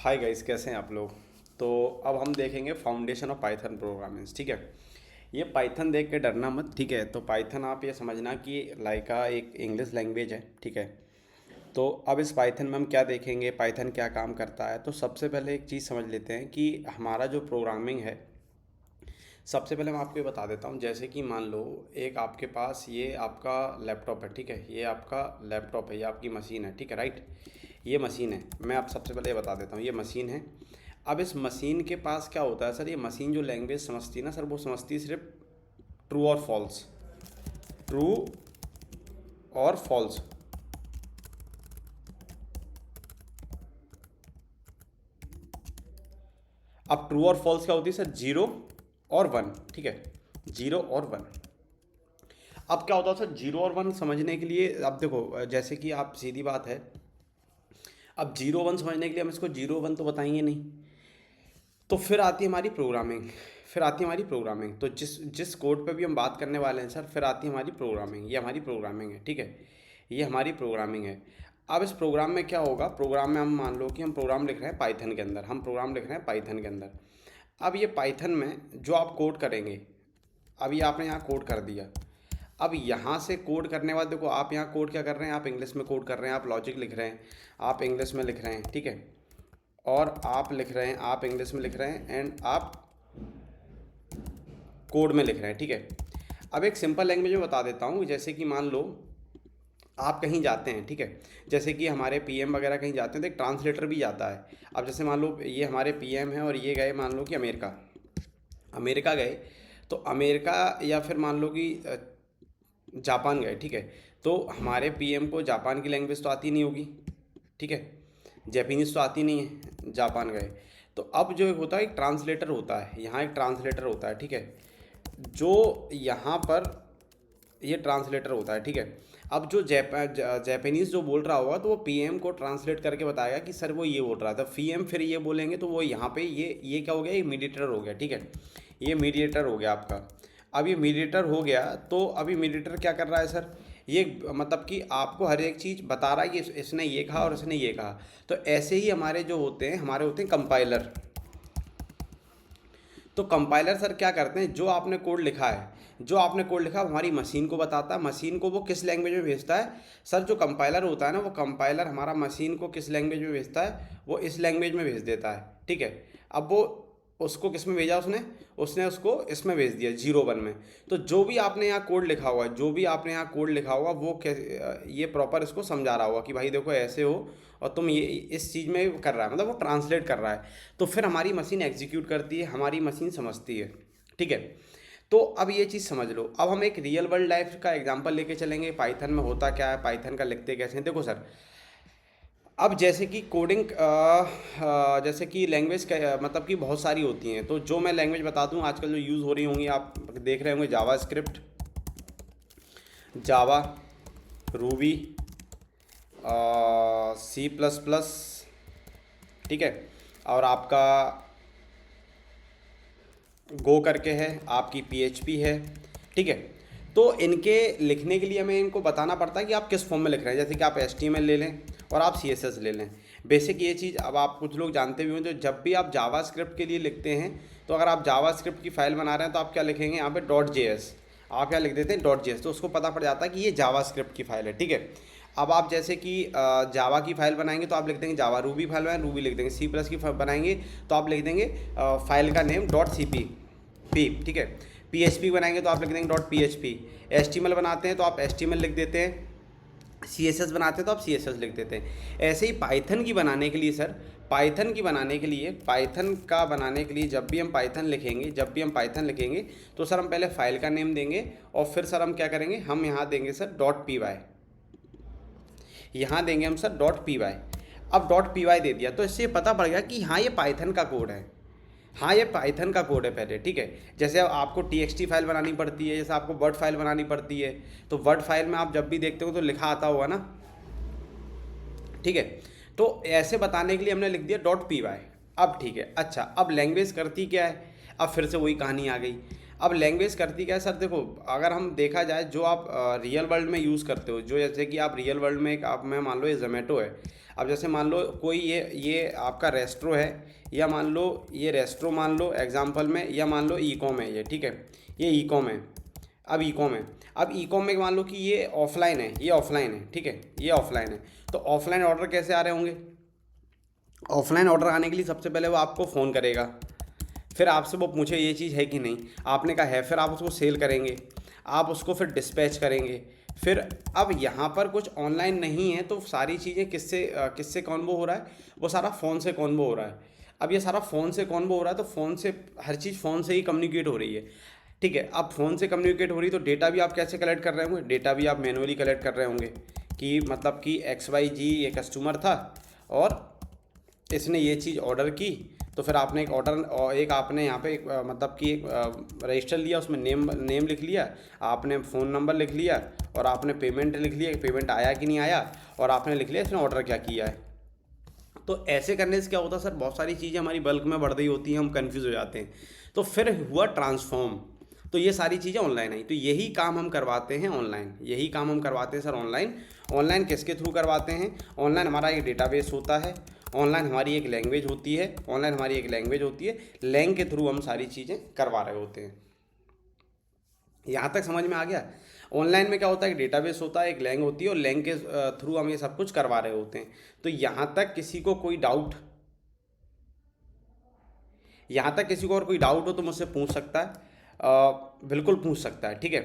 Hi guys, कैसे हैं आप लोग। तो अब हम देखेंगे फाउंडेशन ऑफ पाइथन प्रोग्रामिंग। ठीक है, ये पाइथन देख के डरना मत। ठीक है, तो पाइथन आप ये समझना कि लाइका एक इंग्लिश लैंग्वेज है। ठीक है, तो अब इस पाइथन में हम क्या देखेंगे, पाइथन क्या काम करता है। तो सबसे पहले एक चीज़ समझ लेते हैं कि हमारा जो प्रोग्रामिंग है, सबसे पहले मैं आपको ये बता देता हूँ। जैसे कि मान लो एक आपके पास ये आपका लैपटॉप है। ठीक है, ये आपका लैपटॉप है, ये आपकी मशीन है। ठीक है, राइट, ये मशीन है। मैं आप सबसे पहले ये बता देता हूँ, ये मशीन है। अब इस मशीन के पास क्या होता है सर, ये मशीन जो लैंग्वेज समझती है ना सर, वो समझती है सिर्फ ट्रू और फॉल्स, ट्रू और फॉल्स। अब ट्रू और फॉल्स क्या होती है सर, जीरो और वन। ठीक है, जीरो और वन। अब क्या होता है सर, जीरो और वन समझने के लिए, अब देखो जैसे कि आप, सीधी बात है, अब जीरो वन समझने के लिए हम इसको जीरो वन तो बताएंगे नहीं। तो फिर आती है हमारी प्रोग्रामिंग, फिर आती है हमारी प्रोग्रामिंग। तो जिस जिस कोड पे भी हम बात करने वाले हैं सर, फिर आती है हमारी प्रोग्रामिंग। ये हमारी प्रोग्रामिंग है। ठीक है, ये हमारी प्रोग्रामिंग है। अब इस प्रोग्राम में क्या होगा, प्रोग्राम में हम मान लो कि हम प्रोग्राम लिख रहे हैं पाइथन के अंदर, हम प्रोग्राम लिख रहे हैं पाइथन के अंदर। अब ये पाइथन में जो आप कोड करेंगे, अब ये आपने यहाँ कोड कर दिया। अब यहाँ से कोड करने के बाद देखो, आप यहाँ कोड क्या कर रहे हैं, आप इंग्लिश में कोड कर रहे हैं, आप लॉजिक लिख रहे हैं, आप इंग्लिश में लिख रहे हैं। ठीक है, और आप लिख रहे हैं, आप इंग्लिश में लिख रहे हैं, एंड आप कोड में लिख रहे हैं। ठीक है, अब एक सिंपल लैंग्वेज में बता देता हूँ। जैसे कि मान लो आप कहीं जाते हैं। ठीक है, जैसे कि हमारे पीएम वगैरह कहीं जाते हैं तो एक ट्रांसलेटर भी जाता है। अब जैसे मान लो ये हमारे पीएम है और ये गए मान लो कि अमेरिका, अमेरिका गए। तो अमेरिका, या फिर मान लो कि जापान गए। ठीक है, तो हमारे पीएम को जापान की लैंग्वेज तो आती नहीं होगी। ठीक है, जैपनीज़ तो आती नहीं है, जापान गए। तो अब जो होता है, एक ट्रांसलेटर होता है, यहाँ एक ट्रांसलेटर होता है। ठीक है, जो यहाँ पर ये ट्रांसलेटर होता है। ठीक है, अब जो जैपनीज़ जो बोल रहा होगा, तो वो पीएम को ट्रांसलेट करके बताएगा कि सर वो ये बोल रहा था, पीएम फिर ये बोलेंगे, तो वो यहाँ पे ये क्या हो गया, ये मीडिएटर हो गया। ठीक है, ये मीडिएटर हो गया आपका। अब ये मीडिएटर हो गया, तो अभी मीडिएटर क्या कर रहा है सर, ये मतलब कि आपको हर एक चीज़ बता रहा है कि इसने ये कहा और इसने ये कहा। तो ऐसे ही हमारे जो होते हैं, हमारे होते हैं कंपाइलर। तो कंपाइलर सर क्या करते हैं, जो आपने कोड लिखा है, जो आपने कोड लिखा है वो हमारी मशीन को बताता है। मशीन को वो किस लैंग्वेज में भेजता है सर, जो कंपाइलर होता है ना, वो कंपाइलर हमारा मशीन को किस लैंग्वेज में भेजता है, वो इस लैंग्वेज में भेज देता है। ठीक है, अब वो उसको किस में भेजा, उसने उसने उसको इसमें भेज दिया, जीरो वन में। तो जो भी आपने यहाँ कोड लिखा हुआ है, जो भी आपने यहाँ कोड लिखा होगा, वो ये प्रॉपर इसको समझा रहा होगा कि भाई देखो ऐसे हो, और तुम ये इस चीज़ में कर रहा है, मतलब वो ट्रांसलेट कर रहा है। तो फिर हमारी मशीन एग्जीक्यूट करती है, हमारी मशीन समझती है। ठीक है, तो अब ये चीज़ समझ लो। अब हम एक रियल वर्ल्ड लाइफ का एग्जांपल लेके चलेंगे, पाइथन में होता क्या है, पाइथन का लिखते कैसे हैं। देखो सर, अब जैसे कि कोडिंग, जैसे कि लैंग्वेज का मतलब कि बहुत सारी होती हैं। तो जो मैं लैंग्वेज बता दूं आजकल जो यूज़ हो रही होंगी, आप देख रहे होंगे, जावा स्क्रिप्ट, जावा, रूबी, सी प्लस प्लस। ठीक है, और आपका गो करके है, आपकी पीएचपी है। ठीक है, तो इनके लिखने के लिए हमें इनको बताना पड़ता है कि आप किस फॉर्म में लिख रहे हैं। जैसे कि आप एचटीएमएल ले लें और आप सीएसएस ले लें। बेसिक ये चीज़ अब आप कुछ लोग जानते भी होंगे, तो जब भी आप जावा स्क्रिप्ट के लिए लिखते हैं, तो अगर आप जावा स्क्रिप्ट की फ़ाइल बना रहे हैं, तो आप क्या लिखेंगे यहाँ पे, डॉट जेएस। आप यहाँ लिख देते हैं डॉट जेएस, तो उसको पता पड़ जाता है कि ये जावा स्क्रिप्ट की फ़ाइल है। ठीक है, अब आप जैसे कि जावा की फ़ाइल बनाएंगे, तो आप लिख देंगे जावा, रूबी फाइल बनाएंगे रूबी लिख देंगे, सी प्लस की बनाएंगे तो आप लिख देंगे फाइल का नेम डॉट सी पी। ठीक है, पीएचपी बनाएंगे तो आप लिख देंगे डॉट पीएचपी। एचटीएमएल बनाते हैं तो आप एचटीएमएल लिख देते हैं, सीएसएस बनाते हैं तो आप सीएसएस लिख देते हैं। ऐसे ही पाइथन की बनाने के लिए सर, पाइथन की बनाने के लिए, पाइथन का बनाने के लिए जब भी हम पाइथन लिखेंगे, जब भी हम पाइथन लिखेंगे, तो सर हम पहले फाइल का नेम देंगे, और फिर सर हम क्या करेंगे, हम यहाँ देंगे सर डॉट पी वाई, यहाँ देंगे हम सर डॉट पी वाई। अब डॉट पी वाई दे दिया, तो इससे पता पड़ गया कि हाँ ये पाइथन का कोड है, हाँ ये पाइथन का कोड है पहले। ठीक है, जैसे अब आपको टीएक्सटी फाइल बनानी पड़ती है, जैसे आपको वर्ड फाइल बनानी पड़ती है, तो वर्ड फाइल में आप जब भी देखते हो तो लिखा आता होगा ना। ठीक है, तो ऐसे बताने के लिए हमने लिख दिया डॉट पी वाई। अब ठीक है, अच्छा, अब लैंग्वेज करती क्या है, अब फिर से वही कहानी आ गई। अब लैंग्वेज करती क्या है सर, देखो अगर हम देखा जाए जो आप रियल वर्ल्ड में यूज़ करते हो, जो जैसे कि आप रियल वर्ल्ड में एक आप मैं मान लो ये जोमेटो है। अब जैसे मान लो कोई ये आपका रेस्ट्रो है, या मान लो ये रेस्ट्रो मान लो एग्जांपल में, या मान लो ई कॉम है ये, ठीक है, ये ई कॉम है। अब ई कॉम है, अब ई कॉम में मान लो कि ये ऑफलाइन है, ये ऑफलाइन है, ठीक है, ये ऑफलाइन है। तो ऑफलाइन ऑर्डर कैसे आ रहे होंगे? ऑफलाइन ऑर्डर आने के लिए सबसे पहले वो आपको फ़ोन करेगा, फिर आपसे वो पूछे ये चीज़ है कि नहीं, आपने कहा है, फिर आप उसको सेल करेंगे, आप उसको फिर डिस्पैच करेंगे। फिर अब यहाँ पर कुछ ऑनलाइन नहीं है, तो सारी चीज़ें किससे कॉन्वो हो रहा है? वो सारा फ़ोन से कॉन्वो हो रहा है। अब ये सारा फ़ोन से कॉन्वो हो रहा है, तो फ़ोन से हर चीज़ फ़ोन से ही कम्युनिकेट हो रही है, ठीक है। अब फ़ोन से कम्युनिकेट हो रही, तो डेटा भी आप कैसे कलेक्ट कर रहे होंगे? डेटा भी आप मैनुअली कलेक्ट कर रहे होंगे कि मतलब कि XYZ ये कस्टमर था और इसने ये चीज़ ऑर्डर की, तो फिर आपने एक ऑर्डर और एक आपने यहाँ पे एक मतलब कि एक रजिस्टर लिया, उसमें नेम लिख लिया, आपने फ़ोन नंबर लिख लिया, और आपने पेमेंट लिख लिया, पेमेंट आया कि नहीं आया, और आपने लिख लिया इसने ऑर्डर क्या किया है। तो ऐसे करने से क्या होता है सर, बहुत सारी चीज़ें हमारी बल्क में बढ़ रही होती हैं, हम कंफ्यूज हो जाते हैं। तो फिर हुआ ट्रांसफॉर्म, तो ये सारी चीज़ें ऑनलाइन आई, तो यही काम हम करवाते हैं ऑनलाइन, यही काम हम करवाते हैं सर ऑनलाइन। ऑनलाइन किसके थ्रू करवाते हैं? ऑनलाइन हमारा एक डेटाबेस होता है, ऑनलाइन हमारी एक लैंग्वेज होती है, ऑनलाइन हमारी एक लैंग्वेज होती है, लैंग के थ्रू हम सारी चीज़ें करवा रहे होते हैं। यहाँ तक समझ में आ गया? ऑनलाइन में क्या होता है, एक डेटाबेस होता है, एक लैंग होती है, और लैंग के थ्रू हम ये सब कुछ करवा रहे होते हैं। तो यहाँ तक किसी को कोई डाउट, यहाँ तक किसी को और कोई डाउट हो तो मुझसे पूछ सकता है, बिल्कुल पूछ सकता है, ठीक है।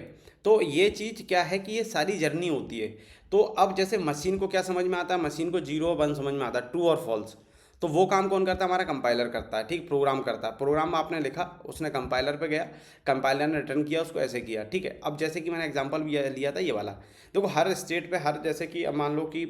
तो ये चीज़ क्या है कि ये सारी जर्नी होती है। तो अब जैसे मशीन को क्या समझ में आता है? मशीन को 0 और 1 समझ में आता है, ट्रू और फॉल्स। तो वो काम कौन करता है? हमारा कंपाइलर करता है, ठीक, प्रोग्राम करता है। प्रोग्राम आपने लिखा, उसने कंपाइलर पे गया, कंपाइलर ने रिटर्न किया, उसको ऐसे किया, ठीक है। अब जैसे कि मैंने एग्जांपल भी लिया था ये वाला, देखो हर स्टेट पे हर, जैसे कि अब मान लो कि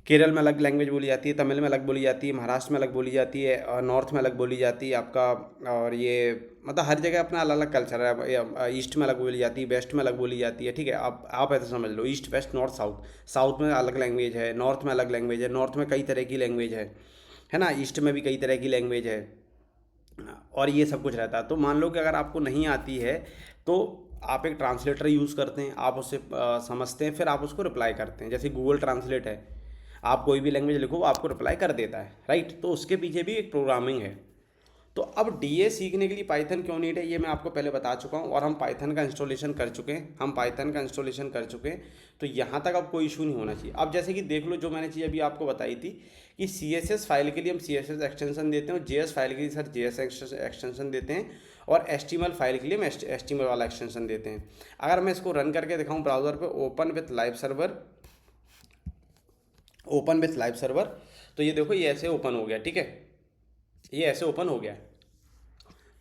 केरल में अलग लैंग्वेज बोली जाती है, तमिल में अलग बोली जाती है, महाराष्ट्र में अलग बोली जाती है, और नॉर्थ में अलग बोली जाती है आपका, और ये मतलब हर जगह अपना अलग अलग कल्चर है। ईस्ट में अलग बोली जाती है, वेस्ट में अलग बोली जाती है, ठीक है। आप ऐसे समझ लो, east west north south, south में अलग लैंग्वेज है, नॉर्थ में अलग लैंग्वेज है, नॉर्थ में कई तरह की लैंग्वेज है ना, ईस्ट में भी कई तरह की लैंग्वेज है, और ये सब कुछ रहता है। तो मान लो कि अगर आपको नहीं आती है, तो आप एक ट्रांसलेटर यूज़ करते हैं, आप उससे समझते हैं, फिर आप उसको रिप्लाई करते हैं। जैसे गूगल ट्रांसलेट है, आप कोई भी लैंग्वेज लिखो वो आपको रिप्लाई कर देता है, राइट। तो उसके पीछे भी एक प्रोग्रामिंग है। तो अब डीए सीखने के लिए पाइथन क्यों नीड है, ये मैं आपको पहले बता चुका हूँ, और हम पाइथन का इंस्टॉलेशन कर चुके हैं, तो यहाँ तक अब कोई इशू नहीं होना चाहिए। अब जैसे कि देख लो, जो मैंने चीज़ अभी आपको बताई थी कि CSS फाइल के लिए हम CSS एक्सटेंशन देते हैं, और JS फाइल के लिए सर JS एक्सटेंशन देते हैं, और HTML फाइल के लिए हम HTML वाला एक्सटेंशन देते हैं। अगर मैं इसको रन करके दिखाऊँ ब्राउज़र पर, ओपन विथ लाइव सर्वर, तो ये देखो ये ऐसे ओपन हो गया, ठीक है, ये ऐसे ओपन हो गया।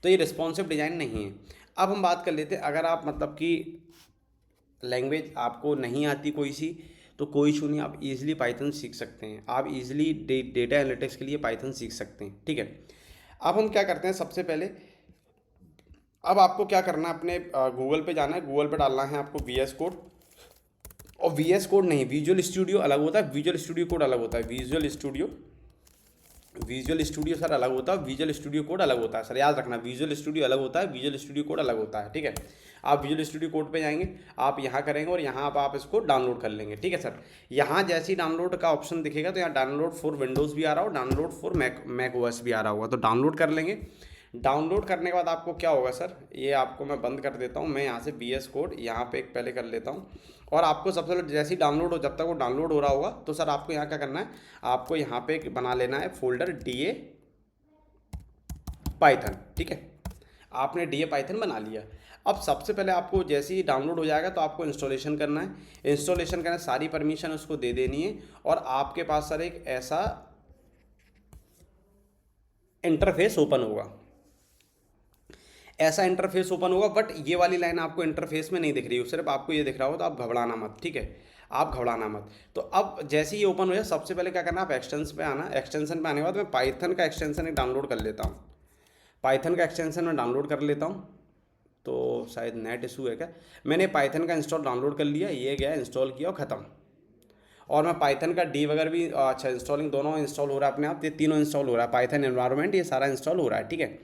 तो ये रिस्पॉन्सिव डिज़ाइन नहीं है। अब हम बात कर लेते हैं, अगर आप मतलब कि लैंग्वेज आपको नहीं आती कोई सी, तो कोई इशू नहीं, आप इजीली पाइथन सीख सकते हैं, आप इजीली डेटा एनालिटिक्स के लिए पाइथन सीख सकते हैं, ठीक है। अब हम क्या करते हैं, सबसे पहले अब आपको क्या करना है, अपने गूगल पे जाना है, गूगल पे डालना है आपको VS कोड, और VS कोड नहीं, विजुअल स्टूडियो अलग होता है, विजुअल स्टूडियो कोड अलग होता है, विजुअल स्टूडियो सर अलग होता है, विजुअल स्टूडियो कोड अलग होता है सर, याद रखना, विजुअल स्टूडियो अलग होता है, विजुअल स्टूडियो कोड अलग होता है, ठीक है। आप विजुअल स्टूडियो कोड पे जाएंगे, आप यहाँ करेंगे, और यहाँ आप इसको डाउनलोड कर लेंगे, ठीक है सर। यहाँ जैसे ही डाउनलोड का ऑप्शन दिखेगा, तो यहाँ डाउनलोड फॉर विंडोज़ भी आ रहा हो, डाउनलोड फॉर मैक OS भी आ रहा होगा, तो डाउनलोड कर लेंगे। डाउनलोड करने के बाद आपको क्या होगा सर, ये आपको मैं बंद कर देता हूँ, मैं यहाँ से VS कोड यहाँ पे एक पहले कर लेता हूँ, और आपको सबसे पहले जैसे ही डाउनलोड हो, जब तक वो डाउनलोड हो रहा होगा, तो सर आपको यहाँ क्या करना है, आपको यहाँ पे बना लेना है फोल्डर DA पाइथन, ठीक है। आपने DA पाइथन बना लिया। अब सबसे पहले आपको जैसे ही डाउनलोड हो जाएगा, तो आपको इंस्टॉलेशन करना है, सारी परमिशन उसको दे देनी है, और आपके पास सर एक ऐसा इंटरफेस ओपन होगा, बट ये वाली लाइन आपको इंटरफेस में नहीं दिख रही हो, सिर्फ आपको ये दिख रहा हो, तो आप घबराना मत, ठीक है, आप घबराना मत। तो अब जैसे ही ये ओपन हो जाए, सबसे पहले क्या करना, आप एक्सटेंशन पे आना, एक्सटेंशन पे आने के बाद मैं पाइथन का एक्सटेंशन एक डाउनलोड कर लेता हूँ, पाइथन का एक्सटेंशन मैं डाउनलोड कर लेता हूँ। तो शायद नेट इशू है क्या, मैंने पाइथन का इंस्टॉल डाउनलोड कर लिया, ये गया इंस्टॉल किया और ख़त्म। और मैं पाइथन का डीबगर भी, अच्छा इंस्टॉलिंग दोनों इंस्टॉल हो रहा है अपने आप, ये तीनों इंस्टॉल हो रहा है, पाइथन एनवायरनमेंट ये सारा इंस्टॉल हो रहा है, ठीक है।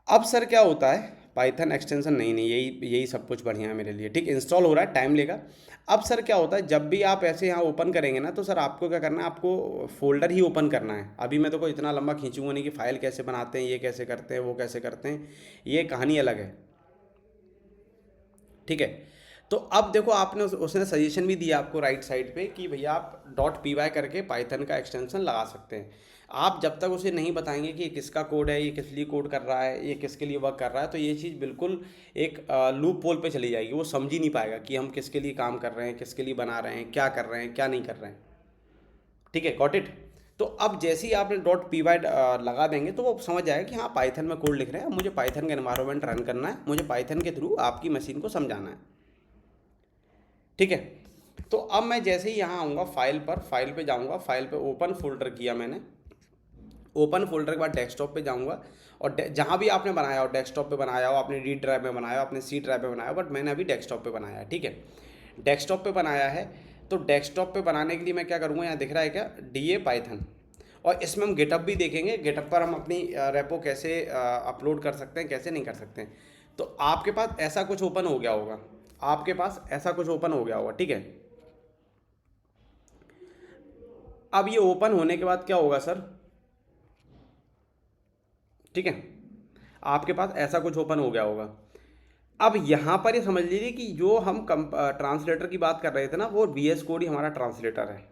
अब सर क्या होता है, पाइथन एक्सटेंशन नहीं, यही सब कुछ बढ़िया है मेरे लिए। ठीक, इंस्टॉल हो रहा है, टाइम लेगा। अब सर क्या होता है, जब भी आप ऐसे यहाँ ओपन करेंगे ना, तो सर आपको क्या करना है, आपको फोल्डर ही ओपन करना है। अभी मैं तो कोई इतना लंबा खींचूंगा नहीं कि फाइल कैसे बनाते हैं, ये कैसे करते हैं, वो कैसे करते हैं, ये कहानी अलग है। ठीक है, तो अब देखो आपने उसने सजेशन भी दिया आपको राइट साइड पे कि भैया आप .py करके पाइथन का एक्सटेंशन लगा सकते हैं। आप जब तक उसे नहीं बताएंगे कि ये किसका कोड है, ये किस लिए कोड कर रहा है, ये किसके लिए वर्क कर रहा है, तो ये चीज़ बिल्कुल एक लूप पोल पे चली जाएगी। वो समझ ही नहीं पाएगा कि हम किसके लिए काम कर रहे हैं, किसके लिए बना रहे हैं, क्या कर रहे हैं, क्या नहीं कर रहे हैं। ठीक है, गॉट इट। तो अब जैसे ही आपने .py लगा देंगे तो वो समझ जाएगा कि हाँ पाइथन में कोड लिख रहे हैं, मुझे पाइथन का एनवायरनमेंट रन करना है, मुझे पाइथन के थ्रू आपकी मशीन को समझाना है। ठीक है, तो अब मैं जैसे ही यहाँ आऊँगा फाइल पर, फाइल पे जाऊँगा, फाइल पे ओपन फोल्डर किया मैंने। ओपन फोल्डर के बाद डेस्कटॉप पे जाऊँगा, और जहाँ भी आपने बनाया हो, डेस्कटॉप पे बनाया हो, आपने डी ड्राइव में बनाया हो, आपने सी ड्राइव में बनाया हो, बट मैंने अभी डेस्कटॉप पे बनाया है। ठीक है, डेस्कटॉप पे बनाया है, तो डेस्कटॉप पे बनाने के लिए मैं क्या करूँगा, यहाँ दिख रहा है क्या, DA पाइथन। और इसमें हम गिटअप भी देखेंगे, गिटअप पर हम अपनी रेपो कैसे अपलोड कर सकते हैं, कैसे नहीं कर सकते हैं। तो आपके पास ऐसा कुछ ओपन हो गया होगा, आपके पास ऐसा कुछ ओपन हो गया होगा। ठीक है, अब ये ओपन होने के बाद क्या होगा सर, ठीक है, आपके पास ऐसा कुछ ओपन हो गया होगा। अब यहाँ पर ये समझ लीजिए कि जो हम ट्रांसलेटर की बात कर रहे थे ना, वो VS कोड ही हमारा ट्रांसलेटर है।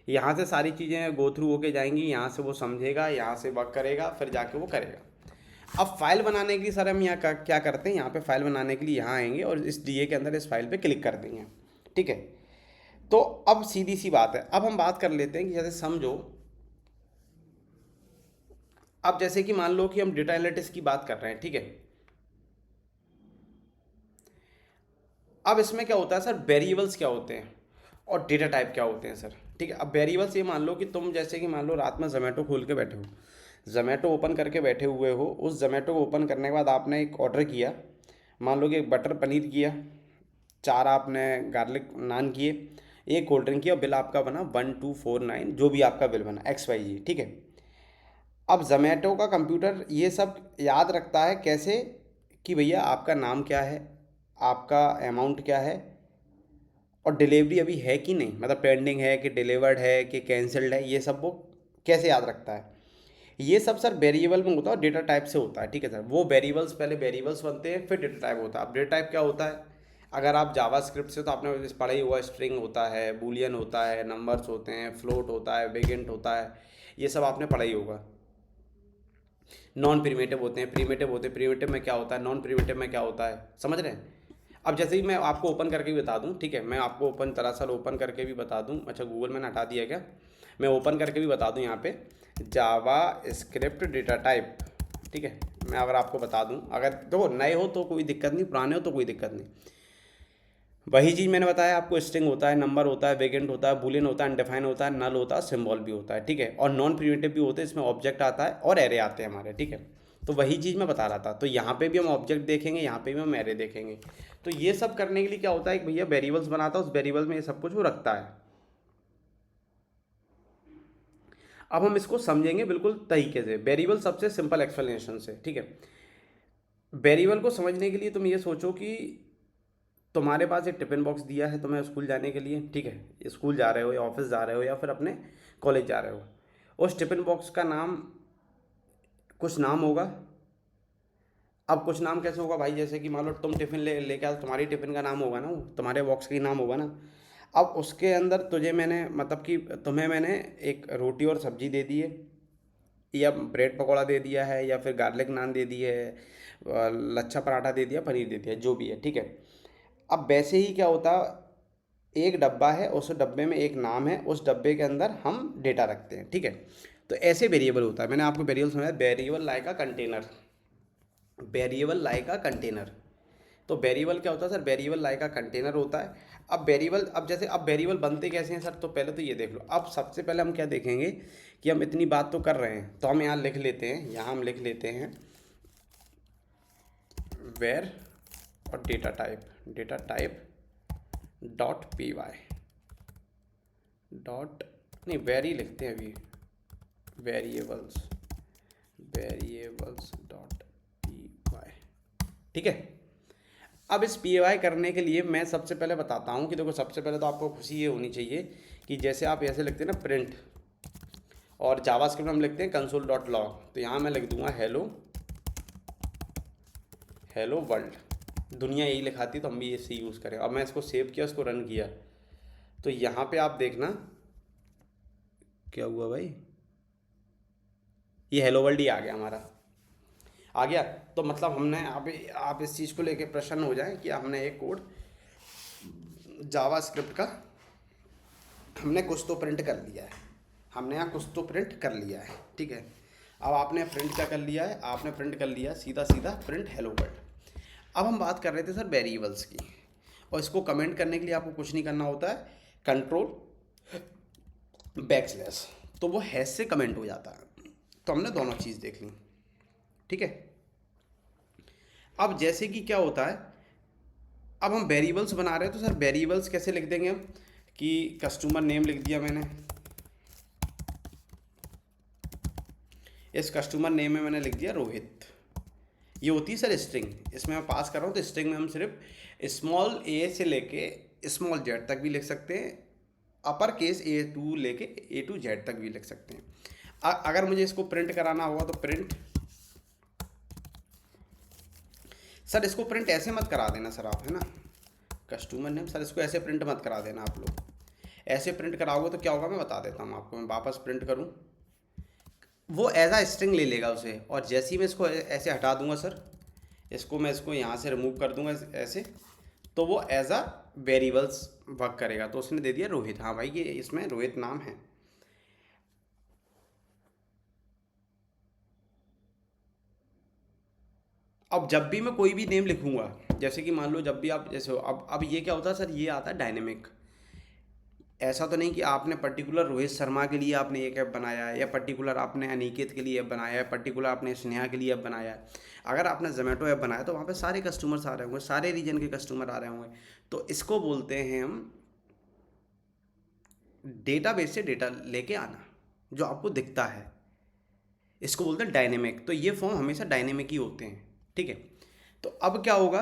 यहाँ से सारी चीज़ें गो थ्रू होके जाएंगी, यहाँ से वो समझेगा, यहाँ से वर्क करेगा, फिर जाके वो करेगा। अब फाइल बनाने के लिए सर हम यहाँ क्या करते हैं, यहाँ पे फाइल बनाने के लिए यहाँ आएंगे और इस DA के अंदर इस फाइल पे क्लिक कर देंगे। ठीक है, तो अब सीधी सी बात है, अब हम बात कर लेते हैं कि जैसे समझो, अब जैसे कि मान लो कि हम डेटा एनालिटिक्स की बात कर रहे हैं। ठीक है, अब इसमें क्या होता है सर, वेरिएबल्स क्या होते हैं और डेटा टाइप क्या होते हैं सर। ठीक है, अब वेरिएबल्स ये मान लो कि तुम जैसे कि मान लो रात में जोमेटो खोल के बैठे हो, जोमेटो ओपन करके बैठे हुए हो, उस जोमेटो को ओपन करने के बाद आपने एक ऑर्डर किया, मान लो कि एक बटर पनीर किया, 4 आपने गार्लिक नान किए, एक कोल्ड ड्रिंक किया, और बिल आपका बना 1249, जो भी आपका बिल बना XYZ। ठीक है, अब जोमेटो का कंप्यूटर ये सब याद रखता है कैसे, कि भैया आपका नाम क्या है, आपका अमाउंट क्या है, और डिलीवरी अभी है कि नहीं, मतलब पेंडिंग है कि डिलीवर्ड है कि कैंसिल्ड है, ये सब वो कैसे याद रखता है। ये सब सर वेरिएबल में होता है और डेटा टाइप से होता है। ठीक है सर, वो वेरिएबल्स पहले वेरिएबल्स बनते हैं, फिर डेटा टाइप होता है। अब डेटा टाइप क्या होता है, अगर आप जावा स्क्रिप्ट से तो आपने पढ़ा ही हुआ, स्ट्रिंग होता है, बूलियन होता है, नंबर्स होते हैं, फ्लोट होता है, बिगिंट होता है, ये सब आपने पढ़ा ही होगा। नॉन प्रीमेटिव होते हैं, प्रीमेटिव होते हैं, प्रीमेटिव में क्या होता है, नॉन प्रीमेटिव में क्या होता है, समझ रहे हैं। अब जैसे ही मैं आपको ओपन करके भी बता दूं, ठीक है, मैं आपको ओपन दरअसल ओपन करके भी बता दूं, अच्छा गूगल मैंने हटा दिया क्या, मैं ओपन करके भी बता दूं यहाँ पे जावा स्क्रिप्ट डेटा टाइप। ठीक है, मैं अगर आपको बता दूं, अगर देखो नए हो तो कोई दिक्कत नहीं, पुराने हो तो कोई दिक्कत नहीं, वही चीज़ मैंने बताया आपको, स्ट्रिंग होता है, नंबर होता है, वेकेंट होता है, बुलियन होता है, अनडिफाइन होता है, नल होता है, सिंबल भी होता है। ठीक है, और नॉन प्रिमिटिव भी होते हैं, इसमें ऑब्जेक्ट आता है और एरे आते हैं हमारे। ठीक है, तो वही चीज़ मैं बता रहा था, तो यहाँ पे भी हम ऑब्जेक्ट देखेंगे, यहाँ पे भी हम एरे देखेंगे। तो ये सब करने के लिए क्या होता है, एक भैया वेरिएबल्स बनाता है, उस वेरिएबल में ये सब कुछ वो रखता है। अब हम इसको समझेंगे बिल्कुल तरीके से, वेरिएबल सबसे सिंपल एक्सप्लेनेशन से। ठीक है, वेरिएबल को समझने के लिए तुम ये सोचो कि तुम्हारे पास एक टिफिन बॉक्स दिया है तुम्हें स्कूल जाने के लिए। ठीक है, स्कूल जा रहे हो या ऑफिस जा रहे हो या फिर अपने कॉलेज जा रहे हो, उस टिफिन बॉक्स का नाम, कुछ नाम होगा। अब कुछ नाम कैसे होगा भाई, जैसे कि मान लो तुम टिफ़िन लेके आओ, तुम्हारी टिफ़िन का नाम होगा ना, वो तुम्हारे बॉक्स का ही नाम होगा ना। अब उसके अंदर तुझे मैंने, मतलब कि तुम्हें मैंने एक रोटी और सब्जी दे दी है, या ब्रेड पकौड़ा दे दिया है, या फिर गार्लिक नान दे दी है, लच्छा पराठा दे दिया, पनीर दे दिया, जो भी है। ठीक है, अब वैसे ही क्या होता, एक डब्बा है, उस डब्बे में एक नाम है, उस डब्बे के अंदर हम डेटा रखते हैं। ठीक है, तो ऐसे वेरिएबल होता है, मैंने आपको वेरिएबल समझाया, variable like a container, variable like a container. तो वेरिएबल क्या होता है sir, variable like a container होता है। अब वेरिएबल, अब जैसे अब वेरिएबल बनते कैसे हैं सर, तो पहले तो ये देख लो। अब सबसे पहले हम क्या देखेंगे कि हम इतनी बात तो कर रहे हैं, तो हम यहाँ लिख लेते हैं, यहाँ हम लिख लेते हैं वेर और डेटा टाइप .py डॉट, नहीं वेरी लिखते हैं अभी, वेरिएबल्स डॉट py। ठीक है। अब इस पीएवाई करने के लिए मैं सबसे पहले बताता हूँ कि देखो, सबसे पहले तो आपको खुशी ये होनी चाहिए कि जैसे आप ऐसे लिखते हैं ना प्रिंट, और जावास्क्रिप्ट में हम लिखते हैं कंसोल डॉट लॉग, तो यहाँ मैं लिख दूंगा हेलो हेलो वर्ल्ड। दुनिया यही लिखाती है तो हम भी इसे यूज़ करें। अब मैं इसको सेव किया, इसको रन किया, तो यहाँ पे आप देखना क्या हुआ भाई, ये हेलो वर्ल्ड ही आ गया हमारा, आ गया। तो मतलब हमने अभी, आप इस चीज़ को लेके प्रसन्न हो जाएं कि हमने एक कोड जावास्क्रिप्ट का हमने कुछ तो प्रिंट कर लिया है, हमने यहाँ कुछ तो प्रिंट कर लिया है, ठीक है। अब आपने प्रिंट क्या कर लिया है, आपने प्रिंट कर लिया सीधा सीधा प्रिंट हेलो वर्ल्ड। अब हम बात कर रहे थे सर वेरिएबल्स की, और इसको कमेंट करने के लिए आपको कुछ नहीं करना होता है, कंट्रोल बैकस्लैश, तो वो हैश से कमेंट हो जाता है। तो हमने दोनों चीज़ देख ली, ठीक है। अब जैसे कि क्या होता है, अब हम वेरिएबल्स बना रहे हैं, तो सर वेरिएबल्स कैसे लिख देंगे हम, कि कस्टमर नेम लिख दिया मैंने, इस कस्टमर नेम में मैंने लिख दिया रोहित। ये होती है सर स्ट्रिंग, इसमें मैं पास कर रहा हूँ, तो स्ट्रिंग में हम सिर्फ स्मॉल ए से लेके स्मॉल जेड तक भी लिख सकते हैं, अपर केस ए टू लेके ए टू जेड तक भी लिख सकते हैं। अगर मुझे इसको प्रिंट कराना होगा तो प्रिंट, सर इसको प्रिंट ऐसे मत करा देना सर आप, है ना, कस्टमर नेम, सर इसको ऐसे प्रिंट मत करा देना आप लोग, ऐसे प्रिंट कराओगे तो क्या होगा मैं बता देता हूँ आपको। मैं वापस प्रिंट करूँ, वो एज आ स्ट्रिंग ले लेगा उसे, और जैसे ही मैं इसको ऐसे हटा दूंगा सर, इसको मैं इसको यहाँ से रिमूव कर दूंगा ऐसे, तो वो एज आ वेरिएबल्स वर्क करेगा। तो उसने दे दिया रोहित, हाँ भाई ये इसमें रोहित नाम है। अब जब भी मैं कोई भी नेम लिखूंगा, जैसे कि मान लो जब भी आप जैसे हो, अब ये क्या होता है सर, ये आता है डायनेमिक। ऐसा तो नहीं कि आपने पर्टिकुलर रोहित शर्मा के लिए आपने एक ऐप बनाया है, या पर्टिकुलर आपने अनिकेत के लिए ऐप बनाया है, पर्टिकुलर आपने स्नेहा के लिए ऐप बनाया है। अगर आपने जोमेटो ऐप बनाया तो वहाँ पे सारे कस्टमर्स आ रहे होंगे, सारे रीजन के कस्टमर आ रहे होंगे, तो इसको बोलते हैं हम डेटाबेस से डेटा लेके आना जो आपको दिखता है, इसको बोलते हैं डायनेमिक। तो ये फॉर्म हमेशा डायनेमिक ही होते हैं, ठीक है। तो अब क्या होगा,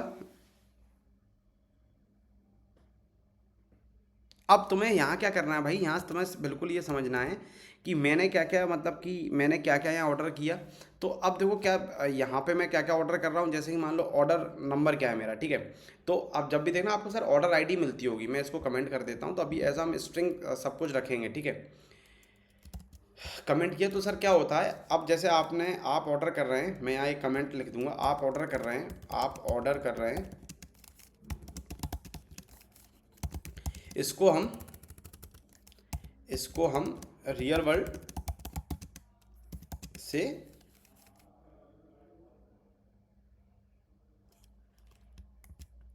अब तुम्हें यहाँ क्या करना है भाई, यहाँ से तुम्हें बिल्कुल ये समझना है कि मैंने क्या क्या, मतलब कि मैंने क्या क्या यहाँ ऑर्डर किया। तो अब देखो क्या, यहाँ पे मैं क्या क्या ऑर्डर कर रहा हूँ, जैसे कि मान लो ऑर्डर नंबर क्या है मेरा, ठीक है। तो अब जब भी देखना आपको सर ऑर्डर आईडी मिलती होगी, मैं इसको कमेंट कर देता हूँ, तो अभी एज हम स्ट्रिंग सब कुछ रखेंगे, ठीक है। कमेंट किया तो सर क्या होता है, अब जैसे आप ऑर्डर कर रहे हैं, मैं यहाँ एक कमेंट लिख दूंगा, आप ऑर्डर कर रहे हैं, आप ऑर्डर कर रहे हैं, इसको हम रियल वर्ल्ड से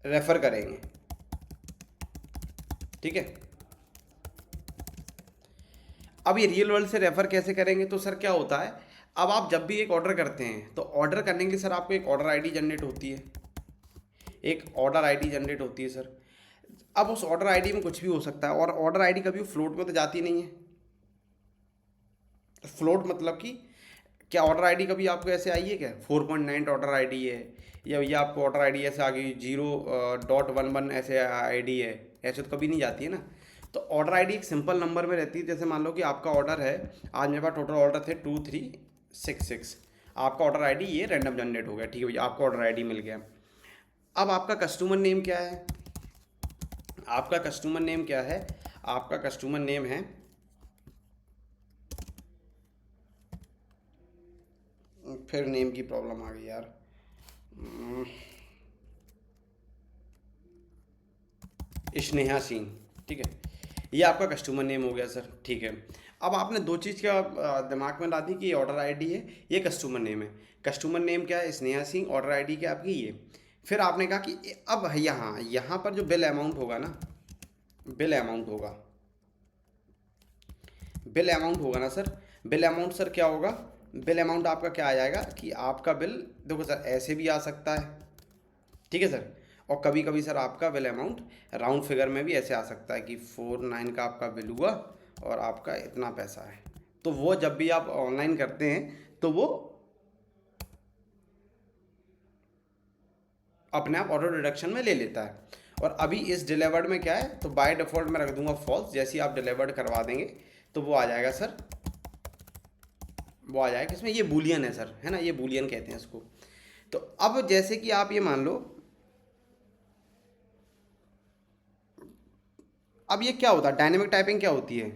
रेफर करेंगे, ठीक है। अब ये रियल वर्ल्ड से रेफर कैसे करेंगे, तो सर क्या होता है, अब आप जब भी एक ऑर्डर करते हैं तो ऑर्डर करने के लिए सर आपको एक ऑर्डर आईडी जनरेट होती है, एक ऑर्डर आईडी जनरेट होती है सर। अब उस ऑर्डर आईडी में कुछ भी हो सकता है, और ऑर्डर आईडी कभी फ्लोट में तो जाती नहीं है। फ्लोट मतलब कि क्या, ऑर्डर आईडी कभी आपको ऐसे आई है क्या 4.9 ऑर्डर आईडी है, या ये आपको ऑर्डर आईडी ऐसे आ गई 0.11 ऐसे आईडी है, ऐसे तो कभी नहीं जाती है ना। तो ऑर्डर आईडी एक सिंपल नंबर में रहती है, जैसे मान लो कि आपका ऑर्डर है, आज मेरे पास टोटल ऑर्डर थे 2366, आपका ऑर्डर आईडी ये रैंडम जनरेट हो गया, ठीक है भैया, आपको ऑर्डर आईडी मिल गया। अब आपका कस्टमर नेम क्या है, आपका कस्टमर नेम क्या है, आपका कस्टमर नेम है, फिर नेम की प्रॉब्लम आ गई यार, स्नेहा सिंह, ठीक है, ये आपका कस्टमर नेम हो गया सर, ठीक है। अब आपने दो चीज़ क्या दिमाग में ला दी कि ये ऑर्डर आईडी है, ये कस्टमर नेम है। कस्टमर नेम क्या है, स्नेहा सिंह, ऑर्डर आईडी क्या आपकी ये। फिर आपने कहा कि अब यहाँ यहाँ पर जो बिल अमाउंट होगा ना, बिल अमाउंट होगा, बिल अमाउंट होगा ना सर, बिल अमाउंट सर क्या होगा, बिल अमाउंट आपका क्या आ जाएगा कि आपका बिल, देखो सर ऐसे भी आ सकता है, ठीक है सर, और कभी कभी सर आपका बिल अमाउंट राउंड फिगर में भी ऐसे आ सकता है कि 49 का आपका बिल हुआ और आपका इतना पैसा है। तो वो जब भी आप ऑनलाइन करते हैं तो वो अपने आप ऑटो डिडक्शन में ले लेता है। और अभी इस डिलीवर्ड में क्या है, तो बाय डिफ़ॉल्ट मैं रख दूंगा फॉल्स। जैसे ही आप डिलीवर्ड करवा देंगे तो वो आ जाएगा सर, वो आ जाएगा इसमें, ये बूलियन है सर, है ना, ये बूलियन कहते हैं इसको। तो अब जैसे कि आप ये मान लो, अब ये क्या होता है, डायनेमिक टाइपिंग क्या होती है।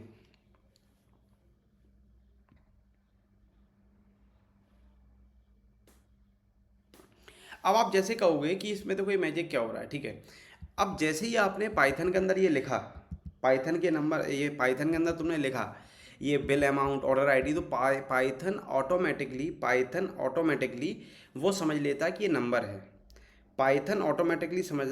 अब आप जैसे कहोगे कि इसमें तो कोई मैजिक क्या हो रहा है, ठीक है। अब जैसे ही आपने पाइथन के अंदर ये लिखा, पाइथन के नंबर, ये पाइथन के अंदर तुमने लिखा ये बिल अमाउंट ऑर्डर आईडी, तो पाइथन ऑटोमेटिकली वो समझ लेता है कि ये नंबर है। पाइथन ऑटोमेटिकली समझ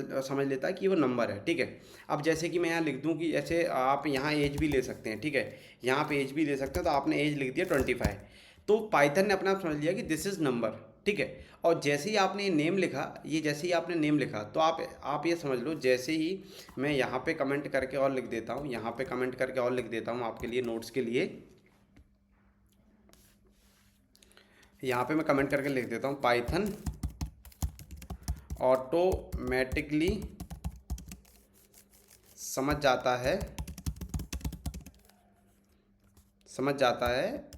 लेता है कि वो नंबर है, ठीक है। अब जैसे कि मैं यहाँ लिख दूँ कि जैसे आप यहाँ एज भी ले सकते हैं, ठीक है, यहाँ पे एज भी ले सकते हैं। तो आपने एज लिख दिया 25, तो पाइथन ने अपने आप समझ लिया कि दिस इज़ नंबर, ठीक है। और जैसे ही आपने नेम लिखा, ये जैसे ही आपने नेम लिखा, तो आप ये समझ लो, जैसे ही मैं यहाँ पे कमेंट करके और लिख देता हूँ, यहाँ पे कमेंट करके और लिख देता हूँ आपके लिए नोट्स के लिए, यहाँ पे मैं कमेंट करके लिख देता हूँ पाइथन ऑटोमेटिकली समझ जाता है, समझ जाता है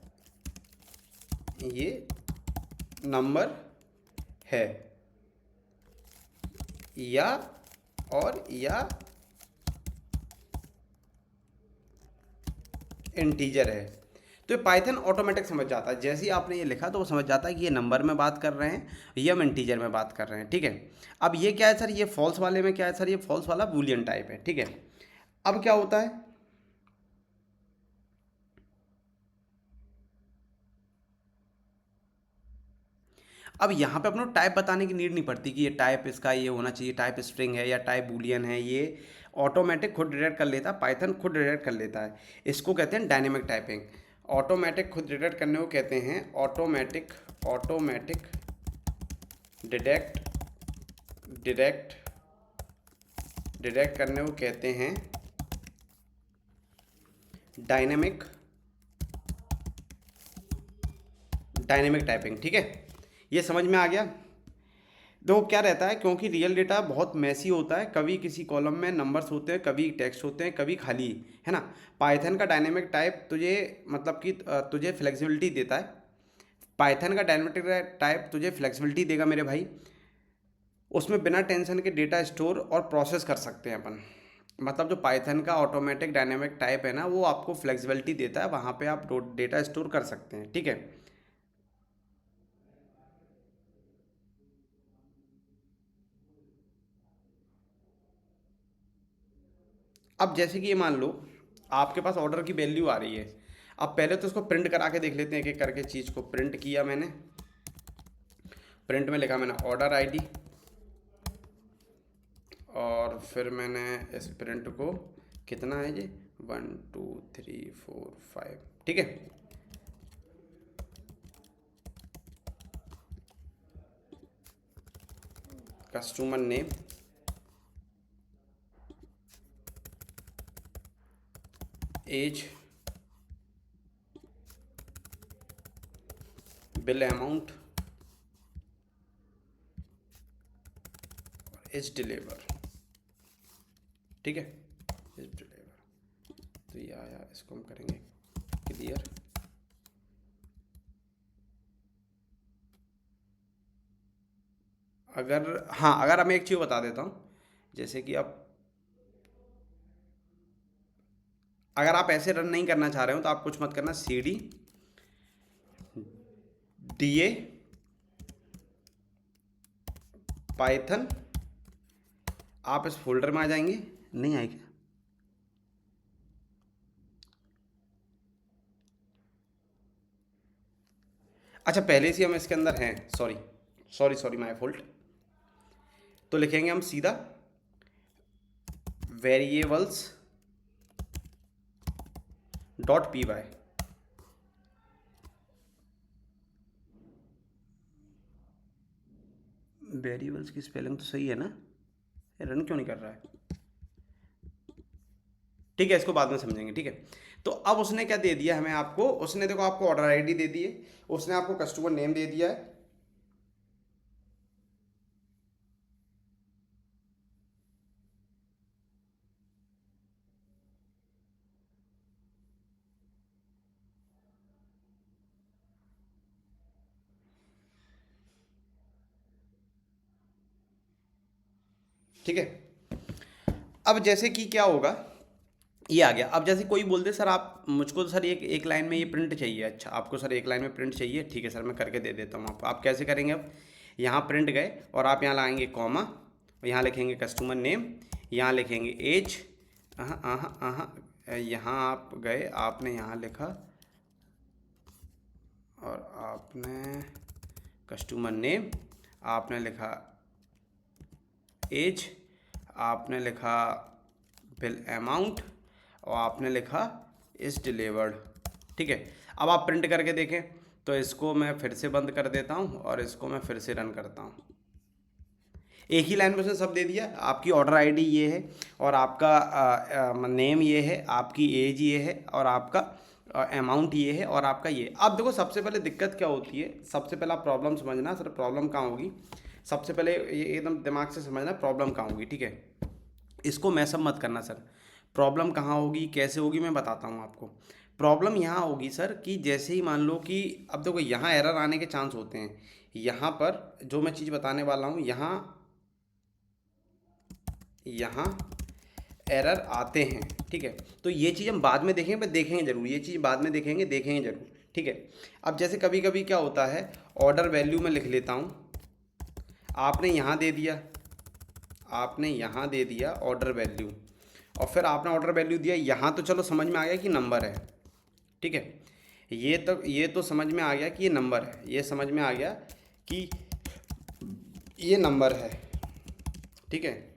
ये नंबर है या इंटीजर है। तो ये पाइथन ऑटोमेटिक समझ जाता है, जैसे ही आपने ये लिखा तो वो समझ जाता है कि ये नंबर में बात कर रहे हैं या हम इंटीजर में बात कर रहे हैं, ठीक है। अब ये क्या है सर, ये फॉल्स वाले में क्या है सर, ये फॉल्स वाला बूलियन टाइप है, ठीक है। अब क्या होता है, अब यहाँ पे अपने टाइप बताने की नीड नहीं पड़ती कि ये टाइप इसका ये होना चाहिए, टाइप स्ट्रिंग है या टाइप बूलियन है, ये ऑटोमेटिक खुद डिटेक्ट कर लेता है, पाइथन खुद डिटेक्ट कर लेता है। इसको कहते हैं डायनेमिक टाइपिंग। ऑटोमेटिक खुद डिटेक्ट करने को कहते हैं ऑटोमेटिक डिटेक्ट डिटेक्ट डिटेक्ट करने को कहते हैं डायनेमिक टाइपिंग, ठीक है। ये समझ में आ गया। देखो क्या रहता है, क्योंकि रियल डेटा बहुत मैसी होता है, कभी किसी कॉलम में नंबर्स होते हैं, कभी टेक्स्ट होते हैं, कभी खाली, है ना। पाइथन का डायनेमिक टाइप तुझे मतलब कि तुझे फ्लेक्सिबिलिटी देता है। पाइथन का डायनेमिक टाइप तुझे फ्लेक्सिबिलिटी देगा मेरे भाई, उसमें बिना टेंशन के डेटा स्टोर और प्रोसेस कर सकते हैं अपन। मतलब जो पाइथन का ऑटोमेटिक डायनेमिक टाइप है ना, वो आपको फ्लेक्सिबिलिटी देता है, वहाँ पे आप डेटा स्टोर कर सकते हैं, ठीक है। अब जैसे कि ये मान लो आपके पास ऑर्डर की वैल्यू आ रही है। अब पहले तो इसको प्रिंट करा के देख लेते हैं, एक एक करके चीज़ को प्रिंट किया मैंने। प्रिंट में लिखा मैंने ऑर्डर आईडी, और फिर मैंने इस प्रिंट को, कितना है जी, 1 2 3 4 5, ठीक है। Customer name, age, bill amount, is deliver, ठीक है, इज डिलीवर। तो ये आया, इसको हम करेंगे क्लियर। अगर हाँ, अगर मैं एक चीज़ बता देता हूँ, जैसे कि अब अगर आप ऐसे रन नहीं करना चाह रहे हो तो आप कुछ मत करना, CD DA पाइथन, आप इस फोल्डर में आ जाएंगे, नहीं आएगा। अच्छा पहले से हम इसके अंदर हैं, sorry sorry sorry, my fault. तो लिखेंगे हम सीधा वेरिएबल्स .py, वेरिएबल्स की स्पेलिंग तो सही है ना, रन क्यों नहीं कर रहा है, ठीक है, इसको बाद में समझेंगे, ठीक है। तो अब उसने क्या दे दिया हमें, आपको उसने देखो आपको ऑर्डर आईडी दे दी है, उसने आपको कस्टमर नेम दे दिया है, ठीक है। अब जैसे कि क्या होगा, ये आ गया। अब जैसे कोई बोल दे सर आप मुझको तो सर एक लाइन में ये प्रिंट चाहिए, अच्छा आपको सर एक लाइन में प्रिंट चाहिए, ठीक है सर मैं करके दे देता हूँ आपको। आप कैसे करेंगे, अब यहाँ प्रिंट गए और आप यहाँ लाएंगे कॉमा, और यहाँ लिखेंगे कस्टमर नेम, यहाँ लिखेंगे एज, यहाँ आप गए, आपने यहाँ लिखा और आपने कस्टमर नेम, आपने लिखा एज, आपने लिखा बिल अमाउंट, और आपने लिखा इस डिलीवर्ड। ठीक है, अब आप प्रिंट करके देखें तो इसको मैं फिर से बंद कर देता हूँ और इसको मैं फिर से रन करता हूँ। एक ही लाइन में उसने सब दे दिया, आपकी ऑर्डर आईडी ये है और आपका नेम ये है, आपकी एज ये है और आपका अमाउंट ये है और आपका ये। अब देखो सबसे पहले दिक्कत क्या होती है, सबसे पहले आप प्रॉब्लम समझना, सर प्रॉब्लम कहाँ होगी, सबसे पहले ये एकदम दिमाग से समझना प्रॉब्लम कहाँ होगी। ठीक है, इसको मैसअप मत करना सर, प्रॉब्लम कहाँ होगी कैसे होगी मैं बताता हूँ आपको। प्रॉब्लम यहाँ होगी सर कि जैसे ही मान लो कि अब देखो यहाँ एरर आने के चांस होते हैं, यहाँ पर जो मैं चीज़ बताने वाला हूँ यहाँ एरर आते हैं। ठीक है, तो ये चीज़ हम बाद में देखेंगे, पर देखेंगे जरूर, ये चीज़ बाद में देखेंगे जरूर। ठीक है, अब जैसे कभी कभी क्या होता है, ऑर्डर वैल्यू में लिख लेता हूँ, आपने यहाँ दे दिया, आपने यहाँ दे दिया ऑर्डर वैल्यू, और फिर आपने ऑर्डर वैल्यू दिया यहाँ, तो चलो समझ में आ गया कि नंबर है। ठीक है, ये तो समझ में आ गया कि ये नंबर है, ये समझ में आ गया कि ये नंबर है। ठीक है,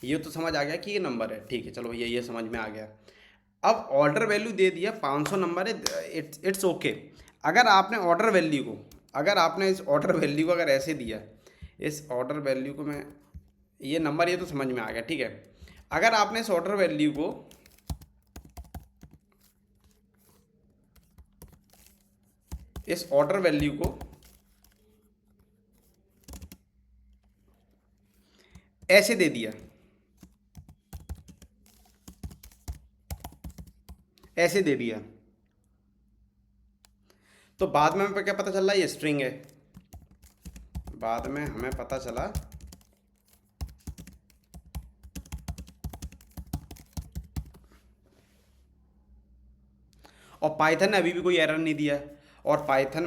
ये तो समझ आ गया कि ये नंबर है। ठीक है, चलो भैया ये समझ में आ गया। अब ऑर्डर वैल्यू दे दिया 500 नंबर है, इट्स ओके। अगर आपने ऑर्डर वैल्यू को, अगर आपने इस ऑर्डर वैल्यू को अगर ऐसे दिया, इस ऑर्डर वैल्यू को मैं, ये नंबर ये तो समझ में आ गया। ठीक है, अगर आपने इस ऑर्डर वैल्यू को ऐसे दे दिया, ऐसे दे दिया, तो बाद में हमें क्या पता चल रहा है, ये स्ट्रिंग है। बाद में हमें पता चला और पाइथन ने अभी भी कोई एरर नहीं दिया, और पाइथन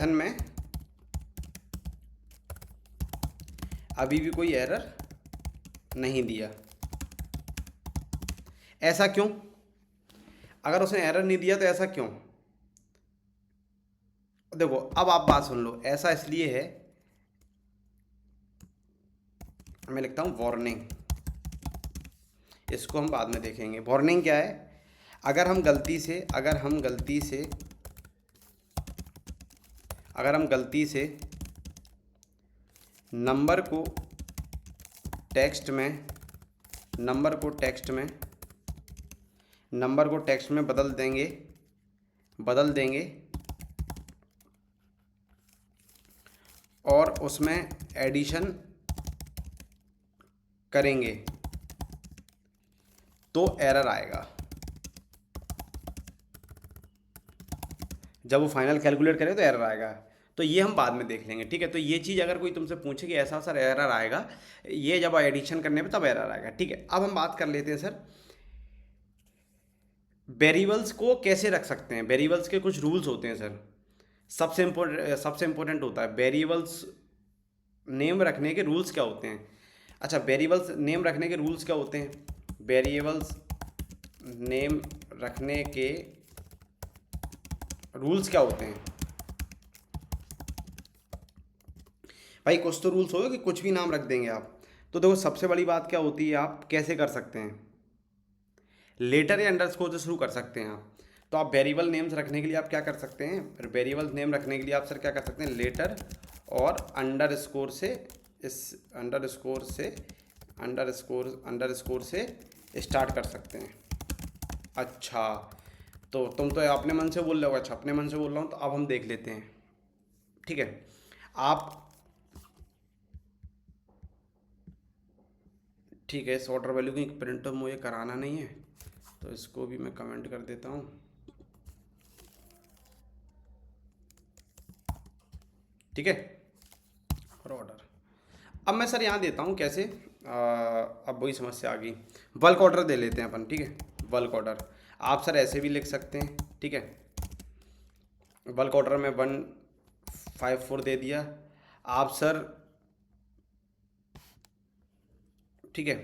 में अभी भी कोई एरर नहीं दिया। ऐसा क्यों? अगर उसने एरर नहीं दिया तो ऐसा क्यों? देखो अब आप बात सुन लो, ऐसा इसलिए है, मैं लिखता हूं वार्निंग, इसको हम बाद में देखेंगे। वार्निंग क्या है, अगर हम गलती से नंबर को टेक्स्ट में बदल देंगे और उसमें एडिशन करेंगे तो एरर आएगा। जब वो फाइनल कैलकुलेट करे तो एरर आएगा, तो ये हम बाद में देख लेंगे। ठीक है, तो ये चीज़ अगर कोई तुमसे पूछे कि ऐसा सर एरर आएगा, ये जब एडिशन करने पे तब एरर आएगा। ठीक है, अब हम बात कर लेते हैं सर वेरिएबल्स को कैसे रख सकते हैं। वेरिएबल्स के कुछ रूल्स होते हैं सर, सबसे इम्पोर्टेंट होता है वेरिएबल्स नेम रखने के रूल्स क्या होते हैं। अच्छा, वेरिएबल्स नेम रखने के रूल्स क्या होते हैं, वेरिएबल्स नेम रखने के रूल्स क्या होते हैं भाई? कुछ तो रूल्स होगा कि कुछ भी नाम रख देंगे आप। तो देखो सबसे बड़ी बात क्या होती है, आप कैसे कर सकते हैं, लेटर या अंडरस्कोर से शुरू कर सकते हैं आप। तो आप वेरिएबल नेम्स रखने के लिए आप क्या कर सकते हैं, वेरिएबल नेम रखने के लिए आप सर क्या कर सकते हैं, लेटर और अंडरस्कोर से स्टार्ट कर सकते हैं। अच्छा, तो तुम तो अपने मन से बोल रहे हो। अच्छा, अपने मन से बोल रहा हूँ, तो अब हम देख लेते हैं। ठीक है, आप ठीक है, इस ऑर्डर वैल्यू की प्रिंट तो मुझे कराना नहीं है, तो इसको भी मैं कमेंट कर देता हूँ। ठीक है। और ऑर्डर, अब मैं सर यहाँ देता हूँ कैसे, अब वही समस्या आ गई। बल्क ऑर्डर दे लेते हैं अपन, ठीक है। बल्क ऑर्डर आप सर ऐसे भी लिख सकते हैं, ठीक है। बल्क ऑर्डर में 154 दे दिया आप सर, ठीक है।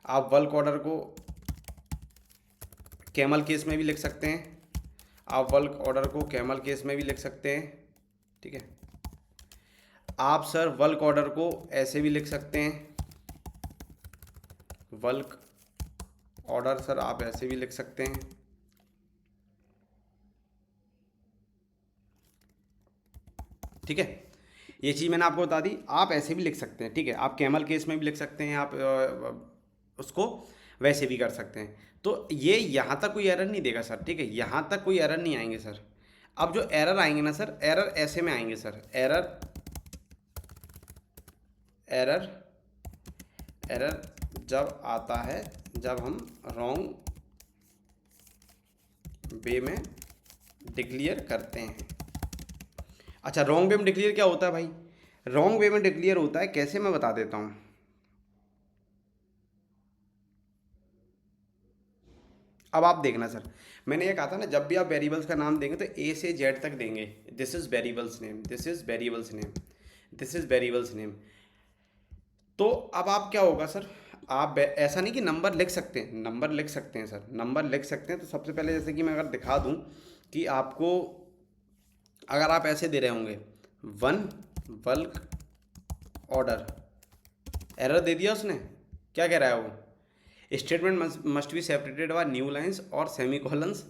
आप बल्क ऑर्डर को कैमल केस में भी लिख सकते हैं, आप बल्क ऑर्डर को कैमल केस में भी लिख सकते हैं, ठीक है। आप सर बल्क ऑर्डर को ऐसे भी लिख सकते हैं, बल्क ऑर्डर सर आप ऐसे भी लिख सकते हैं, ठीक है। ये चीज़ मैंने आपको बता दी, आप ऐसे भी लिख सकते हैं, ठीक है। आप कैमल केस में भी लिख सकते हैं, आप उसको वैसे भी कर सकते हैं। तो ये यहाँ तक कोई एरर नहीं देगा सर, ठीक है। यहाँ तक कोई एरर नहीं आएंगे सर। अब जो एरर आएंगे ना सर, एरर ऐसे में आएंगे सर, एरर एरर एरर जब आता है जब हम रॉन्ग वे में डिक्लेयर करते हैं। अच्छा, रॉन्ग वे में डिक्लेयर क्या होता है भाई? रॉन्ग वे में डिक्लेयर होता है कैसे, मैं बता देता हूँ। अब आप देखना सर, मैंने ये कहा था ना, जब भी आप वेरिएबल्स का नाम देंगे तो ए से जेड तक देंगे। This is variables name, this is variables name, this is variables name. तो अब आप क्या होगा सर, आप ऐसा नहीं कि नंबर लिख सकते हैं, नंबर लिख सकते हैं सर, नंबर लिख सकते हैं। तो सबसे पहले जैसे कि मैं अगर दिखा दूं कि आपको, अगर आप ऐसे दे रहे होंगे 1 बल्क ऑर्डर, एरर दे दिया उसने, क्या कह रहा है वो, statement must be separated by new lines और सेमी कॉलन्स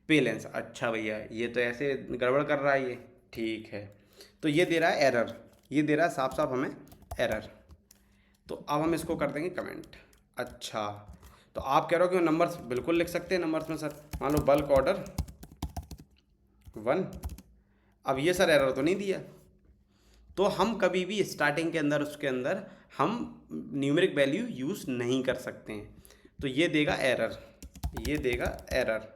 पे लेंस। अच्छा भैया, ये तो ऐसे गड़बड़ कर रहा है ये, ठीक है। तो ये दे रहा है एरर, ये दे रहा है साफ साफ हमें एरर। तो अब हम इसको कर देंगे कमेंट। अच्छा, तो आप कह रहे हो कि नंबर्स बिल्कुल लिख सकते हैं नंबर्स में सर। मान लो बल्क ऑर्डर 1, अब ये सर एरर तो नहीं दिया। तो हम कभी भी स्टार्टिंग के अंदर, उसके अंदर हम न्यूमेरिक वैल्यू यूज़ नहीं कर सकते हैं। तो ये देगा एरर, ये देगा एरर,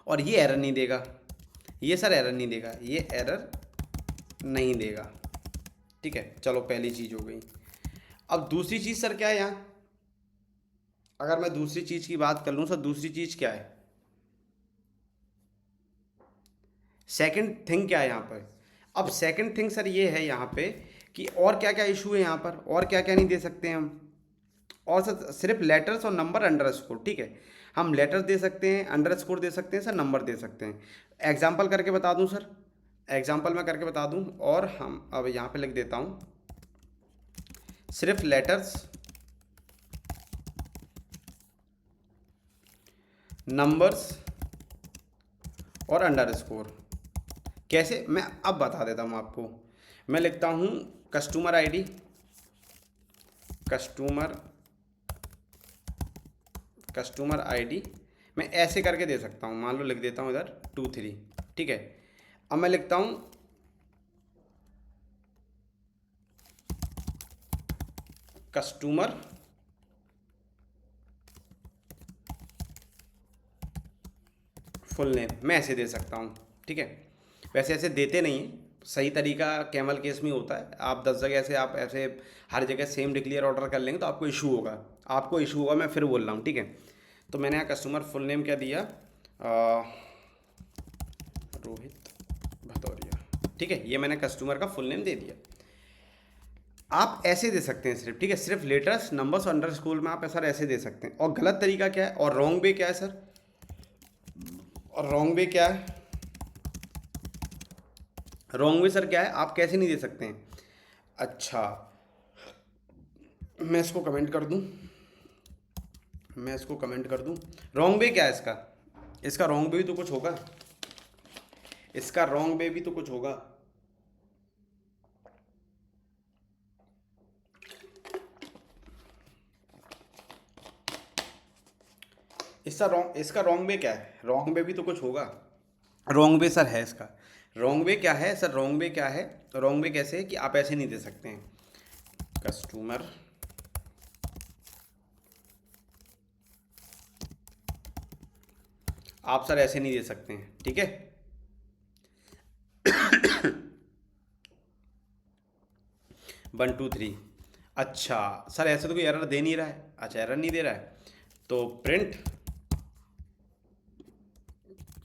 और ये एरर नहीं देगा, ये सर एरर नहीं देगा, ये एरर नहीं देगा, ठीक है। चलो पहली चीज़ हो गई। अब दूसरी चीज़ सर क्या है यहाँ, अगर मैं दूसरी चीज़ की बात कर लूँ सर, दूसरी चीज़ क्या है, सेकंड थिंग क्या है यहाँ पर। अब सेकंड थिंग सर ये है यहाँ पे कि और क्या क्या इशू है यहाँ पर, और क्या क्या नहीं दे सकते हैं हम। और सर सिर्फ लेटर्स और नंबर अंडरस्कोर, ठीक है। हम लेटर्स दे सकते हैं, अंडरस्कोर दे सकते हैं सर, नंबर दे सकते हैं। एग्जाम्पल करके बता दूँ सर, एग्जाम्पल मैं करके बता दूँ, और हम अब यहाँ पे लिख देता हूँ सिर्फ लेटर्स, नंबर्स और अंडरस्कोर। कैसे, मैं अब बता देता हूँ आपको। मैं लिखता हूँ कस्टमर आईडी, कस्टमर आईडी मैं ऐसे करके दे सकता हूँ। मान लो लिख देता हूँ इधर 2 3, ठीक है। अब मैं लिखता हूँ कस्टमर फुल नेम, मैं ऐसे दे सकता हूँ, ठीक है। वैसे ऐसे देते नहीं हैं, सही तरीका कैमल केस में होता है। आप 10 जगह से, आप ऐसे हर जगह सेम डिक्लेयर ऑर्डर कर लेंगे तो आपको इशू होगा, आपको इशू होगा। मैं फिर बोल रहा हूँ, ठीक है। तो मैंने यहाँ कस्टमर फुल नेम क्या दिया, रोहित भदौरिया, ठीक है। ये मैंने कस्टमर का फुल नेम दे दिया। आप ऐसे दे सकते हैं सिर्फ, ठीक है। सिर्फ लेटर्स, नंबर्स, अंडरस्कोर में आप सर ऐसे दे सकते हैं। और गलत तरीका क्या है, और रॉन्ग वे क्या है सर, और रॉन्ग वे क्या है, रॉन्ग वे सर क्या है, आप कैसे नहीं दे सकते हैं। अच्छा, मैं इसको कमेंट कर दूं, मैं इसको कमेंट कर दूं। रॉन्ग वे क्या है इसका, इसका रॉन्ग वे भी तो कुछ होगा, इसका रॉन्ग वे भी तो कुछ होगा। इसका रॉन्ग वे क्या है, रॉन्ग वे भी तो कुछ होगा। रॉन्ग वे सर है इसका, रॉन्ग वे क्या है सर, रॉन्ग वे क्या है, रॉन्ग वे कैसे है कि आप ऐसे नहीं दे सकते हैं कस्टमर आप सर ऐसे नहीं दे सकते हैं, ठीक है। 123। अच्छा सर, ऐसे तो कोई एरर दे नहीं रहा है। अच्छा, एरर नहीं दे रहा है तो प्रिंट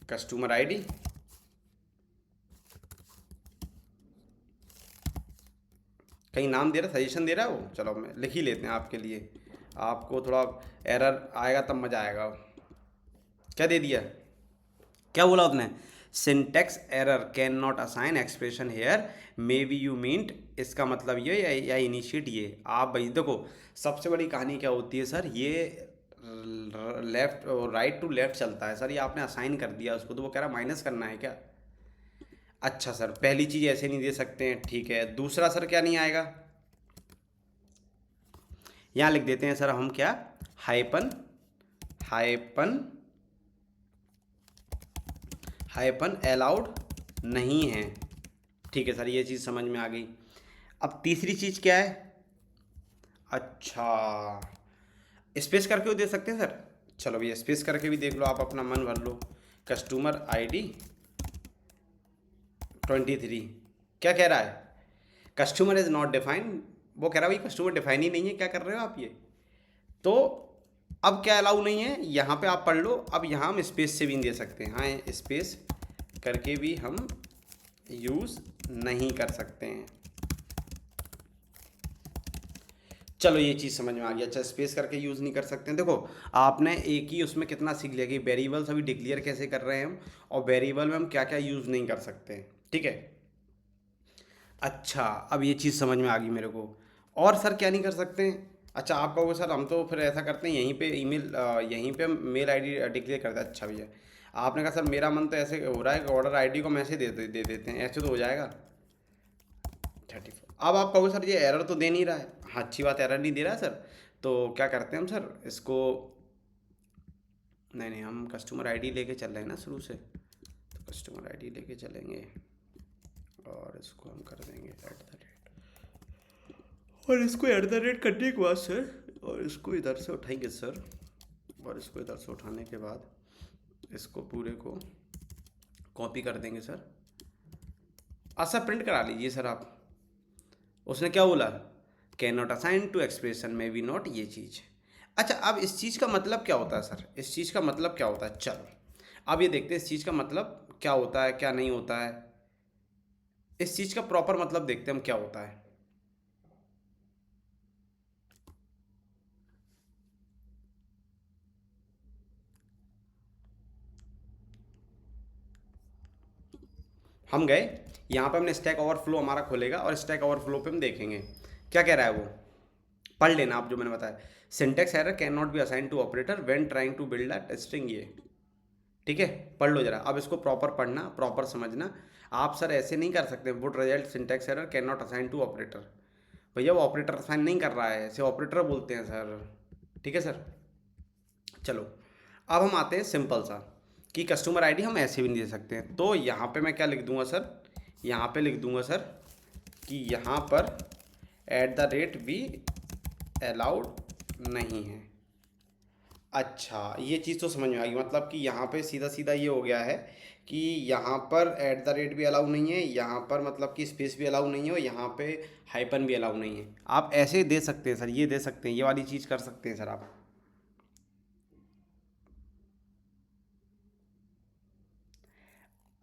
कस्टमर आईडी, कहीं नाम दे रहा है, सजेशन दे रहा है वो, चलो मैं लिख ही लेते हैं आपके लिए, आपको थोड़ा एरर आएगा तब मज़ा आएगा। क्या दे दिया, क्या बोला उसने, syntax error can not assign expression here may be you meant, इसका मतलब ये या इनिशिएट ये। आप भाई देखो, सबसे बड़ी कहानी क्या होती है सर, ये लेफ्ट और राइट टू लेफ्ट चलता है सर, ये आपने असाइन कर दिया उसको तो वो कह रहा माइनस करना है क्या। अच्छा सर, पहली चीज़ ऐसे नहीं दे सकते हैं, ठीक है। दूसरा सर क्या नहीं आएगा, यहाँ लिख देते हैं सर हम क्या, हाइपन हाइपन हाइपन अलाउड नहीं है, ठीक है सर, ये चीज़ समझ में आ गई। अब तीसरी चीज़ क्या है, अच्छा स्पेस करके भी दे सकते हैं सर, चलो भैया स्पेस करके भी देख लो, आप अपना मन भर लो। कस्टमर आईडी 23, क्या कह रहा है, कस्टमर इज़ नॉट डिफाइंड, वो कह रहा है भाई कस्टमर डिफाइन ही नहीं है, क्या कर रहे हो आप ये। तो अब क्या अलाउ नहीं है, यहाँ पे आप पढ़ लो। अब यहाँ हम स्पेस से भी नहीं दे सकते हैं, हाँ स्पेस करके भी हम यूज़ नहीं कर सकते हैं। चलो ये चीज़ समझ में आ गया। अच्छा, स्पेस करके यूज़ नहीं कर सकते हैं, देखो आपने एक ही उसमें कितना सीख लिया कि वेरिएबल्स अभी डिक्लेयर कैसे कर रहे हैं हम, और वेरिएबल में हम क्या क्या यूज़ नहीं कर सकते हैं, ठीक है। अच्छा, अब ये चीज़ समझ में आ गई मेरे को। और सर क्या नहीं कर सकते हैं, अच्छा आप कहोगे सर हम तो फिर ऐसा करते हैं यहीं पे ईमेल, यहीं पे हम मेल आईडी डिक्लेयर करते हैं। अच्छा भैया, आपने कहा सर मेरा मन तो ऐसे हो रहा है कि ऑर्डर आईडी को मैसेज दे देते हैं, ऐसे तो हो जाएगा। 34, अब आप कहोगे सर ये एरर तो दे नहीं रहा है, हाँ अच्छी बात, एरर नहीं दे रहा है सर, तो क्या करते हैं हम सर इसको, नहीं नहीं हम कस्टमर आईडी लेके चल रहे हैं ना शुरू से, तो कस्टमर आईडी लेके चलेंगे और इसको हम कर देंगे @ और इसको @ करने के बाद सर, और इसको इधर से उठाएंगे सर, और इसको इधर से उठाने के बाद इसको पूरे को कॉपी कर देंगे सर। अच्छा प्रिंट करा लीजिए सर आप, उसने क्या बोला, can not assign to expression may be not, ये चीज़। अच्छा अब इस चीज़ का मतलब क्या होता है सर, इस चीज़ का मतलब क्या होता है, चलो अब ये देखते हैं इस चीज़ का मतलब क्या होता है क्या नहीं होता है, इस चीज़ का प्रॉपर मतलब देखते हैं हम क्या होता है। हम गए यहाँ पे, हमने स्टैक ओवरफ्लो हमारा खुलेगा और स्टैक ओवरफ्लो पे हम देखेंगे क्या कह रहा है वो, पढ़ लेना आप जो मैंने बताया। Syntax error can not be assign to operator when trying to build a string, ये ठीक है, पढ़ लो जरा। अब इसको प्रॉपर पढ़ना, प्रॉपर समझना। आप सर ऐसे नहीं कर सकते, would result syntax error can not assign to operator, भैया वो ऑपरेटर असाइन नहीं कर रहा है, इसे ऑपरेटर बोलते हैं सर, ठीक है सर। चलो अब हम आते हैं सिंपल सा कि कस्टमर आईडी हम ऐसे भी नहीं दे सकते हैं, तो यहाँ पे मैं क्या लिख दूंगा सर, यहाँ पे लिख दूंगा सर कि यहाँ पर @ भी अलाउड नहीं है। अच्छा ये चीज़ तो समझ में आ गई, मतलब कि यहाँ पे सीधा सीधा ये हो गया है कि यहाँ पर @ भी अलाउ नहीं है, यहाँ पर मतलब कि स्पेस भी अलाउ नहीं है, और यहाँ पे हाइपन भी अलाउ नहीं है। आप ऐसे दे सकते हैं सर, ये दे सकते हैं, ये वाली चीज़ कर सकते हैं सर आप।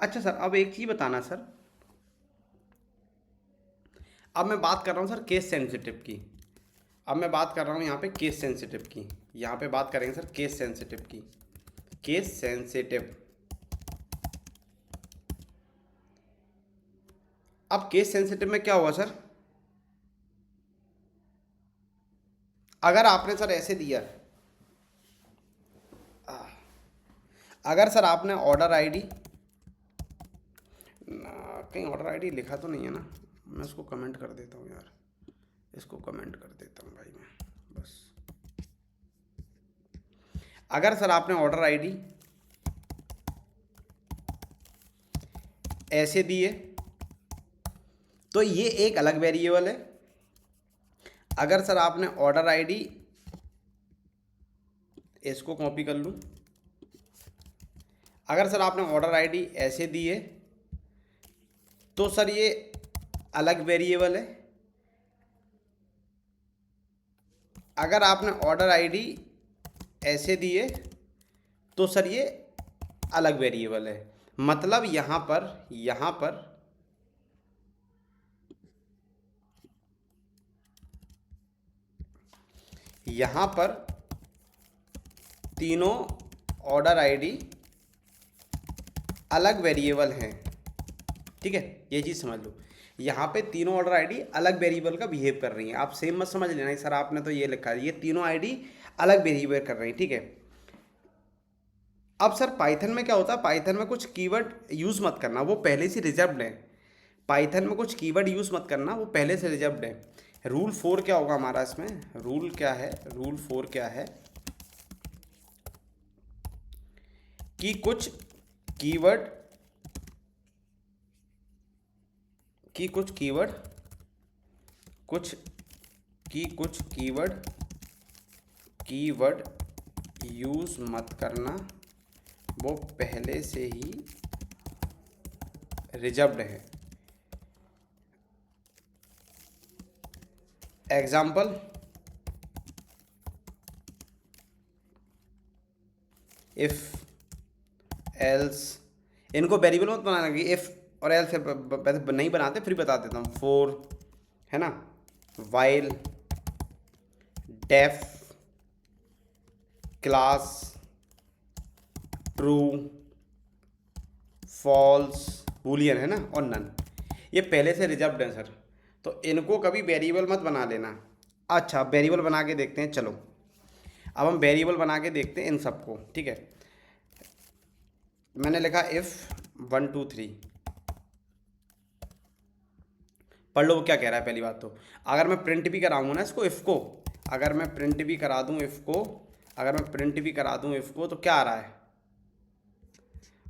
अच्छा सर, अब एक चीज़ बताना सर, अब मैं बात कर रहा हूँ सर केस सेंसिटिव की, अब मैं बात कर रहा हूँ यहाँ पे केस सेंसिटिव की, यहाँ पे बात करेंगे सर केस सेंसिटिव की, केस सेंसिटिव। अब केस सेंसिटिव में क्या हुआ सर, अगर आपने सर ऐसे दिया, अगर सर आपने ऑर्डर आईडी, कहीं ऑर्डर आईडी लिखा तो नहीं है ना, मैं इसको कमेंट कर देता हूँ यार, इसको कमेंट कर देता हूँ भाई मैं बस। अगर सर आपने ऑर्डर आईडी ऐसे दी है तो ये एक अलग वेरिएबल है। अगर सर आपने ऑर्डर आईडी, इसको कॉपी कर लूँ, अगर सर आपने ऑर्डर आईडी ऐसे दी है तो सर ये अलग वेरिएबल है। अगर आपने ऑर्डर आईडी ऐसे दिए तो सर ये अलग वेरिएबल है। मतलब यहाँ पर तीनों ऑर्डर आईडी अलग वेरिएबल हैं, ठीक है, ये चीज़ समझ लो। यहाँ पे तीनों ऑर्डर आईडी अलग वेरिएबल का बिहेव कर रही हैं। आप सेम मत समझ लेना सर आपने तो ये लिखा है, ये तीनों आईडी अलग बिहेवियर कर रही हैं, ठीक है। अब सर पाइथन में क्या होता है, पाइथन में कुछ कीवर्ड यूज़ मत करना, वो पहले से रिजर्व्ड है। पाइथन में कुछ कीवर्ड यूज़ मत करना, वो पहले से रिजर्व्ड है। रूल 4 क्या होगा हमारा इसमें, रूल क्या है, रूल 4 क्या है कि कुछ कीवर्ड यूज़ मत करना, वो पहले से ही रिजर्व्ड है। एग्जाम्पल, इफ एल्स, इनको वेरिएबल मत बनाना कि इफ और एल्स नहीं बनाते, फिर बता देता हूँ। फॉर है ना, while, def, class, true, false, boolean है ना, और नन, ये पहले से रिजर्व्ड है सर, तो इनको कभी वेरिएबल मत बना लेना। अच्छा वेरिएबल बना के देखते हैं, चलो अब हम वेरिएबल बना के देखते हैं इन सबको, ठीक है। मैंने लिखा इफ़ 1 2 3, पढ़ लो वो क्या कह रहा है। पहली बात तो अगर मैं प्रिंट भी कराऊंगा ना इसको, इफ़ को अगर मैं प्रिंट भी करा दूं इफ़ को, तो क्या आ रहा है,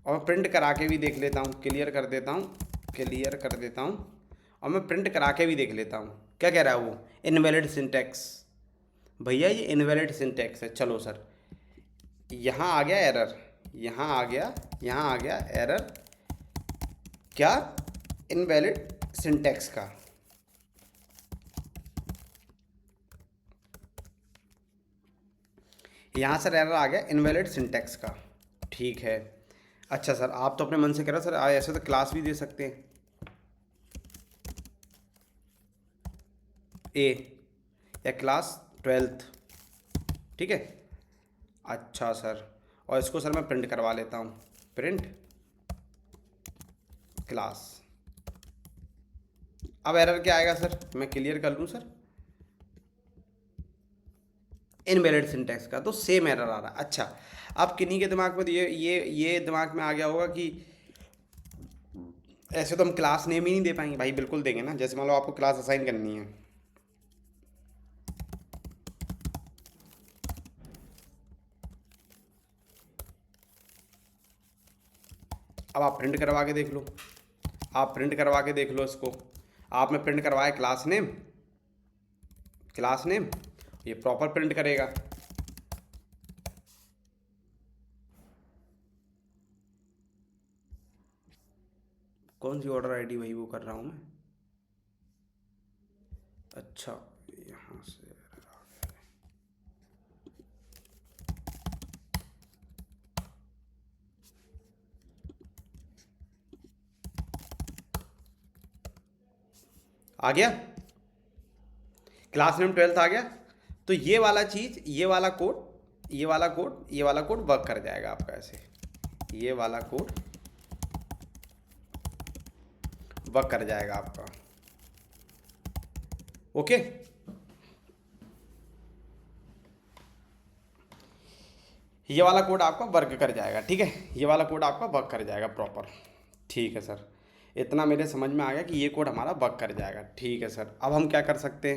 और प्रिंट करा के भी देख लेता हूँ, क्लियर कर देता हूँ, और मैं प्रिंट करा के भी देख लेता हूँ क्या कह रहा है वो, इनवैलिड सिंटैक्स। भैया ये इनवैलिड सिंटैक्स है। चलो सर यहाँ आ गया एरर, यहाँ आ गया एरर, क्या, इनवैलिड सिंटैक्स का। यहाँ सर एरर आ गया इनवैलिड सिंटैक्स का, ठीक है। अच्छा सर आप तो अपने मन से कह रहे हो सर, ऐसे तो क्लास भी दे सकते हैं, ए या क्लास 12th, ठीक है। अच्छा सर, और इसको सर मैं प्रिंट करवा लेता हूँ, प्रिंट क्लास। अब एरर क्या आएगा सर, मैं क्लियर कर लूँ सर, इनवैलिड सिंटैक्स का, तो सेम एरर आ रहा है। अच्छा अब किन्हीं के दिमाग में तो ये दिमाग में आ गया होगा कि ऐसे तो हम क्लास नेम ही नहीं दे पाएंगे। भाई बिल्कुल देंगे ना, जैसे मान लो आपको क्लास असाइन करनी है, अब आप प्रिंट करवा के देख लो, इसको आपने प्रिंट करवाया क्लास नेम, ये प्रॉपर प्रिंट करेगा। कौन सी ऑर्डर आईडी, वही वो कर रहा हूँ मैं। अच्छा यहाँ से आ गया, क्लास नेम 12th आ गया। तो ये वाला चीज़, ये वाला कोड वर्क कर जाएगा आपका ऐसे, ये वाला कोड वर्क कर जाएगा आपका, ओके। ये वाला कोड आपका वर्क कर जाएगा, ठीक है, ये वाला कोड आपका वर्क कर जाएगा प्रॉपर, ठीक है सर। इतना मेरे समझ में आ गया कि ये कोड हमारा वर्क कर जाएगा, ठीक है सर। अब हम क्या कर सकते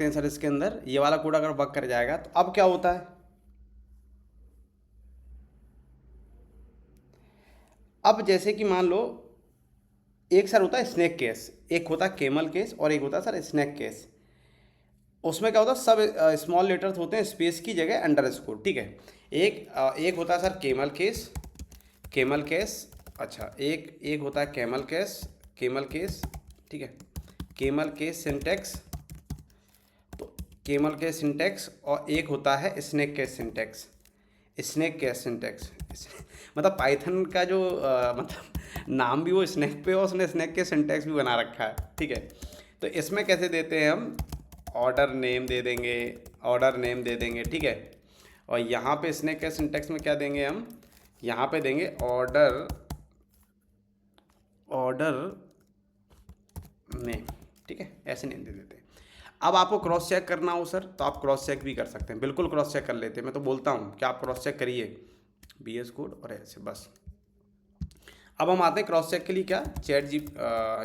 हैं, सर इसके अंदर ये वाला कोड अगर वर्क कर जाएगा तो अब क्या होता है, अब जैसे कि मान लो एक सर होता है स्नैक केस, एक होता है केमल केस, और एक होता है सर स्नैक केस। उसमें क्या होता है, सब स्मॉल लेटर्स होते हैं, स्पेस की जगह अंडरस्कोर, ठीक है। एक होता है सर केमल केस, अच्छा एक होता है केमल केस, ठीक है, केमल के सिंटैक्स, तो केमल के सिंटैक्स, और एक होता है स्नेक के सिंटैक्स। स्नेक के सिंटैक्स मतलब पाइथन का जो मतलब नाम भी वो स्नेक पे, और उसने स्नेक के सिंटैक्स भी बना रखा है, ठीक है। तो इसमें कैसे देते हैं हम, ऑर्डर नेम दे देंगे, ऑर्डर नेम दे देंगे, ठीक है। और यहाँ पे स्नेक के सिंटैक्स में क्या देंगे हम, यहाँ पे देंगे ऑर्डर, ऑर्डर नेम, ठीक है, ऐसे नेम दे देते हैं। अब आपको क्रॉस चेक करना हो सर, तो आप क्रॉस चेक भी कर सकते हैं, बिल्कुल क्रॉस चेक कर लेते हैं। मैं तो बोलता हूँ कि आप क्रॉस चेक करिए, BS कोड और ऐसे बस। अब हम आते हैं क्रॉस चेक के लिए क्या,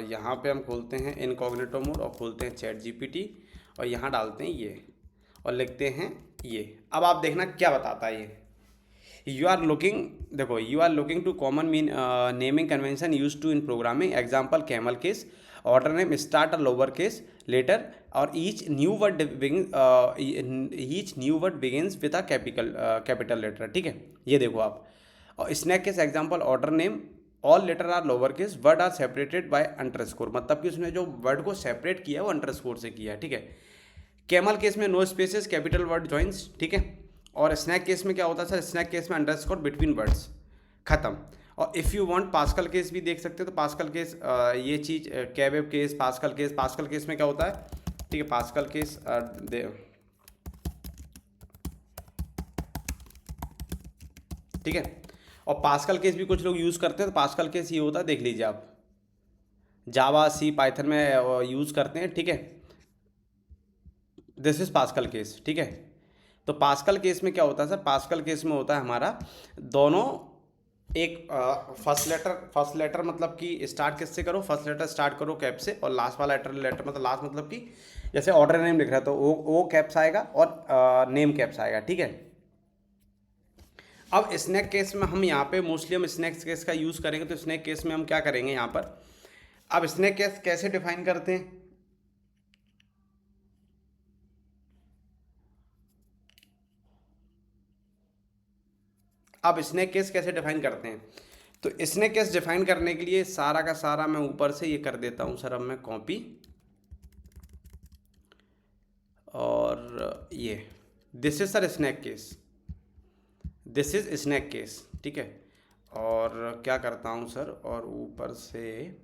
यहाँ पे हम खोलते हैं इनकॉग्निटो मोड और खोलते हैं ChatGPT, और यहाँ डालते हैं ये और लिखते हैं ये। अब आप देखना क्या बताता है ये, यू आर लुकिंग, देखो, you are looking to common mean naming convention use to in programming, example camel case, order name start lower case letter, और each new word begins with a capital letter, ठीक है। ये देखो आप, और snake case example order name, all letter are lower case, word are separated by underscore, मतलब कि उसने जो वर्ड को सेपरेट किया है वो अंडरस्कोर से किया है, ठीक है। कैमल केस में no spaces, capital word joins, ठीक है। और स्नैक केस में क्या होता है सर, स्नैक केस में अंडरस्कोर बिटवीन वर्ड्स, खत्म। और if you want Pascal case भी देख सकते हो, तो पास्कल केस ये चीज़, कैवेब केस, पास्कल केस में क्या होता है, ठीक है, पास्कल केस ठीक है। और पास्कल केस भी कुछ लोग यूज़ करते हैं, तो पास्कल केस ये होता है, देख लीजिए आप, जावा, सी, पाइथन में यूज़ करते हैं, ठीक है। दिस इज़ पास्कल केस, ठीक है। तो पास्कल केस में क्या होता है सर, पास्कल केस में होता है हमारा दोनों एक फर्स्ट लेटर मतलब कि स्टार्ट किससे करो, फर्स्ट लेटर स्टार्ट करो कैप से, और लास्ट वाला लेटर मतलब लास्ट मतलब कि जैसे ऑर्डर नेम लिख रहा है तो ओ कैप्स आएगा और नेम कैप्स आएगा, ठीक है। अब स्नैक केस में हम यहाँ पे मोस्टली हम स्नैक केस का यूज़ करेंगे, तो स्नैक केस में हम क्या करेंगे यहाँ पर, अब स्नैक केस कैसे डिफाइन करते हैं, अब स्नैक केस कैसे डिफाइन करते हैं, तो स्नैक केस डिफाइन करने के लिए सारा का सारा मैं ऊपर से ये कर देता हूँ सर, अब मैं कॉपी, और ये this is sir snake case, this is snake case, ठीक है। और क्या करता हूँ सर, और ऊपर से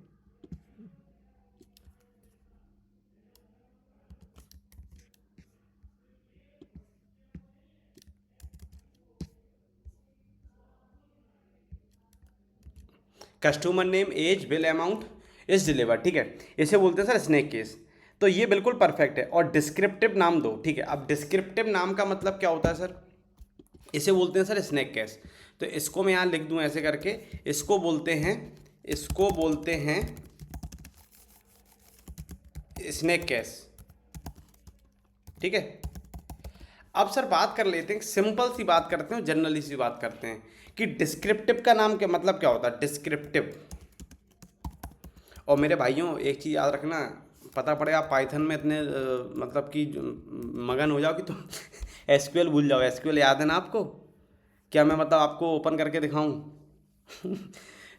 customer name, age, bill amount is deliver, ठीक है, इसे बोलते हैं सर स्नैक केस। तो ये बिल्कुल परफेक्ट है। और डिस्क्रिप्टिव नाम दो, ठीक है। अब डिस्क्रिप्टिव नाम का मतलब क्या होता है सर, इसे बोलते हैं सर स्नैक केस। तो इसको मैं यहाँ लिख दूँ ऐसे करके, इसको बोलते हैं स्नैक केस, ठीक है। अब सर बात कर लेते हैं, सिंपल सी बात करते हैं, जनरली सी बात करते हैं कि डिस्क्रिप्टिव का नाम क्या मतलब क्या होता है, डिस्क्रिप्टिव। और मेरे भाइयों एक चीज़ याद रखना, पता पड़े आप पाइथन में इतने मतलब कि मगन हो जाओ कि तुम एसक्यूएल भूल जाओ। एसक्यूएल याद है ना आपको, क्या मैं मतलब आपको ओपन करके दिखाऊं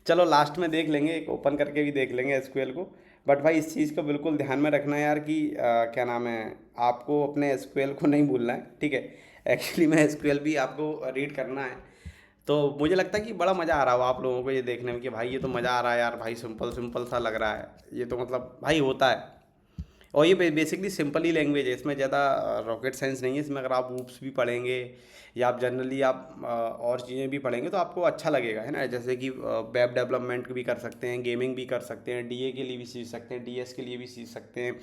चलो लास्ट में देख लेंगे, एक ओपन करके भी देख लेंगे एसक्यूएल को। बट भाई इस चीज़ को बिल्कुल ध्यान में रखना यार कि क्या नाम है, आपको अपने एसक्यूएल को नहीं भूलना है, ठीक है। एक्चुअली में एसक्यूएल भी आपको रीड करना है, तो मुझे लगता है कि बड़ा मज़ा आ रहा हो आप लोगों को ये देखने में कि भाई ये तो मज़ा आ रहा है यार, भाई सिंपल सिंपल सा लग रहा है ये तो, मतलब भाई होता है। और ये बेसिकली सिंपल ही लैंग्वेज है, इसमें ज़्यादा रॉकेट साइंस नहीं है इसमें। अगर आप ऊप्स भी पढ़ेंगे या आप जनरली आप और चीज़ें भी पढ़ेंगे तो आपको अच्छा लगेगा, है ना। जैसे कि वेब डेवलपमेंट भी कर सकते हैं, गेमिंग भी कर सकते हैं, डीए के लिए भी सीख सकते हैं, डीएस के लिए भी सीख सकते हैं,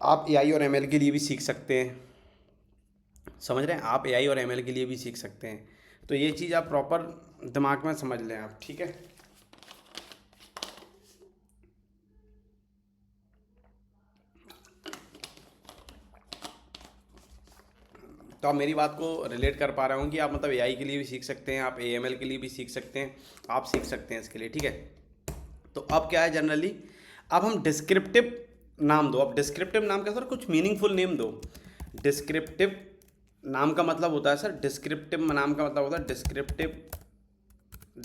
आप एआई और एमएल के लिए भी सीख सकते हैं, समझ रहे हैं, आप एआई और एमएल के लिए भी सीख सकते हैं। तो ये चीज़ आप प्रॉपर दिमाग में समझ लें आप, ठीक है। तो आप मेरी बात को रिलेट कर पा रहे हों कि आप मतलब एआई के लिए भी सीख सकते हैं, आप एएमएल के लिए भी सीख सकते हैं, आप सीख सकते हैं इसके लिए, ठीक है। तो अब क्या है जनरली, अब हम डिस्क्रिप्टिव नाम दो। अब डिस्क्रिप्टिव नाम क्या सर, कुछ मीनिंगफुल नेम दो। डिस्क्रिप्टिव नाम का मतलब होता है सर, डिस्क्रिप्टिव नाम का मतलब होता है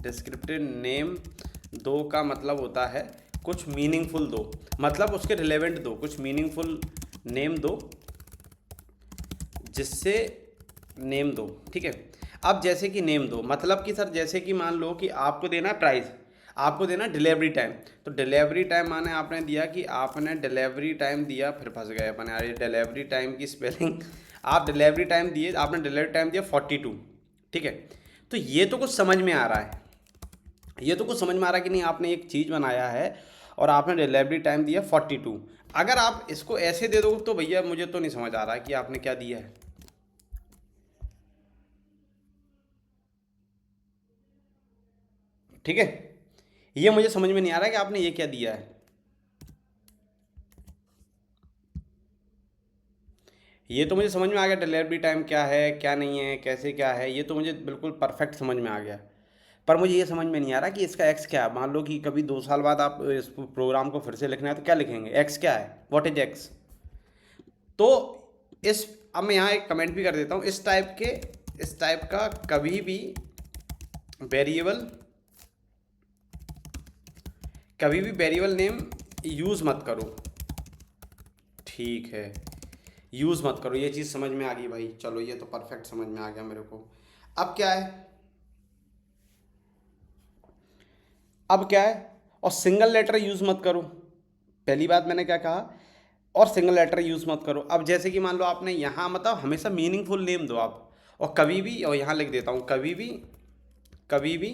डिस्क्रिप्टिव नेम दो का मतलब होता है कुछ मीनिंगफुल दो, मतलब उसके रिलेवेंट दो, कुछ मीनिंगफुल नेम दो, जिससे नेम दो, ठीक है। अब जैसे कि नेम दो, मतलब कि सर जैसे कि मान लो कि आपको देना है प्राइस, आपको देना डिलीवरी टाइम, तो डिलीवरी टाइम माने आपने दिया कि आपने डिलीवरी टाइम दिया, फिर फंस गए अपने यार, ये डिलीवरी टाइम की स्पेलिंग आप डिलीवरी टाइम दिए, आपने डिलीवरी टाइम दिया 42, ठीक है। तो ये तो कुछ समझ में आ रहा है, ये तो कुछ समझ में आ रहा है कि नहीं, आपने एक चीज़ बनाया है और आपने डिलीवरी टाइम दिया 42। अगर आप इसको ऐसे दे दो तो भैया मुझे तो नहीं समझ आ रहा है कि आपने क्या दिया है। ठीक है, ये मुझे समझ में नहीं आ रहा है कि आपने ये क्या दिया है। ये तो मुझे समझ में आ गया डिलीवरी टाइम क्या है क्या नहीं है कैसे क्या है, ये तो मुझे बिल्कुल परफेक्ट समझ में आ गया। पर मुझे ये समझ में नहीं आ रहा कि इसका एक्स क्या है। मान लो कि कभी 2 साल बाद आप इस प्रोग्राम को फिर से लिखना है तो क्या लिखेंगे, एक्स क्या है, व्हाट इज एक्स। तो इस, अब मैं यहाँ एक कमेंट भी कर देता हूँ, इस टाइप का कभी भी वेरिएबल, कभी भी वेरिएबल नेम यूज़ मत करो, ठीक है, यूज़ मत करो। ये चीज़ समझ में आ गई भाई, चलो ये तो परफेक्ट समझ में आ गया मेरे को। अब क्या है, अब क्या है, और सिंगल लेटर यूज़ मत करो, पहली बात मैंने क्या कहा, और सिंगल लेटर यूज़ मत करो। अब जैसे कि मान लो आपने यहाँ, मतलब हमेशा मीनिंगफुल नेम दो आप, और कभी भी, और यहाँ लिख देता हूँ कभी भी, कभी भी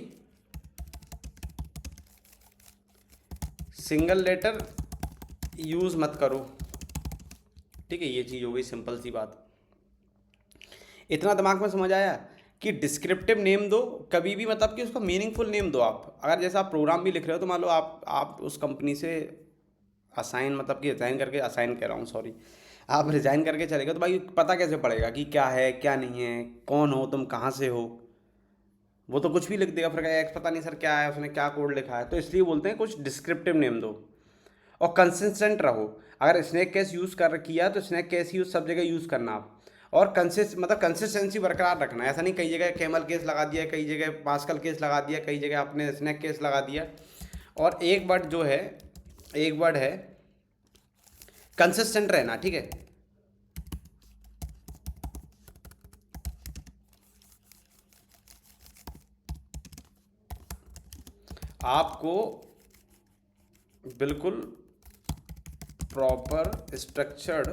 सिंगल लेटर यूज़ मत करो, ठीक है। ये चीज़ हो गई सिंपल सी बात। इतना दिमाग में समझ आया कि डिस्क्रिप्टिव नेम दो कभी भी, मतलब कि उसका मीनिंगफुल नेम दो आप। अगर जैसे आप प्रोग्राम भी लिख रहे हो तो मान लो आप उस कंपनी से असाइन, मतलब कि रिज़ाइन करके, असाइन कह रहा हूँ सॉरी, आप रिज़ाइन करके चले गए तो भाई पता कैसे पड़ेगा कि क्या है क्या नहीं है, कौन हो तुम, कहाँ से हो। वो तो कुछ भी लिख देगा, फिर कहेगा एक्स पता नहीं सर क्या है, उसने क्या कोड लिखा है। तो इसलिए बोलते हैं कुछ डिस्क्रिप्टिव नेम दो, और कंसिस्टेंट रहो। अगर स्नैक केस यूज़ कर किया तो स्नैक केस यूज़ सब जगह यूज़ करना आप, और मतलब कंसिस्टेंसी बरकरार रखना। ऐसा नहीं कई जगह कैमल केस लगा दिया, कई जगह पास्कल केस लगा दिया, कई जगह आपने स्नैक केस लगा दिया। और एक वर्ड जो है, एक वर्ड है कंसिस्टेंट रहना, ठीक है। आपको बिल्कुल proper structured,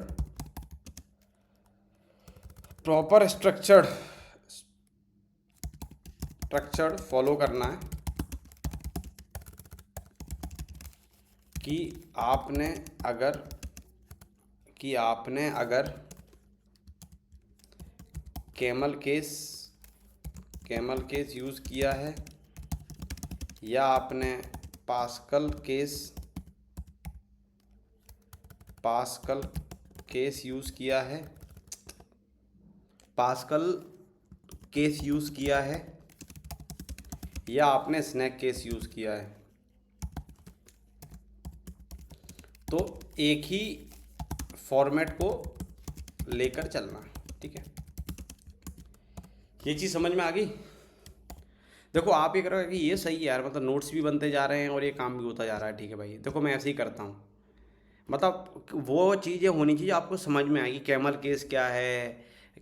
proper structured follow करना है कि आपने अगर, कि आपने अगर camel case, camel case use किया है, या आपने pascal case, Pascal case use किया है, पास्कल केस यूज़ किया है, या आपने स्नैक केस यूज़ किया है, तो एक ही फॉर्मेट को लेकर चलना, ठीक है। ये चीज़ समझ में आ गई। देखो आप ये करोगे कि ये सही है यार, मतलब नोट्स भी बनते जा रहे हैं और ये काम भी होता जा रहा है, ठीक है भाई। देखो मैं ऐसे ही करता हूँ, मतलब वो चीज़ें होनी चाहिए आपको समझ में आएगी, कैमल केस क्या है,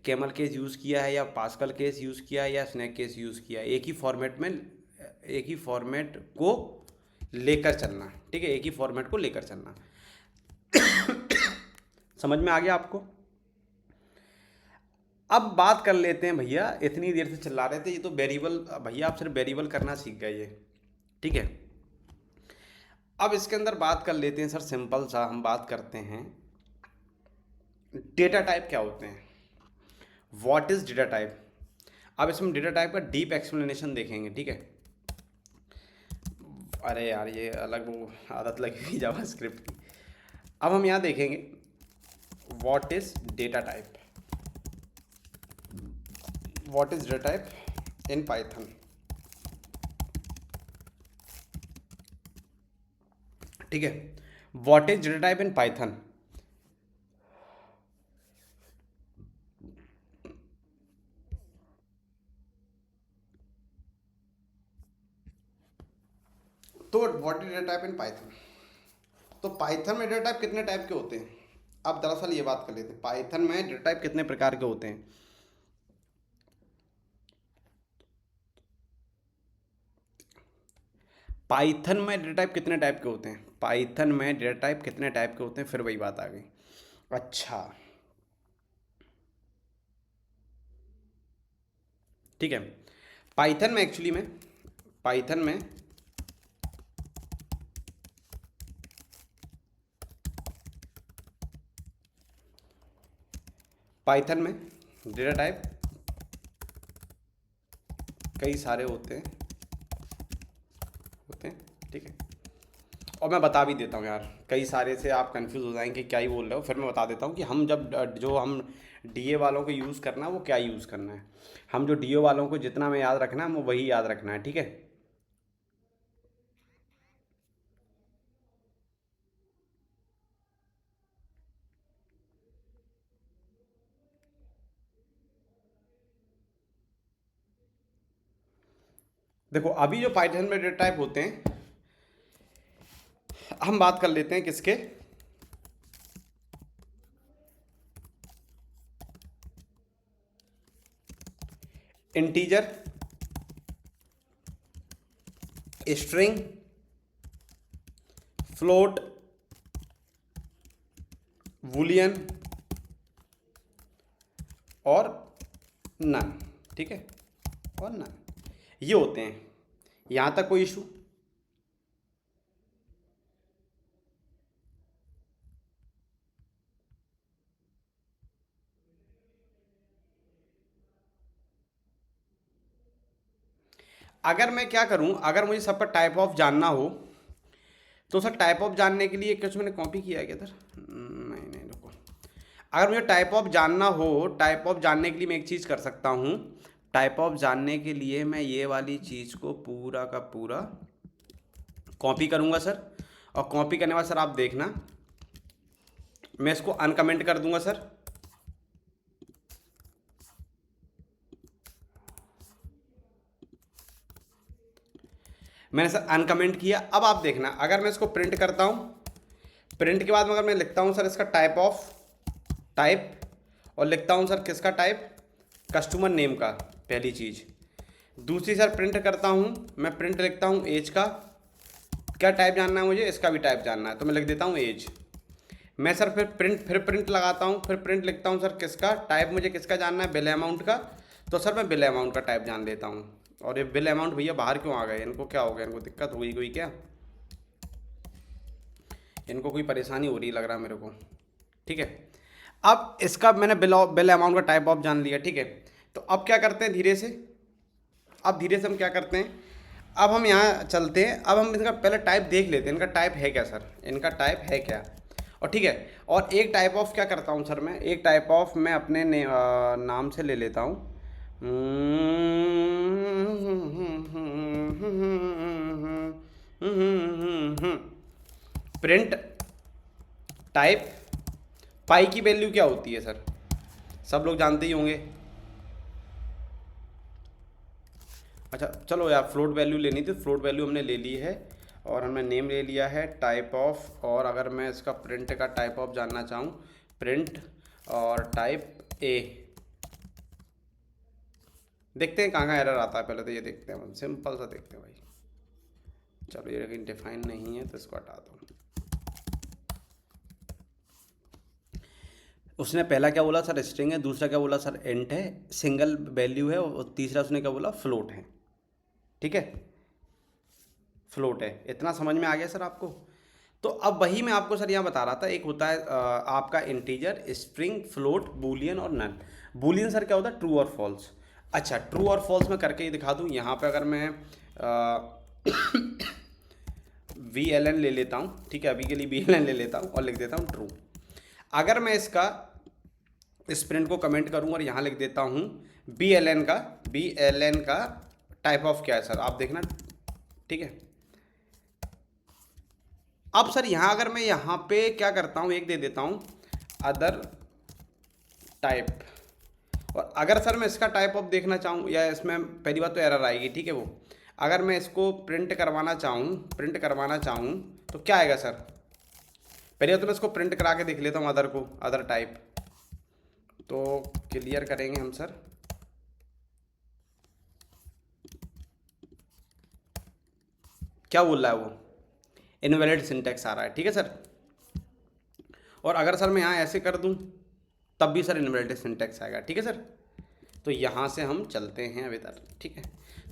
कैमल केस यूज़ किया है या पास्कल केस यूज़ किया है या स्नैक केस यूज़ किया है। एक ही फॉर्मेट में, एक ही फॉर्मेट को लेकर चलना, ठीक है, एक ही फॉर्मेट को लेकर चलना। समझ में आ गया आपको। अब बात कर लेते हैं भैया, इतनी देर से चिल्ला रहे थे, ये तो वेरिएबल, भैया आप सिर्फ वेरिएबल करना सीख गए ये, ठीक है। अब इसके अंदर बात कर लेते हैं सर, सिंपल सा हम बात करते हैं डेटा टाइप क्या होते हैं, व्हाट इज डेटा टाइप। अब इसमें डेटा टाइप का डीप एक्सप्लेनेशन देखेंगे, ठीक है। अरे यार ये अलग वो आदत लगी हुई जावास्क्रिप्ट की। अब हम यहाँ देखेंगे what is data type, what is data type in Python, ठीक है। What is data type in Python. तो what is data type in Python, तो पाइथन में डेटा टाइप कितने टाइप के होते हैं? अब दरअसल ये बात कर लेते हैं, पाइथन में डेटा टाइप कितने प्रकार के होते हैं। पाइथन में डेटा टाइप कितने टाइप के होते हैं? पाइथन में डेटा टाइप कितने टाइप के होते हैं? फिर वही बात आ गई। अच्छा, ठीक है। पाइथन में एक्चुअली में पाइथन में पाइथन में डेटा टाइप कई सारे होते हैं, ठीक है। और मैं बता भी देता हूँ यार, कई सारे से आप कंफ्यूज हो जाएंगे क्या ही बोल रहे हो। फिर मैं बता देता हूँ कि हम जब जो हम डीए वालों को यूज़ करना है वो क्या यूज़ करना है। हम जो डीओ वालों को जितना हमें याद रखना है वो वही याद रखना है, ठीक है। देखो अभी जो पाइथन में डेटा टाइप होते हैं, हम बात कर लेते हैं किसके, इंटीजर, स्ट्रिंग, फ्लोट, बूलियन और नन, ठीक है, और नन, ये होते हैं। यहां तक कोई इशू? अगर मैं क्या करूं, अगर मुझे सबका टाइप ऑफ जानना हो तो सर टाइप ऑफ जानने के लिए कुछ मैंने कॉपी किया है क्या सर? नहीं नहीं, रुको। अगर मुझे टाइप ऑफ जानना हो, टाइप ऑफ जानने के लिए मैं एक चीज़ कर सकता हूँ। टाइप ऑफ जानने के लिए मैं ये वाली चीज़ को पूरा का पूरा कॉपी करूँगा सर, और कॉपी करने के बाद सर आप देखना मैं इसको अनकमेंट कर दूंगा सर। मैंने सर अनकमेंट किया। अब आप देखना, अगर मैं इसको प्रिंट करता हूँ, प्रिंट के बाद में अगर मैं लिखता हूँ सर इसका टाइप ऑफ टाइप, और लिखता हूँ सर किसका टाइप, कस्टमर नेम का, पहली चीज़। दूसरी सर प्रिंट करता हूँ मैं, प्रिंट लिखता हूँ एज का, क्या टाइप जानना है मुझे, इसका भी टाइप जानना है तो मैं लिख देता हूँ एज। मैं सर फिर प्रिंट लगाता हूँ, फिर प्रिंट लिखता हूँ सर किसका टाइप, मुझे किसका जानना है, बिल अमाउंट का, तो सर मैं बिल अमाउंट का टाइप जान लेता हूँ। और ये बिल अमाउंट भैया बाहर क्यों आ गए, इनको क्या हो गया, इनको दिक्कत हो गई कोई क्या, इनको कोई परेशानी हो रही लग रहा है मेरे को, ठीक है। अब इसका मैंने बिल अमाउंट का टाइप ऑफ जान लिया, ठीक है। तो अब क्या करते हैं धीरे से, अब धीरे से हम क्या करते हैं, अब हम यहाँ चलते हैं, अब हम इनका पहले टाइप देख लेते हैं, इनका टाइप है क्या सर, इनका टाइप है क्या, और ठीक है। और एक टाइप ऑफ क्या करता हूँ सर, मैं एक टाइप ऑफ मैं अपने नाम से ले लेता हूँ। प्रिंट टाइप पाई की वैल्यू क्या होती है सर, सब लोग जानते ही होंगे। अच्छा चलो यार, फ्लोट वैल्यू लेनी थी, फ्लोट वैल्यू हमने ले ली है, और हमने नेम ले लिया है, टाइप ऑफ, और अगर मैं इसका प्रिंट का टाइप ऑफ जानना चाहूँ, प्रिंट और टाइप ए। देखते हैं कहाँ कहाँ एरर आता है, पहले तो ये देखते हैं, सिंपल सा देखते हैं भाई। चलो ये लेकिन डिफाइन नहीं है तो इसको हटा दो। उसने पहला क्या बोला सर, स्ट्रिंग है, दूसरा क्या बोला सर, इंट है, सिंगल वैल्यू है, और तीसरा उसने क्या बोला, फ्लोट है, ठीक है, फ्लोट है। इतना समझ में आ गया सर आपको? तो अब वही मैं आपको सर यहाँ बता रहा था, एक होता है आपका इंटीजर, स्ट्रिंग, फ्लोट, बूलियन और नन। बूलियन सर क्या होता है, ट्रू और फॉल्स। अच्छा ट्रू और फॉल्स मैं करके ही दिखा दूँ, यहाँ पे अगर मैं VLN ले लेता हूँ, ठीक है, अभी के लिए VLN ले लेता हूँ और लिख देता हूँ ट्रू। अगर मैं इसका इस प्रिंट को कमेंट करूँ और यहाँ लिख देता हूँ BLN का टाइप ऑफ क्या है सर, आप देखना, ठीक है। अब सर यहाँ अगर मैं यहाँ पे क्या करता हूँ, एक दे देता हूँ अदर टाइप, और अगर सर मैं इसका टाइप ऑफ देखना चाहूँ, या इसमें पहली बात तो एरर आएगी, ठीक है। वो अगर मैं इसको प्रिंट करवाना चाहूँ तो क्या आएगा सर, पहले तो मैं इसको प्रिंट करा के देख लेता हूँ अदर को, अदर टाइप। तो क्लियर करेंगे हम सर। क्या बोल रहा है वो, इनवैलिड सिंटैक्स आ रहा है, ठीक है सर। और अगर सर मैं यहाँ ऐसे कर दूँ तब भी सर इनवैलिड सिंटैक्स आएगा, ठीक है सर। तो यहाँ से हम चलते हैं अब इधर, ठीक है।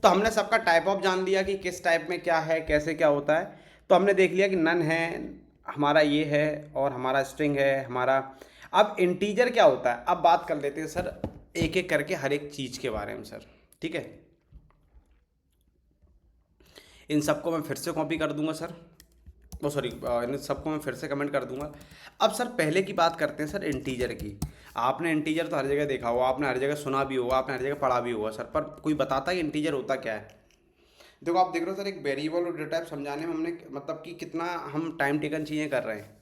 तो हमने सबका टाइप ऑफ जान लिया कि किस टाइप में क्या है, कैसे क्या होता है। तो हमने देख लिया कि नन है हमारा, ये है, और हमारा स्ट्रिंग है हमारा। अब इंटीजर क्या होता है, अब बात कर लेते हैं सर एक एक करके हर एक चीज़ के बारे में सर, ठीक है। इन सबको मैं फिर से कॉपी कर दूंगा सर, ओ सॉरी, इन सबको मैं फिर से कमेंट कर दूंगा। अब सर पहले की बात करते हैं सर इंटीजर की। आपने इंटीजर तो हर जगह देखा होगा, आपने हर जगह सुना भी होगा, आपने हर जगह पढ़ा भी होगा सर, पर कोई बताता है कि इंटीजर होता क्या है। देखो आप देख रहे हो सर, एक वेरिएबल और डेटा टाइप समझाने में हमने मतलब कि कितना हम टाइम टेकन चीज़ें कर रहे हैं,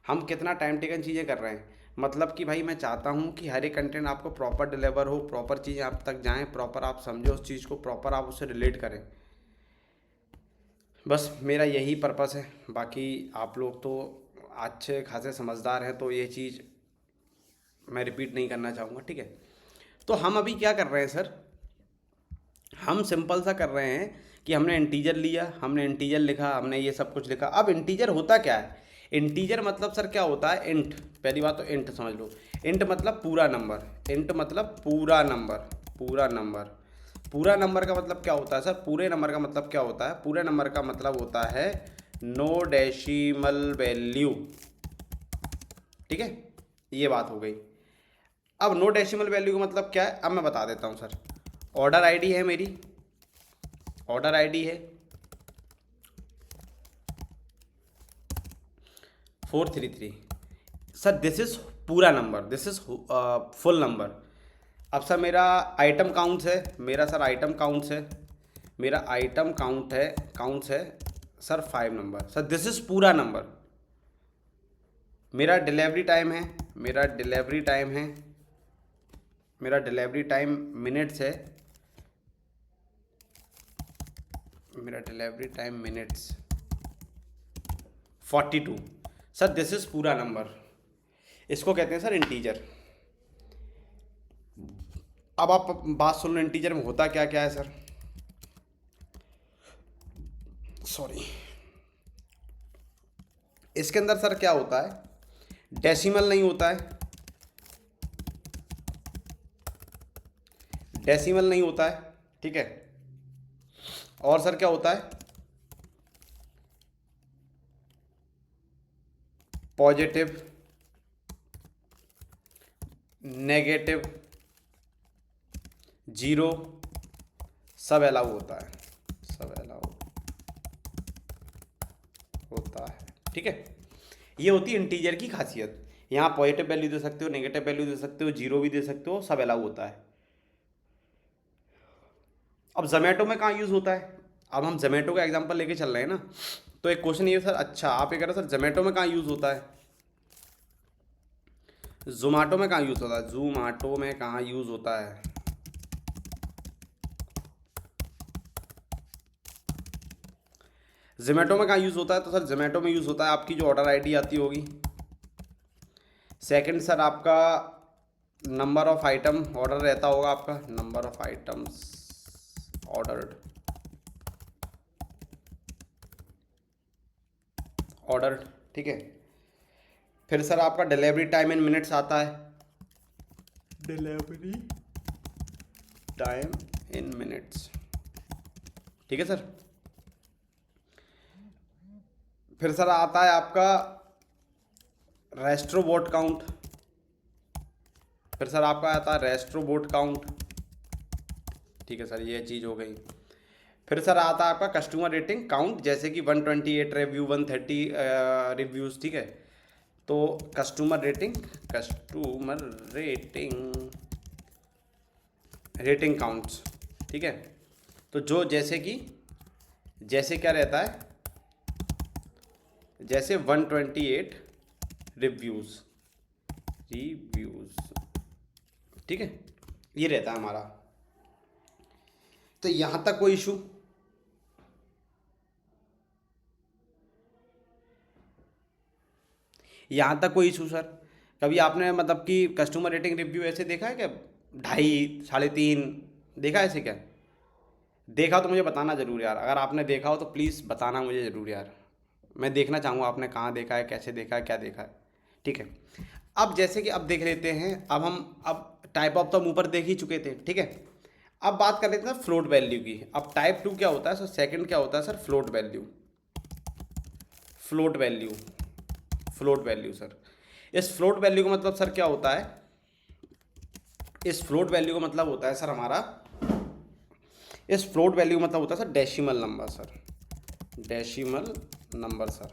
हम कितना टाइम टेकन चीज़ें कर रहे हैं। मतलब कि भाई मैं चाहता हूँ कि हर एक कंटेंट आपको प्रॉपर डिलीवर हो, प्रॉपर चीज़ें आप तक जाएँ, प्रॉपर आप समझो उस चीज़ को, प्रॉपर आप उससे रिलेट करें। बस मेरा यही पर्पस है। बाकी आप लोग तो अच्छे खासे समझदार हैं, तो ये चीज़ मैं रिपीट नहीं करना चाहूँगा, ठीक है। तो हम अभी क्या कर रहे हैं सर, हम सिंपल सा कर रहे हैं कि हमने इंटीजर लिया, हमने इंटीजर लिखा, हमने ये सब कुछ लिखा। अब इंटीजर होता क्या है, इंटीजर मतलब सर क्या होता है, इंट। पहली बात तो इंट समझ लो, इंट मतलब पूरा नंबर, इंट मतलब पूरा नंबर, पूरा नंबर। पूरा नंबर का मतलब क्या होता है सर, पूरे नंबर का मतलब क्या होता है, पूरे नंबर का मतलब होता है नो डेसिमल वैल्यू, ठीक है। ये बात हो गई। अब नो डेसिमल वैल्यू का मतलब क्या है, अब मैं बता देता हूँ सर। ऑर्डर आईडी है मेरी, ऑर्डर आईडी है 433 सर, दिस इज पूरा number, this is full number. अब सर मेरा आइटम काउंट्स है, मेरा सर आइटम काउंट्स है, मेरा आइटम काउंट्स है sir 5 number, sir this is पूरा नंबर। मेरा डिलीवरी टाइम है, मेरा डिलीवरी टाइम है, मेरा डिलीवरी टाइम मिनट्स है, मेरा delivery time minutes 42, sir this is पूरा नंबर। इसको कहते हैं सर इंटीजर। अब आप बात सुन लो, इंटीजर में होता क्या क्या है सर, सॉरी। इसके अंदर सर क्या होता है, डेसिमल नहीं होता है, डेसिमल नहीं होता है, ठीक है। और सर क्या होता है, पॉजिटिव, नेगेटिव, जीरो, सब अलाउ होता है, सब अलाउ होता है, ठीक है। ये होती है इंटीजर की खासियत। यहाँ पॉजिटिव वैल्यू दे सकते हो, नेगेटिव वैल्यू दे सकते हो, जीरो भी दे सकते हो, सब अलाउ होता है। अब जोमेटो में कहाँ यूज़ होता है, अब हम जोमेटो का एग्जांपल लेके चल रहे हैं ना। तो एक क्वेश्चन ये सर, अच्छा आप ये कह रहे हो सर जोमेटो में कहाँ यूज़ होता है, जोमाटो में कहाँ यूज़ होता है, जोमाटो में कहाँ यूज़ होता है, जोमेटो में कहाँ यूज़ होता है। तो सर जोमेटो में यूज़ होता है, आपकी जो ऑर्डर आईडी आती होगी। सेकंड सर आपका नंबर ऑफ आइटम ऑर्डर रहता होगा, आपका number of items ordered, ordered, ठीक है। फिर सर आपका डिलीवरी टाइम इन मिनट्स आता है, डिलीवरी टाइम इन मिनट्स, ठीक है सर। फिर सर आता है आपका रेस्ट्रोबोट काउंट, फिर सर आपका आता है रेस्ट्रोबोट काउंट, ठीक है सर, ये चीज़ हो गई। फिर सर आता है आपका कस्टमर रेटिंग काउंट, जैसे कि 128 रिव्यू, 130 रिव्यूज़, ठीक है। तो customer rating, customer rating, rating counts, ठीक है। तो जो जैसे कि, जैसे क्या रहता है, जैसे 128 रिव्यूज़, ठीक है, ये रहता है हमारा। तो यहाँ तक कोई इशू, यहाँ तक कोई इशू सर? कभी आपने मतलब कि कस्टमर रेटिंग रिव्यू ऐसे देखा है क्या, 2.5 3.5 देखा है ऐसे क्या? देखा तो मुझे बताना ज़रूर यार, अगर आपने देखा हो तो प्लीज़ बताना मुझे ज़रूर यार, मैं देखना चाहूँगा आपने कहाँ देखा है, कैसे देखा है, क्या देखा है। ठीक है, अब जैसे कि अब देख लेते हैं, अब टाइप ऑफ तो हम ऊपर देख ही चुके थे, ठीक है। अब बात कर लेते हैं फ्लोट वैल्यू की। अब टाइप 2 क्या होता है सर, सेकंड क्या होता है sir, float value. Float value, float value sir, इस फ्लोट वैल्यू का मतलब सर क्या होता है, इस फ्लोट वैल्यू का मतलब होता है सर हमारा, इस फ्लोट वैल्यू का मतलब होता है sir decimal number sir, decimal number sir.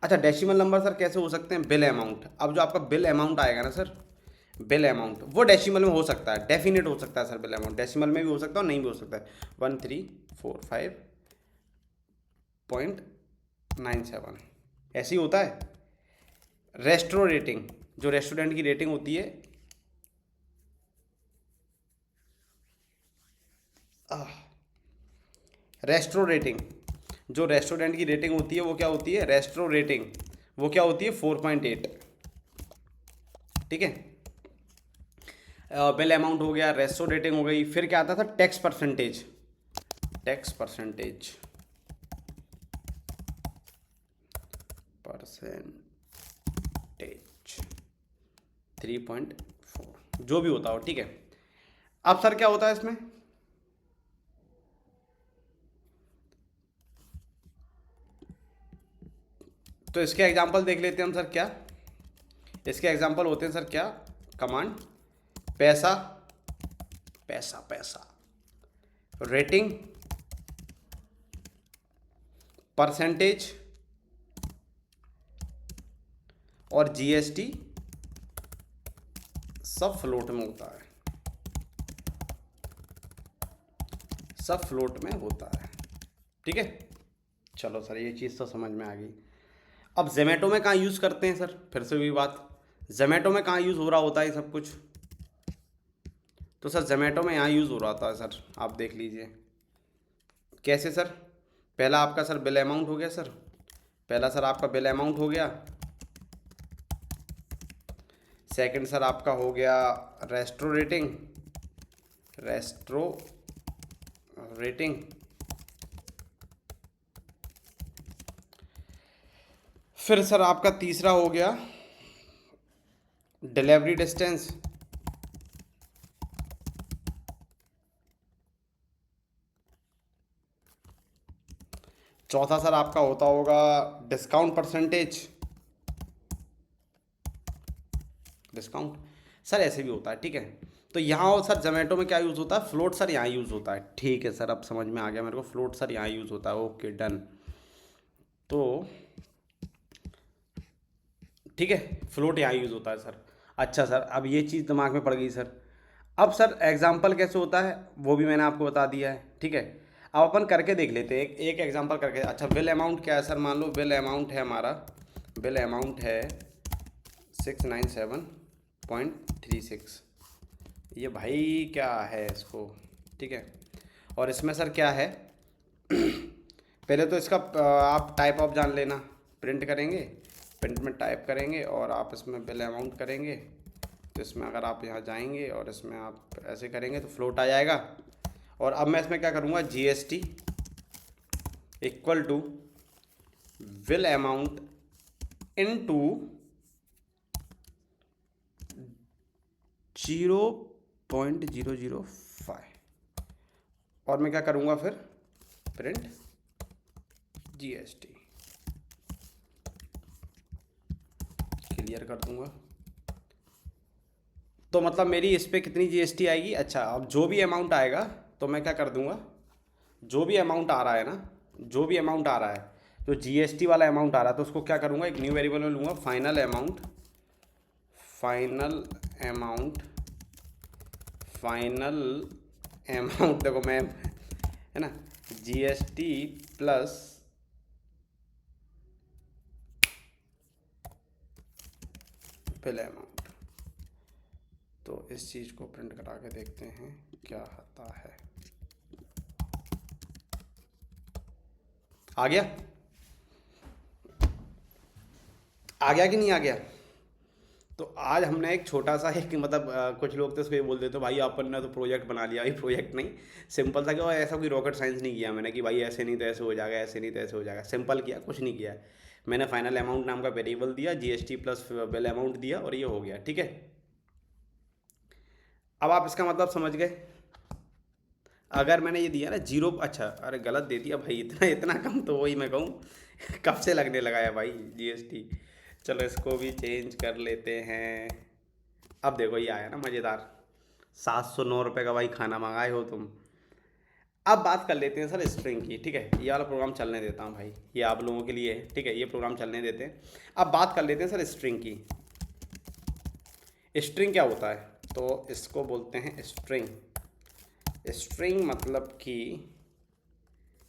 अच्छा, डेसिमल नंबर सर कैसे हो सकते हैं, बिल अमाउंट। अब जो आपका बिल अमाउंट आएगा ना सर, बिल अमाउंट वो डेसिमल में हो सकता है, डेफिनेट हो सकता है सर, बिल अमाउंट डेसिमल में भी हो सकता है और नहीं भी हो सकता है। 1345.97 ऐसे ही होता है। रेस्टोरेंट रेटिंग, जो रेस्टोरेंट की रेटिंग होती है, रेस्टोरेंट रेटिंग, जो रेस्टोरेंट की रेटिंग होती है वो क्या होती है, रेस्टोरेंट रेटिंग वो क्या होती है 4.8। ठीक है, बिल अमाउंट हो गया, रेस्टो रेटिंग हो गई, फिर क्या आता था, tax percentage, tax percentage, percentage 3.4 जो भी होता हो, ठीक है। अब सर क्या होता है इसमें, तो इसके एग्जांपल देख लेते हैं हम सर, क्या इसके एग्जांपल होते हैं सर, क्या कमांड, पैसा, पैसा पैसा, रेटिंग, परसेंटेज और जीएसटी सब फ्लोट में होता है, सब फ्लोट में होता है। ठीक है, चलो सर ये चीज़ तो समझ में आ गई। अब जोमेटो में कहाँ यूज़ करते हैं सर, फिर से वही बात, जोमेटो में कहाँ यूज़ हो रहा होता है ये सब कुछ, तो सर जोमेटो में यहाँ यूज़ हो रहा था सर, आप देख लीजिए कैसे सर। पहला आपका सर बिल अमाउंट हो गया सर, पहला सर आपका बिल अमाउंट हो गया, सेकंड सर आपका हो गया रेस्ट्रो रेटिंग, रेस्ट्रो रेटिंग, फिर सर आपका तीसरा हो गया डिलीवरी डिस्टेंस, चौथा सर आपका होता होगा डिस्काउंट परसेंटेज, डिस्काउंट सर ऐसे भी होता है। ठीक है, तो यहाँ सर जोमेटो में क्या यूज़ होता है, फ्लोट सर यहाँ यूज़ होता है। ठीक है सर, अब समझ में आ गया मेरे को, फ्लोट सर यहाँ यूज़ होता है, ओके डन। तो ठीक है, फ्लोट यहाँ यूज़ होता है सर। अच्छा सर, अब ये चीज़ दिमाग में पड़ गई सर। अब सर एग्जाम्पल कैसे होता है वो भी मैंने आपको बता दिया है। ठीक है, अब अपन करके देख लेते हैं, एक एग्जाम्पल करके। अच्छा, बिल अमाउंट क्या है सर, मान लो बिल अमाउंट है हमारा, बिल अमाउंट है 697.36, ये भाई क्या है इसको, ठीक है। और इसमें सर क्या है, पहले तो इसका आप टाइप ऑफ जान लेना, प्रिंट करेंगे, प्रिंट में टाइप करेंगे और आप इसमें बिल अमाउंट करेंगे, तो इसमें अगर आप यहाँ जाएंगे और इसमें आप ऐसे करेंगे तो फ्लोट आ जाएगा। और अब मैं इसमें क्या करूँगा, GST equal to bill amount into 0.005, और मैं क्या करूँगा फिर, प्रिंट जीएसटी, क्लियर कर दूंगा। तो मतलब मेरी इस पर कितनी जीएसटी आएगी। अच्छा, अब जो भी अमाउंट आएगा तो मैं क्या कर दूंगा, जो भी अमाउंट आ रहा है ना, जो भी अमाउंट आ रहा है, जो जीएसटी वाला अमाउंट आ रहा है, तो उसको क्या करूंगा, एक न्यू वेरिएबल में लूँगा, final amount, final amount, final amount, देखो मैं है ना, जीएसटी प्लस बिल अमाउंट। तो इस चीज़ को प्रिंट करा के देखते हैं क्या आता है। आ गया, आ गया कि नहीं आ गया? तो आज हमने एक छोटा सा एक मतलब कुछ लोग तो इसको ये बोल देते भाई अपन ने तो प्रोजेक्ट बना लिया। भाई प्रोजेक्ट नहीं, सिंपल था कि वो ऐसा कोई रॉकेट साइंस नहीं किया मैंने कि भाई ऐसे नहीं तो ऐसे हो जाएगा, ऐसे नहीं तो ऐसे हो जाएगा। सिंपल किया, कुछ नहीं किया। मैंने फाइनल अमाउंट नाम का वेरिएबल दिया, जीएसटी प्लस बिल अमाउंट दिया और ये हो गया। ठीक है, अब आप इसका मतलब समझ गए। अगर मैंने ये दिया ना जीरो, अच्छा अरे गलत दे दिया भाई, इतना इतना कम, तो वही मैं कहूँ कब से लगने लगा है भाई जीएसटी। चलो इसको भी चेंज कर लेते हैं। अब देखो ये आया ना मज़ेदार, 709 रुपये का भाई खाना मंगाए हो तुम। अब बात कर लेते हैं सर स्ट्रिंग की। ठीक है, ये वाला प्रोग्राम चलने देता हूँ भाई, ये आप लोगों के लिए है। ठीक है, ये प्रोग्राम चलने देते हैं। अब बात कर लेते हैं सर स्ट्रिंग की। स्ट्रिंग क्या होता है? तो इसको बोलते हैं स्ट्रिंग। स्ट्रिंग मतलब कि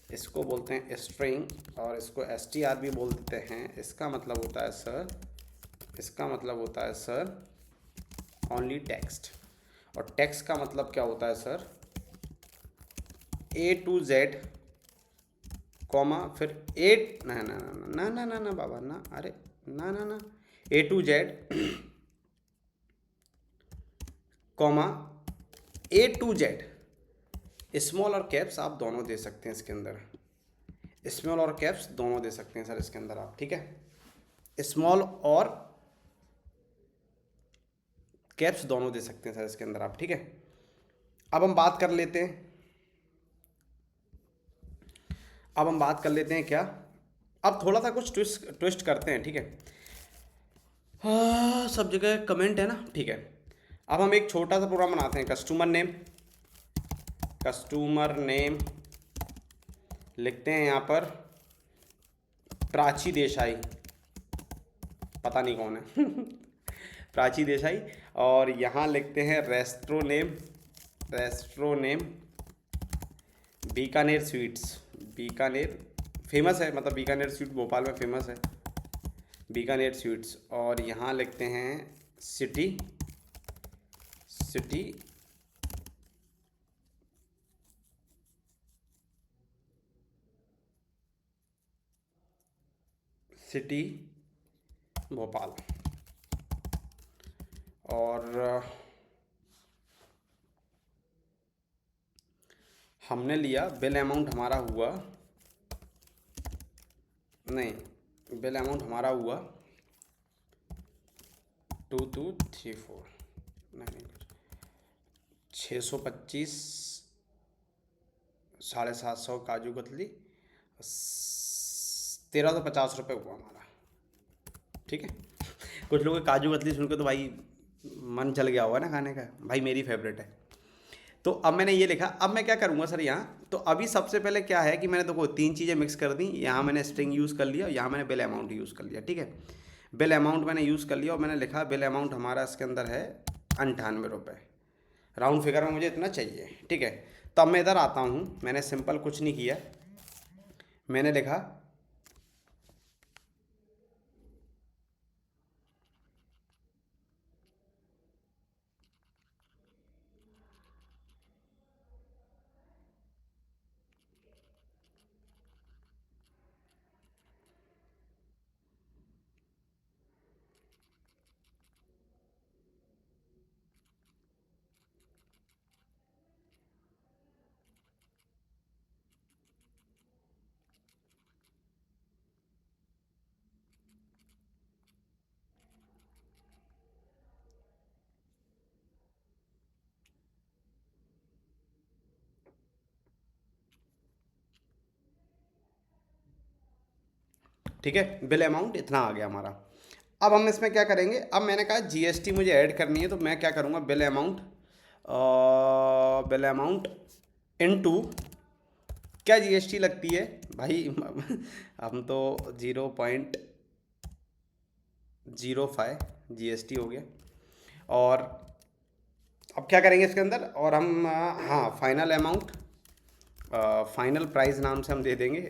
इसको बोलते हैं स्ट्रिंग, और इसको str भी बोलते हैं। इसका मतलब होता है सर, इसका मतलब होता है सर ओनली टेक्स्ट। और टेक्स्ट का मतलब क्या होता है sir? A to Z comma फिर एट, ना ना ना ना ना ना बाबा ना, अरे ना ना ना, A to Z comma A to Z। Small और कैप्स आप दोनों दे सकते हैं इसके अंदर, स्मॉल और कैप्स दोनों दे सकते हैं सर इसके अंदर आप। ठीक है, स्मॉल और कैप्स दोनों दे सकते हैं सर इसके अंदर आप। ठीक है, अब हम बात कर लेते हैं, अब हम बात कर लेते हैं क्या, अब थोड़ा सा कुछ ट्विस्ट ट्विस्ट करते हैं। ठीक है, हाँ सब जगह कमेंट है ना। ठीक है, अब हम एक छोटा सा प्रोग्राम बनाते हैं। कस्टमर नेम, कस्टमर नेम लिखते हैं यहाँ पर प्राची देसाई, पता नहीं कौन है प्राची देसाई। और यहाँ लिखते हैं restro name, restro name Bikaner sweets. Bikaner famous है, मतलब बीकानेर स्वीट भोपाल में फेमस है, बीकानेर स्वीट्स। और यहाँ लिखते हैं सिटी, सिटी सिटी भोपाल। और हमने लिया बिल अमाउंट हमारा हुआ, नहीं बिल अमाउंट हमारा हुआ 2234, नहीं 625, 750 काजू कतली, 1350 रुपये हुआ हमारा। ठीक है, कुछ लोगों को काजू कतली सुनकर तो भाई मन चल गया होगा ना खाने का, भाई मेरी फेवरेट है। तो अब मैंने ये लिखा, अब मैं क्या करूँगा सर यहाँ, तो अभी सबसे पहले क्या है कि मैंने देखो तीन चीज़ें मिक्स कर दी। यहाँ मैंने स्ट्रिंग यूज़ कर लिया, यहाँ मैंने बिल अमाउंट यूज़ कर लिया। ठीक है, बिल अमाउंट मैंने यूज़ कर लिया और मैंने लिखा बिल अमाउंट हमारा इसके अंदर है 98 रुपये, राउंड फिगर में मुझे इतना चाहिए। ठीक है, तो अब मैं इधर आता हूँ, मैंने सिंपल कुछ नहीं किया, मैंने लिखा ठीक है, बिल अमाउंट इतना आ गया हमारा। अब हम इसमें क्या करेंगे, अब मैंने कहा जीएसटी मुझे ऐड करनी है, तो मैं क्या करूँगा bill amount, bill amount into क्या जीएसटी लगती है भाई हम तो 0.05 जीएसटी हो गया। और अब क्या करेंगे इसके अंदर, और हम हाँ फाइनल अमाउंट, फाइनल प्राइस नाम से हम दे देंगे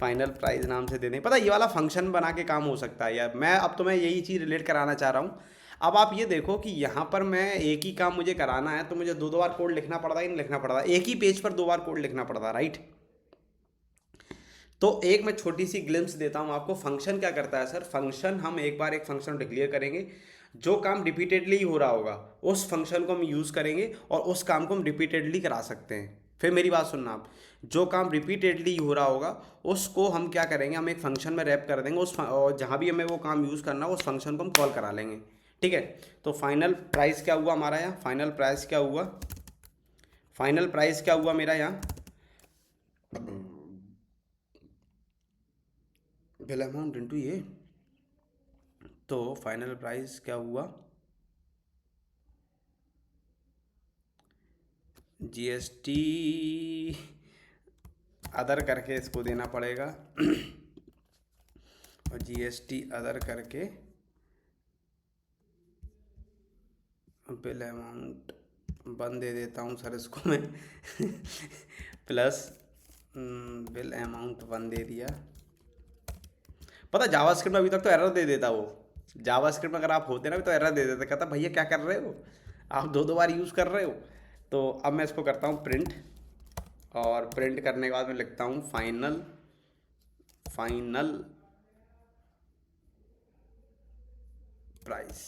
फाइनल प्राइस नाम से दे देंगे। पता है ये वाला फंक्शन बना के काम हो सकता है यार, मैं अब तो मैं यही चीज़ रिलेट कराना चाह रहा हूँ। अब आप ये देखो कि यहाँ पर मैं एक ही काम मुझे कराना है, तो मुझे दो दो बार कोड लिखना पड़ता है, नहीं लिखना पड़ता, एक ही पेज पर दो बार कोड लिखना पड़ता है, राइट। तो एक मैं छोटी सी ग्लिम्स देता हूँ आपको। फंक्शन क्या करता है सर, फंक्शन हम एक बार एक फंक्शन डिक्लेयर करेंगे, जो काम रिपीटेडली हो रहा होगा उस फंक्शन को हम यूज़ करेंगे और उस काम को हम रिपीटेडली करा सकते हैं। फिर मेरी बात सुनना आप, जो काम रिपीटेडली हो रहा होगा उसको हम क्या करेंगे, हम एक फंक्शन में रैप कर देंगे और जहाँ भी हमें वो काम यूज़ करना हो उस फंक्शन को हम कॉल करा लेंगे। ठीक है, तो फाइनल प्राइस क्या हुआ हमारा यहाँ, फाइनल प्राइस क्या हुआ, फाइनल प्राइस क्या हुआ मेरा यहाँ, बिल अमाउंट इनटू ये, तो फाइनल प्राइस क्या हुआ, जीएसटी अदर करके इसको देना पड़ेगा और जीएसटी अदर करके बिल अमाउंट 1 दे देता हूँ सर इसको मैं प्लस बिल अमाउंट 1 दे दिया। पता जावास्क्रिप्ट में अभी तक तो एरर दे देता वो, जावास्क्रिप्ट में अगर आप होते ना तो एरर दे देता, कहता भैया क्या कर रहे हो आप, दो बार यूज़ कर रहे हो। तो अब मैं इसको करता हूँ प्रिंट, और प्रिंट करने के बाद मैं लिखता हूँ फाइनल, फाइनल प्राइस।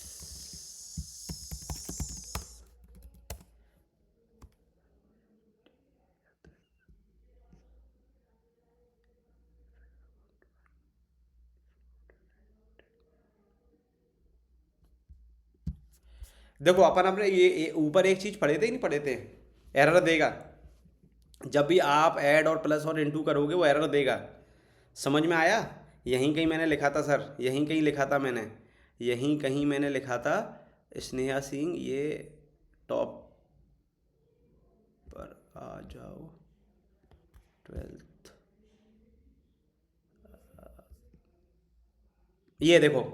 देखो अपन अपने ये ऊपर एक चीज़ पढ़े थे ही नहीं पढ़े थे, एरर देगा जब भी आप ऐड और प्लस और इनटू करोगे वो एरर देगा। समझ में आया, यहीं कहीं मैंने लिखा था सर, यहीं कहीं लिखा था मैंने, यहीं कहीं मैंने लिखा था स्नेहा सिंह ये टॉप पर आ जाओ 12th। ये देखो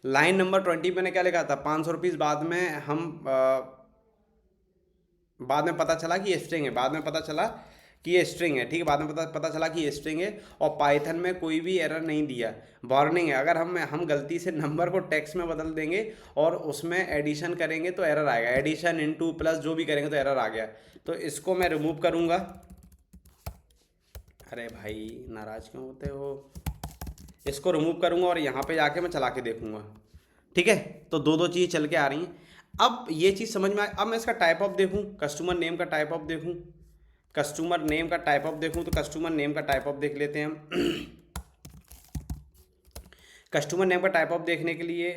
लाइन नंबर 20 मैंने क्या लिखा था, 500 रुपीज़, बाद में हम बाद में पता चला कि ये स्ट्रिंग है, बाद में पता चला कि ये स्ट्रिंग है। ठीक है, बाद में पता चला कि ये स्ट्रिंग है और पाइथन में कोई भी एरर नहीं दिया। वार्निंग है, अगर हम गलती से नंबर को टेक्स्ट में बदल देंगे और उसमें एडिशन करेंगे तो एरर आएगा, एडिशन इनटू प्लस जो भी करेंगे तो एरर आ गया। तो इसको मैं रिमूव करूँगा। अरे भाई नाराज़ क्यों होते हो, इसको रिमूव करूँगा और यहाँ पे जाके मैं चला के देखूँगा। ठीक है, तो दो दो चीज़ चल के आ रही हैं। अब ये चीज़ समझ में आए, अब मैं इसका टाइप ऑफ देखूँ, कस्टमर नेम का टाइप ऑफ देखूँ, कस्टमर नेम का टाइप ऑफ देखूँ, तो कस्टमर नेम का टाइप ऑफ देख लेते हैं हम कस्टमर नेम का टाइप ऑफ देखने के लिए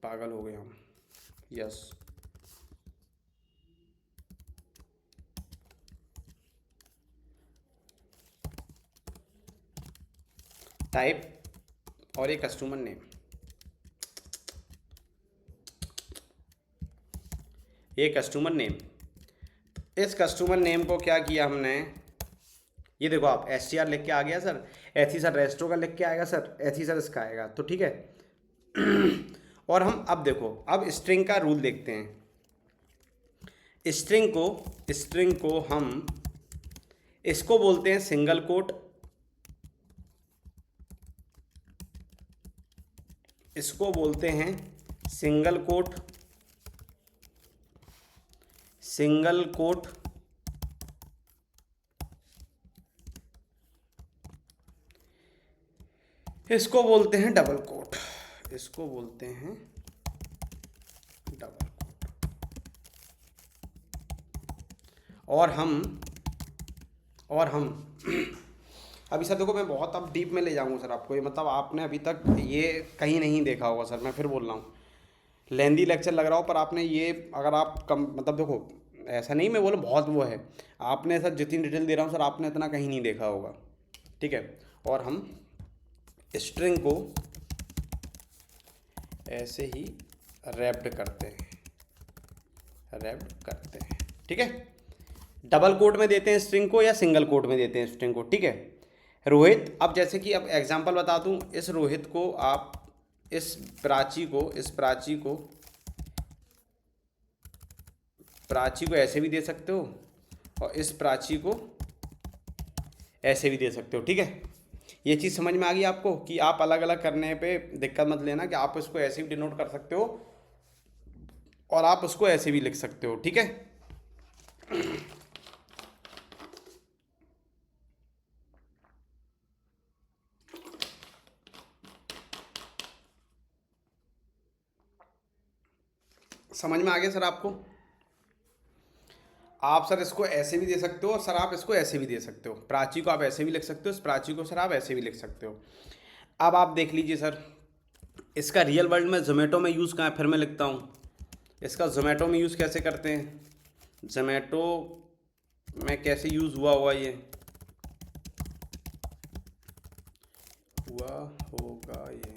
पागल हो गए हम। यस, टाइप और ये कस्टमर नेम, ये कस्टमर नेम, इस कस्टमर नेम को क्या किया हमने, ये देखो आप एस टी आर लिख के आ गया सर, ऐसी सर रेस्टो का लिख के आएगा सर, ऐसी सर इसका आएगा, तो ठीक है और हम अब देखो, अब स्ट्रिंग का रूल देखते हैं। स्ट्रिंग को हम इसको बोलते हैं सिंगल कोट, इसको बोलते हैं सिंगल कोट, सिंगल कोट, इसको बोलते हैं डबल कोट, इसको बोलते हैं डबल कोट। और हम अभी सर देखो मैं बहुत अब डीप में ले जाऊंगा सर आपको, ये मतलब आपने अभी तक ये कहीं नहीं देखा होगा सर, मैं फिर बोल रहा हूँ लेंदी लेक्चर लग रहा हो, पर आपने ये अगर आप कम मतलब देखो ऐसा नहीं मैं बोलूँ बहुत वो है, आपने सर जितनी डिटेल दे रहा हूँ सर आपने इतना कहीं नहीं देखा होगा। ठीक है, और हम स्ट्रिंग को ऐसे ही रैप्ड करते हैं, रैप्ड करते हैं। ठीक है, डबल कोट में देते हैं स्ट्रिंग को या सिंगल कोट में देते हैं स्ट्रिंग को। ठीक है रोहित, अब जैसे कि अब एग्जांपल बता दूं, इस रोहित को आप इस प्राची को ऐसे भी दे सकते हो और इस प्राची को ऐसे भी दे सकते हो। ठीक है, ये चीज़ समझ में आ गई आपको कि आप अलग अलग करने पे दिक्कत मत लेना, कि आप इसको ऐसे भी डिनोट कर सकते हो और आप उसको ऐसे भी लिख सकते हो। ठीक है, समझ में आ गया सर आपको? आप सर इसको ऐसे भी दे सकते हो और सर आप इसको ऐसे भी दे सकते हो। प्राची को आप ऐसे भी लिख सकते हो, इस प्राची को सर आप ऐसे भी लिख सकते हो। अब आप देख लीजिए सर, इसका रियल वर्ल्ड में जोमेटो में यूज़ कहाँ है, फिर मैं लिखता हूँ। इसका जोमेटो में यूज़ कैसे करते हैं, जोमेटो में कैसे यूज़ हुआ हुआ ये हुआ होगा, ये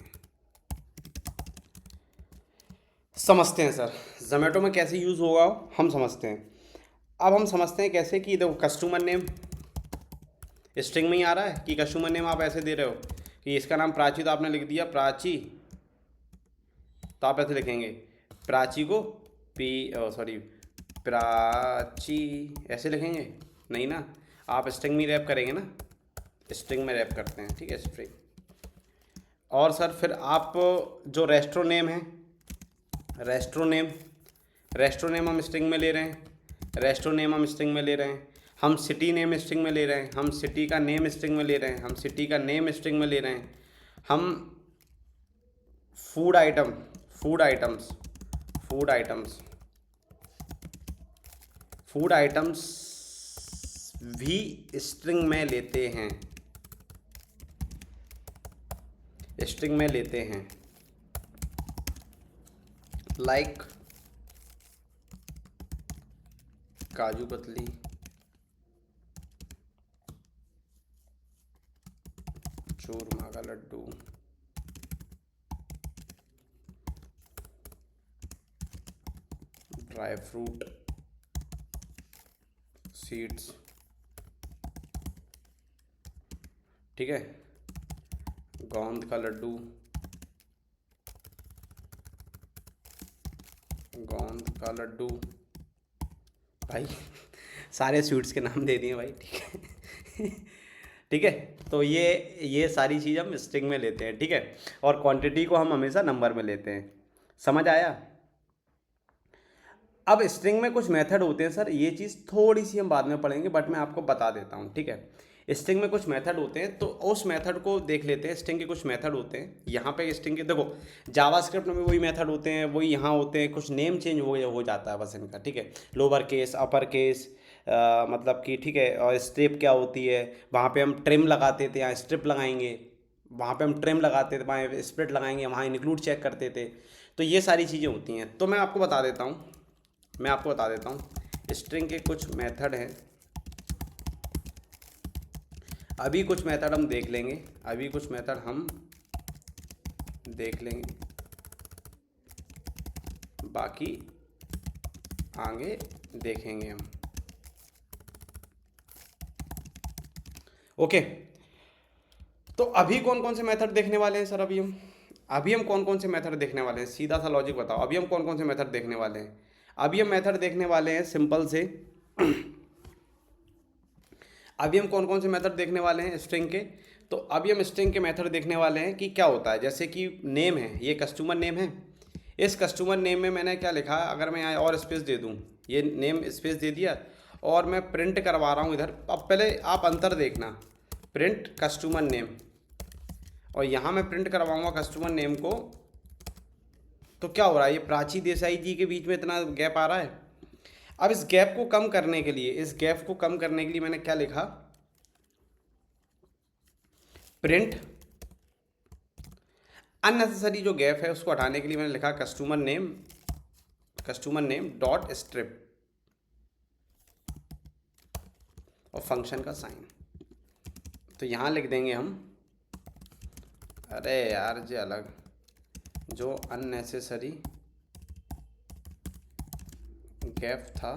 समझते हैं सर। जोमेटो में कैसे यूज़ होगा हम समझते हैं। अब हम समझते हैं कैसे कि देखो, कस्टमर नेम स्ट्रिंग में ही आ रहा है कि कस्टमर नेम आप ऐसे दे रहे हो कि इसका नाम प्राची, तो आपने लिख दिया प्राची, तो आप ऐसे लिखेंगे प्राची को सॉरी प्राची ऐसे लिखेंगे नहीं ना, आप स्ट्रिंग में रैप करेंगे ना, स्ट्रिंग में रैप करते हैं, ठीक है, स्ट्रिंग। और सर फिर आप जो रेस्ट्रो नेम है, रेस्ट्रो नेम, रेस्ट्रो नेम हम स्ट्रिंग में ले रहे हैं, रेस्ट्रो नेम हम स्ट्रिंग में ले रहे हैं। हम सिटी नेम स्ट्रिंग में ले रहे हैं, हम सिटी का नेम स्ट्रिंग में ले रहे हैं, हम सिटी का नेम स्ट्रिंग में ले रहे हैं। हम food item, food items, food items, food items भी स्ट्रिंग में लेते हैं, स्ट्रिंग में लेते हैं। लाइक काजू कतली, चूरमा का लड्डू, ड्राई फ्रूट, सीड्स, ठीक है, गोंद का लड्डू, गोंद का लड्डू, भाई सारे स्वीट्स के नाम दे दिए भाई, ठीक है ठीक है। तो ये सारी चीज़ हम स्ट्रिंग में लेते हैं, ठीक है। और क्वांटिटी को हम हमेशा नंबर में लेते हैं। समझ आया? अब स्ट्रिंग में कुछ मेथड होते हैं सर, ये चीज़ थोड़ी सी हम बाद में पढ़ेंगे, बट मैं आपको बता देता हूँ, ठीक है। स्ट्रिंग में कुछ मेथड होते हैं, तो उस मेथड को देख लेते हैं। स्ट्रिंग के कुछ मेथड होते हैं, यहाँ पे स्ट्रिंग के देखो, जावास्क्रिप्ट में वही मेथड होते हैं, वही यहाँ होते हैं, कुछ नेम चेंज हो जाता है बस इनका, ठीक है। लोअर केस, अपर केस, मतलब कि ठीक है। और स्ट्रिप क्या होती है, वहाँ पे हम ट्रिम लगाते थे, यहाँ स्ट्रिप लगाएंगे, वहाँ पे हम ट्रिम लगाते थे, वहाँ स्प्लिट लगाएंगे, वहाँ इंक्लूड चेक करते थे। तो ये सारी चीज़ें होती हैं। तो मैं आपको बता देता हूँ, मैं आपको बता देता हूँ स्ट्रिंग के कुछ मेथड हैं। अभी कुछ मेथड हम देख लेंगे, अभी कुछ मेथड हम देख लेंगे, बाकी आगे देखेंगे हम। ओके, तो अभी कौन कौन से मेथड देखने वाले हैं सर? अभी हम कौन कौन से मेथड देखने वाले हैं? सीधा सा लॉजिक बताओ, अभी हम कौन कौन से मेथड देखने वाले हैं? अभी हम मेथड देखने वाले हैं सिंपल से अभी हम कौन कौन से मेथड देखने वाले हैं स्ट्रिंग के? तो अभी हम स्ट्रिंग के मेथड देखने वाले हैं कि क्या होता है। जैसे कि नेम है, ये कस्टमर नेम है, इस कस्टमर नेम में मैंने क्या लिखा, अगर मैं यहाँ और स्पेस दे दूँ, ये नेम स्पेस दे दिया, और मैं प्रिंट करवा रहा हूँ इधर। अब पहले आप अंतर देखना, प्रिंट कस्टमर नेम, और यहाँ मैं प्रिंट करवाऊँगा कस्टमर नेम को, तो क्या हो रहा है, ये प्राची देसाई जी के बीच में इतना गैप आ रहा है। अब इस गैप को कम करने के लिए, इस गैप को कम करने के लिए मैंने क्या लिखा, प्रिंट अननेसेसरी जो गैप है उसको हटाने के लिए मैंने लिखा कस्टमर नेम डॉट स्ट्रिप, और फंक्शन का साइन। तो यहाँ लिख देंगे हम, अरे यार जे अलग, जो अननेसेसरी गैप था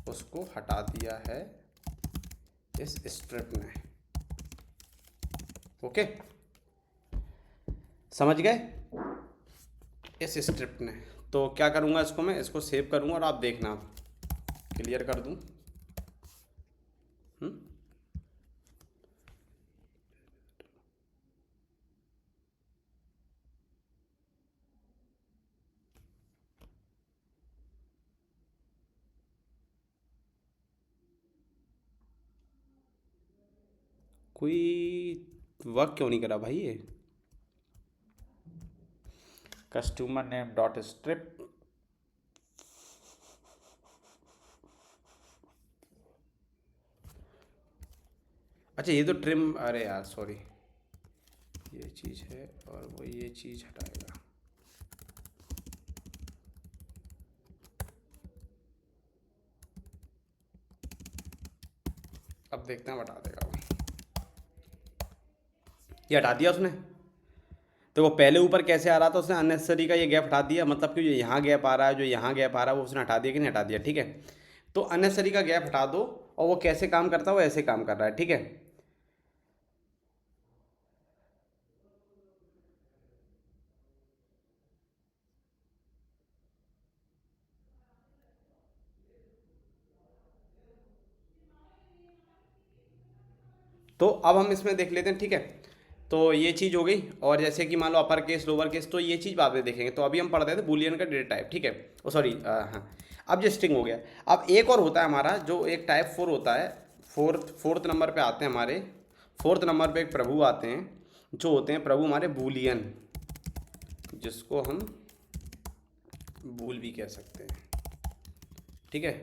उसको हटा दिया है इस स्ट्रिप ने। ओके, समझ गए? इस स्ट्रिप ने। तो क्या करूँगा, इसको मैं इसको सेव करूँगा और आप देखना, क्लियर कर दूँ। कोई वर्क क्यों नहीं करा भाई ये? कस्टमर नेम डॉट स्ट्रिप अच्छा ये तो ट्रिम, अरे यार सॉरी, ये चीज़ है और वो ये चीज़ हटाएगा। अब देखते हैं हटा देगा वो। ये हटा दिया उसने। तो वो पहले ऊपर कैसे आ रहा था, उसने अननेसेसरी का ये गैप हटा दिया, मतलब कि जो यहाँ गैप आ रहा है, जो यहाँ गैप आ रहा है, वो उसने हटा दिया कि नहीं हटा दिया। ठीक है, तो अननेसेसरी का गैप हटा दो और वो कैसे काम करता है, वो ऐसे काम कर रहा है। ठीक है, तो अब हम इसमें देख लेते हैं। ठीक है, तो ये चीज़ हो गई। और जैसे कि मान लो अपर केस लोअर केस, तो ये चीज़ बाद में देखेंगे। तो अभी हम पढ़ रहे थे बुलियन का डेटा टाइप। ठीक है, ओ सॉरी, हाँ, अब जो स्ट्रिंग हो गया। अब एक और होता है हमारा जो एक टाइप 4 होता है। फोर्थ नंबर पे आते हैं हमारे, फोर्थ नंबर पे एक प्रभु आते हैं, जो होते हैं प्रभु हमारे बूलियन, जिसको हम बूल भी कह सकते हैं। ठीक है,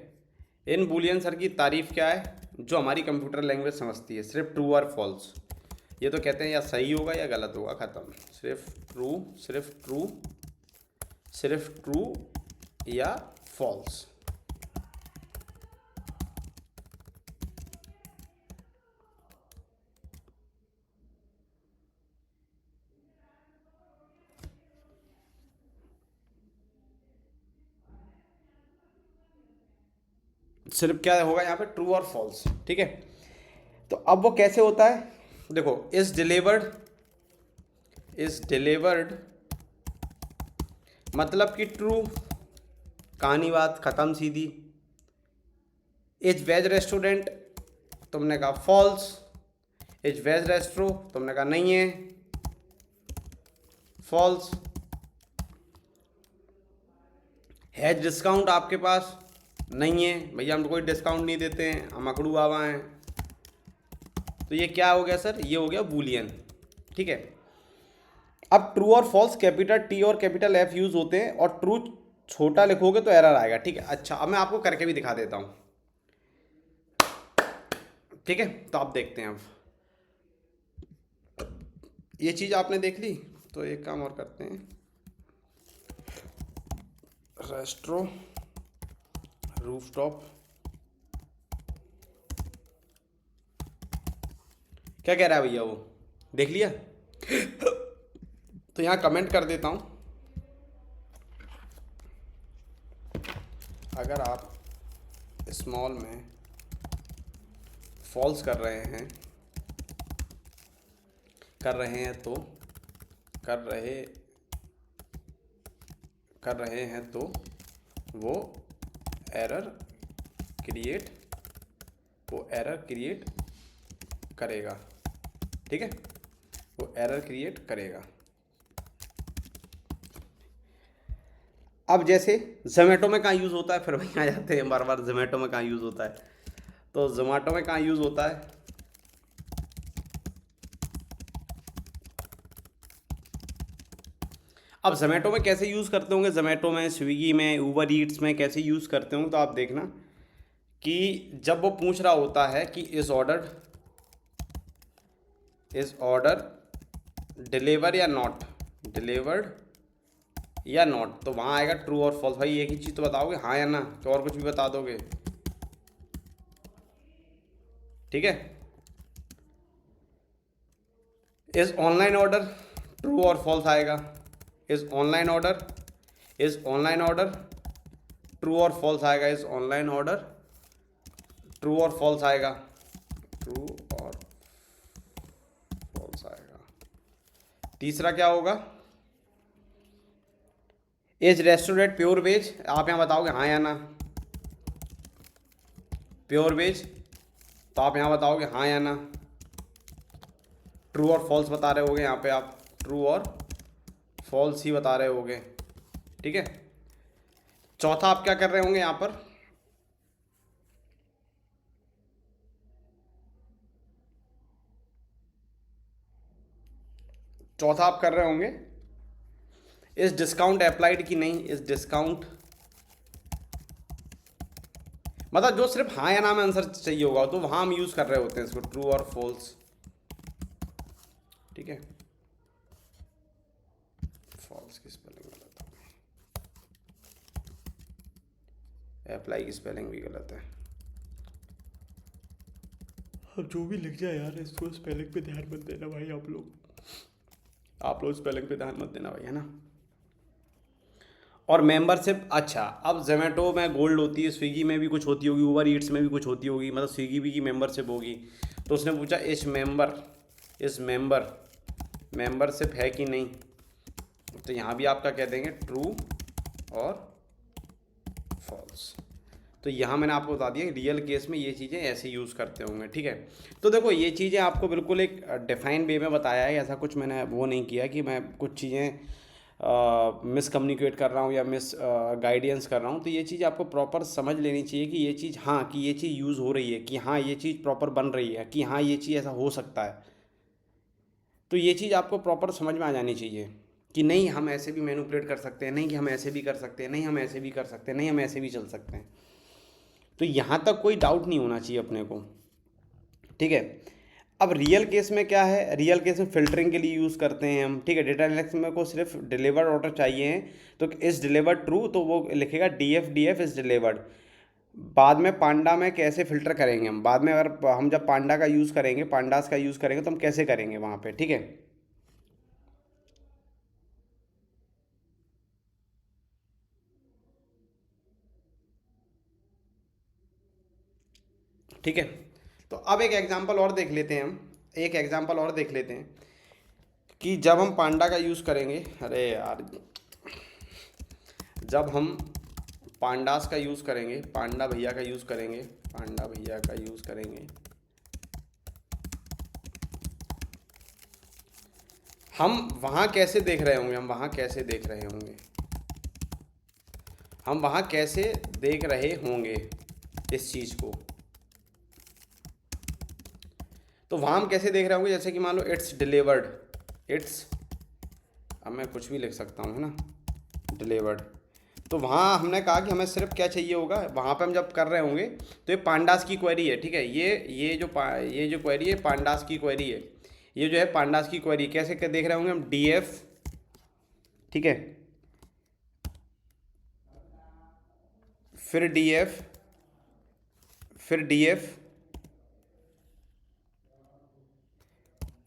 इन बूलियन सर की तारीफ क्या है, जो हमारी कंप्यूटर लैंग्वेज समझती है, सिर्फ ट्रू और फॉल्स। ये तो कहते हैं या सही होगा या गलत होगा, ख़त्म। सिर्फ ट्रू, सिर्फ ट्रू, सिर्फ ट्रू या फॉल्स। सिर्फ क्या होगा यहाँ पे, ट्रू और फॉल्स। ठीक है, तो अब वो कैसे होता है, देखो, इज डिलीवर्ड मतलब कि ट्रू, कहानी बात खत्म सीधी। इज वेज रेस्टोरेंट, तुमने कहा फॉल्स। इज वेज रेस्ट्रो, तुमने कहा नहीं है, फॉल्स। हैज डिस्काउंट आपके पास नहीं है, भैया हम कोई डिस्काउंट नहीं देते हैं, हम अकड़ू बाबा हैं। तो ये क्या हो गया सर, ये हो गया बूलियन। ठीक है, अब ट्रू और फॉल्स कैपिटल टी और कैपिटल एफ यूज होते हैं, और ट्रू छोटा लिखोगे तो एरर आएगा। ठीक है, अच्छा अब मैं आपको करके भी दिखा देता हूँ। ठीक है, तो आप देखते हैं। अब ये चीज़ आपने देख ली, तो एक काम और करते हैं, रेस्ट्रो रूफटॉप, क्या कह रहा है भैया, वो देख लिया। तो यहाँ कमेंट कर देता हूँ, अगर आप स्मॉल में फॉल्स कर रहे हैं तो कर रहे हैं तो वो एरर क्रिएट करेगा। ठीक है, वो एरर क्रिएट करेगा। अब जैसे जोमेटो में कहाँ यूज़ होता है, फिर वहीं आ जाते हैं बार बार, जोमेटो में कहाँ यूज़ होता है। तो जोमेटो में कहाँ यूज़ होता है, अब जोमेटो में कैसे यूज़ करते होंगे, जोमेटो में, स्विगी में, ऊबर ईट्स में कैसे यूज़ करते होंगे, तो आप देखना कि जब वो पूछ रहा होता है कि इज़ ऑर्डर डिलीवर या नॉट, डिलीवर्ड या नॉट, तो वहाँ आएगा ट्रू और फॉल्स। भाई एक ही चीज़ तो बताओगे, हाँ या ना, तो और कुछ भी बता दोगे। ठीक है, इज़ ऑनलाइन ऑर्डर, ट्रू और फॉल्स आएगा। इज़ ऑनलाइन ऑर्डर ट्रू और फॉल्स आएगा। इज़ ऑनलाइन ऑर्डर ट्रू और फॉल्स आएगा, ट्रू और फॉल्स आएगा। तीसरा क्या होगा, इज रेस्टोरेंट प्योर वेज, आप यहाँ बताओगे हाँ या ना, प्योर वेज, तो आप यहाँ बताओगे हाँ या ना। ट्रू और फॉल्स बता रहे होगे यहाँ पे आप, ट्रू और फॉल्स ही बता रहे होगे। ठीक है, चौथा आप क्या कर रहे होंगे यहाँ पर, चौथा आप कर रहे होंगे इस डिस्काउंट अप्लाइड की नहीं, इस डिस्काउंट मतलब जो सिर्फ हाँ या ना में आंसर चाहिए होगा तो वहाँ हम यूज़ कर रहे होते हैं इसको, ट्रू और फॉल्स। ठीक है, फॉल्स की स्पेलिंग गलत है, अप्लाई की स्पेलिंग भी गलत है। अब जो भी लिख जाए यार, इसको स्पेलिंग पे ध्यान मत देना भाई, आप लोग स्पेलिंग पे ध्यान मत देना भाई, है ना। और मेंबरशिप, अच्छा अब जोमेटो में गोल्ड होती है, स्विगी में भी कुछ होती होगी, ऊबर ईट्स में भी कुछ होती होगी, मतलब स्विगी भी की मेंबरशिप होगी। तो उसने पूछा इस मेंबरशिप है कि नहीं, तो यहाँ भी आपका कह देंगे ट्रू और फॉल्स। तो यहाँ मैंने आपको बता दिया रियल केस में ये चीज़ें ऐसे यूज़ करते होंगे। ठीक है, तो देखो ये चीज़ें आपको बिल्कुल एक डिफाइन वे में बताया है, ऐसा कुछ मैंने वो नहीं किया कि मैं कुछ चीज़ें मिस कम्युनिकेट कर रहा हूँ या मिस गाइडेंस कर रहा हूँ। तो ये चीज़ आपको प्रॉपर समझ लेनी चाहिए कि ये चीज़, हाँ कि ये चीज़ यूज़ हो रही है, कि हाँ ये चीज़ प्रॉपर बन रही है, कि हाँ ये चीज़ ऐसा हो सकता है। तो ये चीज़ आपको प्रॉपर समझ में आ जानी चाहिए कि नहीं हम ऐसे भी मैनिपुलेट कर सकते हैं, नहीं कि हम ऐसे भी कर सकते हैं, नहीं हम ऐसे भी कर सकते हैं, नहीं हम ऐसे भी चल सकते हैं। तो यहाँ तक कोई डाउट नहीं होना चाहिए अपने को। ठीक है, अब रियल केस में क्या है, रियल केस में फिल्टरिंग के लिए यूज़ करते हैं हम। ठीक है, डेटा एनालिसिस में को सिर्फ डिलीवर्ड ऑर्डर चाहिए है, तो इज़ डिलीवर्ड ट्रू, तो वो लिखेगा डी एफ इज़ डिलीवर्ड। बाद में पांडा में कैसे फ़िल्टर करेंगे हम, बाद में अगर हम जब पांडा का यूज़ करेंगे, पांडास का यूज़ करेंगे तो हम कैसे करेंगे वहाँ पे। ठीक है, ठीक है। तो अब एक एग्जांपल और देख लेते हैं हम, एक एग्जांपल और देख लेते हैं कि जब हम पांडा का यूज़ करेंगे, अरे यार, जब हम पांडास का यूज़ करेंगे, पांडा भैया का यूज़ करेंगे, पांडा भैया का यूज़ करेंगे, हम वहाँ कैसे देख रहे होंगे, हम वहाँ कैसे देख रहे होंगे, हम वहाँ कैसे देख रहे होंगे इस चीज़ को। तो वहाँ हम कैसे देख रहे होंगे, जैसे कि मान लो इट्स डिलीवर्ड, इट्स, अब मैं कुछ भी लिख सकता हूँ, है ना, डिलीवर्ड। तो वहाँ हमने कहा कि हमें सिर्फ क्या चाहिए होगा, वहाँ पे हम जब कर रहे होंगे तो ये पांडास की क्वेरी है। ठीक है, ये जो क्वेरी है पांडास की क्वेरी है, ये जो है पांडास की क्वेरी, कैसे देख रहे होंगे हम, डी एफ, ठीक है, फिर डी एफ, फिर डी एफ,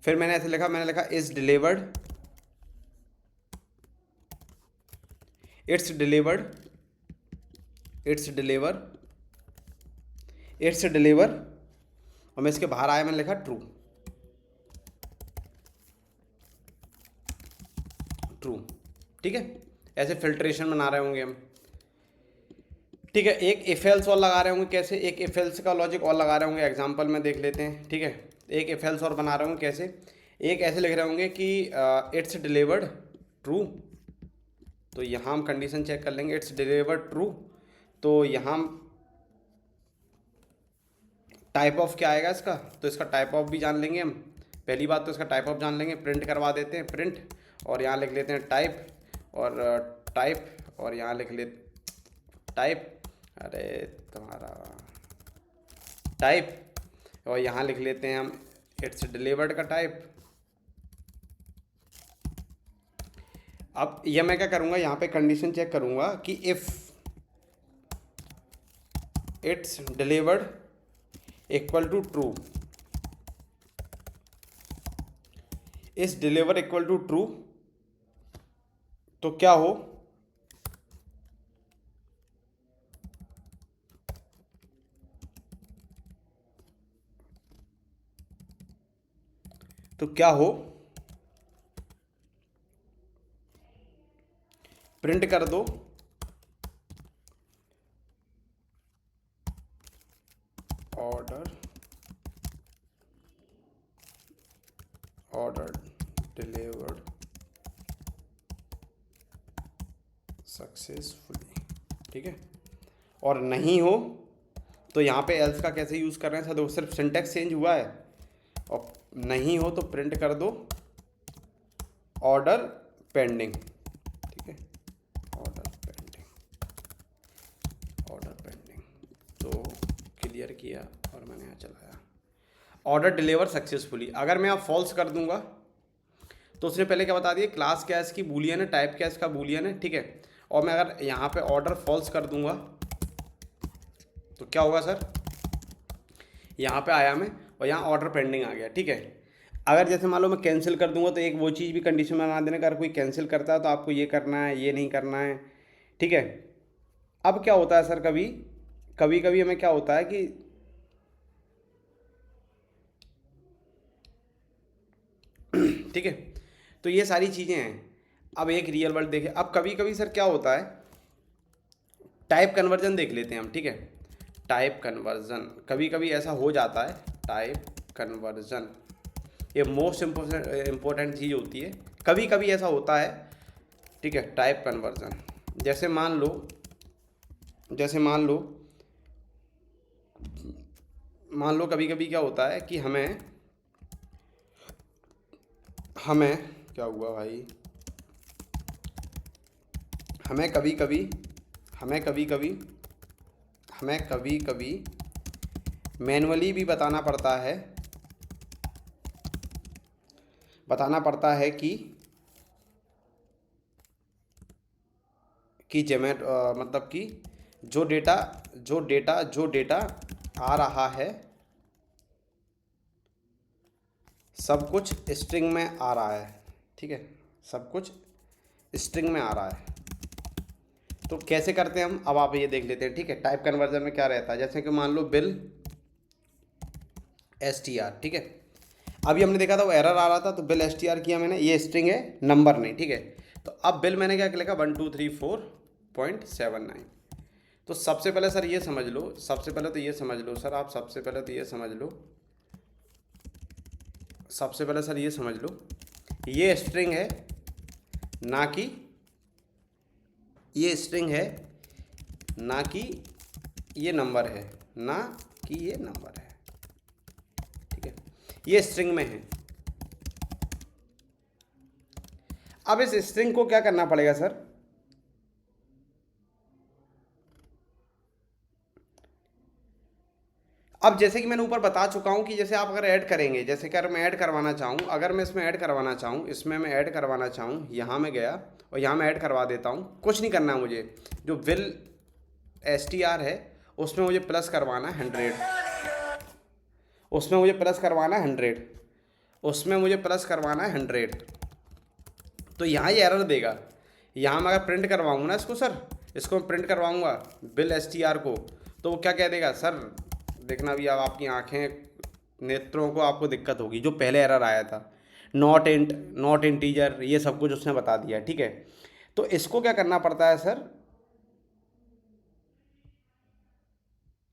फिर मैंने ऐसे लिखा, मैंने लिखा is delivered, it's delivered, it's deliver, it's deliver, और मैं इसके बाहर आया, मैंने लिखा ट्रू, ट्रू। ठीक है, ऐसे फिल्ट्रेशन बना रहे होंगे हम। ठीक है, एक इफ एल्स और लगा रहे होंगे, कैसे, एक इफ एल्स का लॉजिक और लगा रहे होंगे, एग्जांपल में देख लेते हैं। ठीक है, एक इफ एल्स और बना रहे होंगे, कैसे, एक ऐसे लिख रहे होंगे कि इट्स डिलीवर्ड ट्रू, तो यहाँ हम कंडीशन चेक कर लेंगे, इट्स डिलीवर्ड ट्रू, तो यहाँ टाइप ऑफ क्या आएगा इसका, तो इसका टाइप ऑफ भी जान लेंगे हम। पहली बात तो इसका टाइप ऑफ जान लेंगे, प्रिंट करवा देते हैं, प्रिंट, और यहाँ लिख लेते हैं टाइप, और टाइप, और यहाँ लिख ले टाइप, अरे तुम्हारा टाइप, और यहाँ लिख लेते हैं हम इट्स डिलीवर्ड का टाइप। अब ये मैं क्या करूँगा, यहाँ पे कंडीशन चेक करूँगा कि if it's delivered equal to true, is deliver equal to true, तो क्या हो, तो क्या हो, प्रिंट कर दो ऑर्डर, ऑर्डर डिलीवर्ड सक्सेसफुली। ठीक है, और नहीं हो तो यहाँ पे एल्स का कैसे यूज़ कर रहे हैं, देखो सिर्फ सिंटेक्स चेंज हुआ है, और नहीं हो तो प्रिंट कर दो ऑर्डर पेंडिंग। ठीक है, ऑर्डर पेंडिंग, ऑर्डर पेंडिंग, तो क्लियर किया और मैंने यहाँ चलाया। ऑर्डर डिलीवर सक्सेसफुली, अगर मैं यहाँ फॉल्स कर दूंगा तो उसने पहले क्या बता दिया, क्लास क्या है इसकी बूलियन है, टाइप क्या है इसका बूलियन है, ठीक है। और मैं अगर यहाँ पे ऑर्डर फॉल्स कर दूंगा तो क्या होगा सर, यहाँ पे आया मैं और यहाँ ऑर्डर पेंडिंग आ गया, ठीक है। अगर जैसे मान लो मैं कैंसिल कर दूंगा तो एक वो चीज़ भी कंडीशन बना देना कि अगर कोई कैंसिल करता है तो आपको ये करना है, ये नहीं करना है, ठीक है। अब क्या होता है सर, कभी कभी कभी हमें क्या होता है कि ठीक है, तो ये सारी चीज़ें हैं। अब एक रियल वर्ल्ड देखें, अब कभी कभी सर क्या होता है, टाइप कन्वर्जन देख लेते हैं हम, ठीक है। टाइप कन्वर्जन कभी कभी ऐसा हो जाता है, टाइप कन्वर्जन ये मोस्ट इम्पोर्टेंट चीज़ होती है, कभी कभी ऐसा होता है, ठीक है। टाइप कन्वर्जन जैसे मान लो, कभी कभी क्या होता है कि हमें क्या हुआ भाई, हमें कभी कभी मैनुअली भी बताना पड़ता है कि जेमेट मतलब कि जो डेटा आ रहा है सब कुछ स्ट्रिंग में आ रहा है, ठीक है, सब कुछ स्ट्रिंग में आ रहा है। तो कैसे करते हैं हम, अब आप ये देख लेते हैं, ठीक है। टाइप कन्वर्जन में क्या रहता है, जैसे कि मान लो बिल str, ठीक है। अभी हमने देखा था वो एरर आ रहा था तो बिल str किया मैंने, ये स्ट्रिंग है नंबर नहीं, ठीक है। तो अब बिल मैंने क्या लिखा 1234.79। तो सबसे पहले सर ये समझ लो, सबसे पहले तो ये समझ लो सर ये स्ट्रिंग है, ना कि ये स्ट्रिंग है, ना कि ये नंबर है, ठीक है, ये स्ट्रिंग में है। अब इस स्ट्रिंग को क्या करना पड़ेगा सर, अब जैसे कि मैंने ऊपर बता चुका हूं कि जैसे आप अगर ऐड करेंगे, जैसे कि अगर मैं ऐड करवाना चाहूँ, इसमें मैं ऐड करवाना चाहूँ, यहाँ मैं गया और यहाँ मैं ऐड करवा देता हूँ, कुछ नहीं करना है मुझे, जो बिल str है उसमें मुझे प्लस करवाना है 100, उसमें मुझे प्लस करवाना है 100, तो यहाँ ये एरर देगा। यहाँ मैं अगर प्रिंट करवाऊँ ना इसको सर, इसको मैं प्रिंट करवाऊँगा बिल str को, तो वो क्या कह देगा सर, देखना भी, अब आपकी आंखें, नेत्रों को आपको दिक्कत होगी, जो पहले एरर आया था नॉट इंटीजर, ये सब कुछ उसने बता दिया, ठीक है। तो इसको क्या करना पड़ता है सर,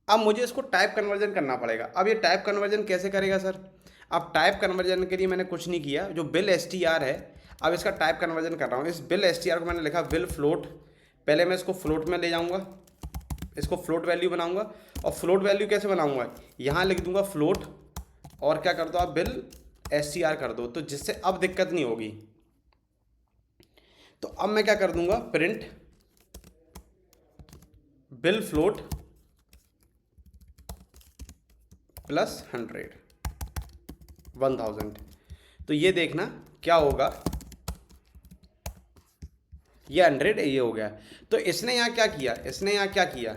अब मुझे इसको टाइप कन्वर्जन करना पड़ेगा। अब ये टाइप कन्वर्जन कैसे करेगा सर, अब टाइप कन्वर्जन के लिए मैंने कुछ नहीं किया, जो बिल str है अब इसका टाइप कन्वर्जन कर रहा हूँ। इस बिल str को मैंने लिखा बिल फ्लोट, पहले मैं इसको फ्लोट में ले जाऊँगा, इसको फ्लोट वैल्यू बनाऊंगा, और फ्लोट वैल्यू कैसे बनाऊंगा, यहाँ लिख दूंगा फ्लोट, और क्या कर दो आप बिल str कर दो, तो जिससे अब दिक्कत नहीं होगी। तो अब मैं क्या कर दूंगा, प्रिंट बिल फ्लोट प्लस 1000, तो ये देखना क्या होगा, ये 100 ये हो गया। तो इसने यहाँ क्या किया, इसने यहाँ क्या किया,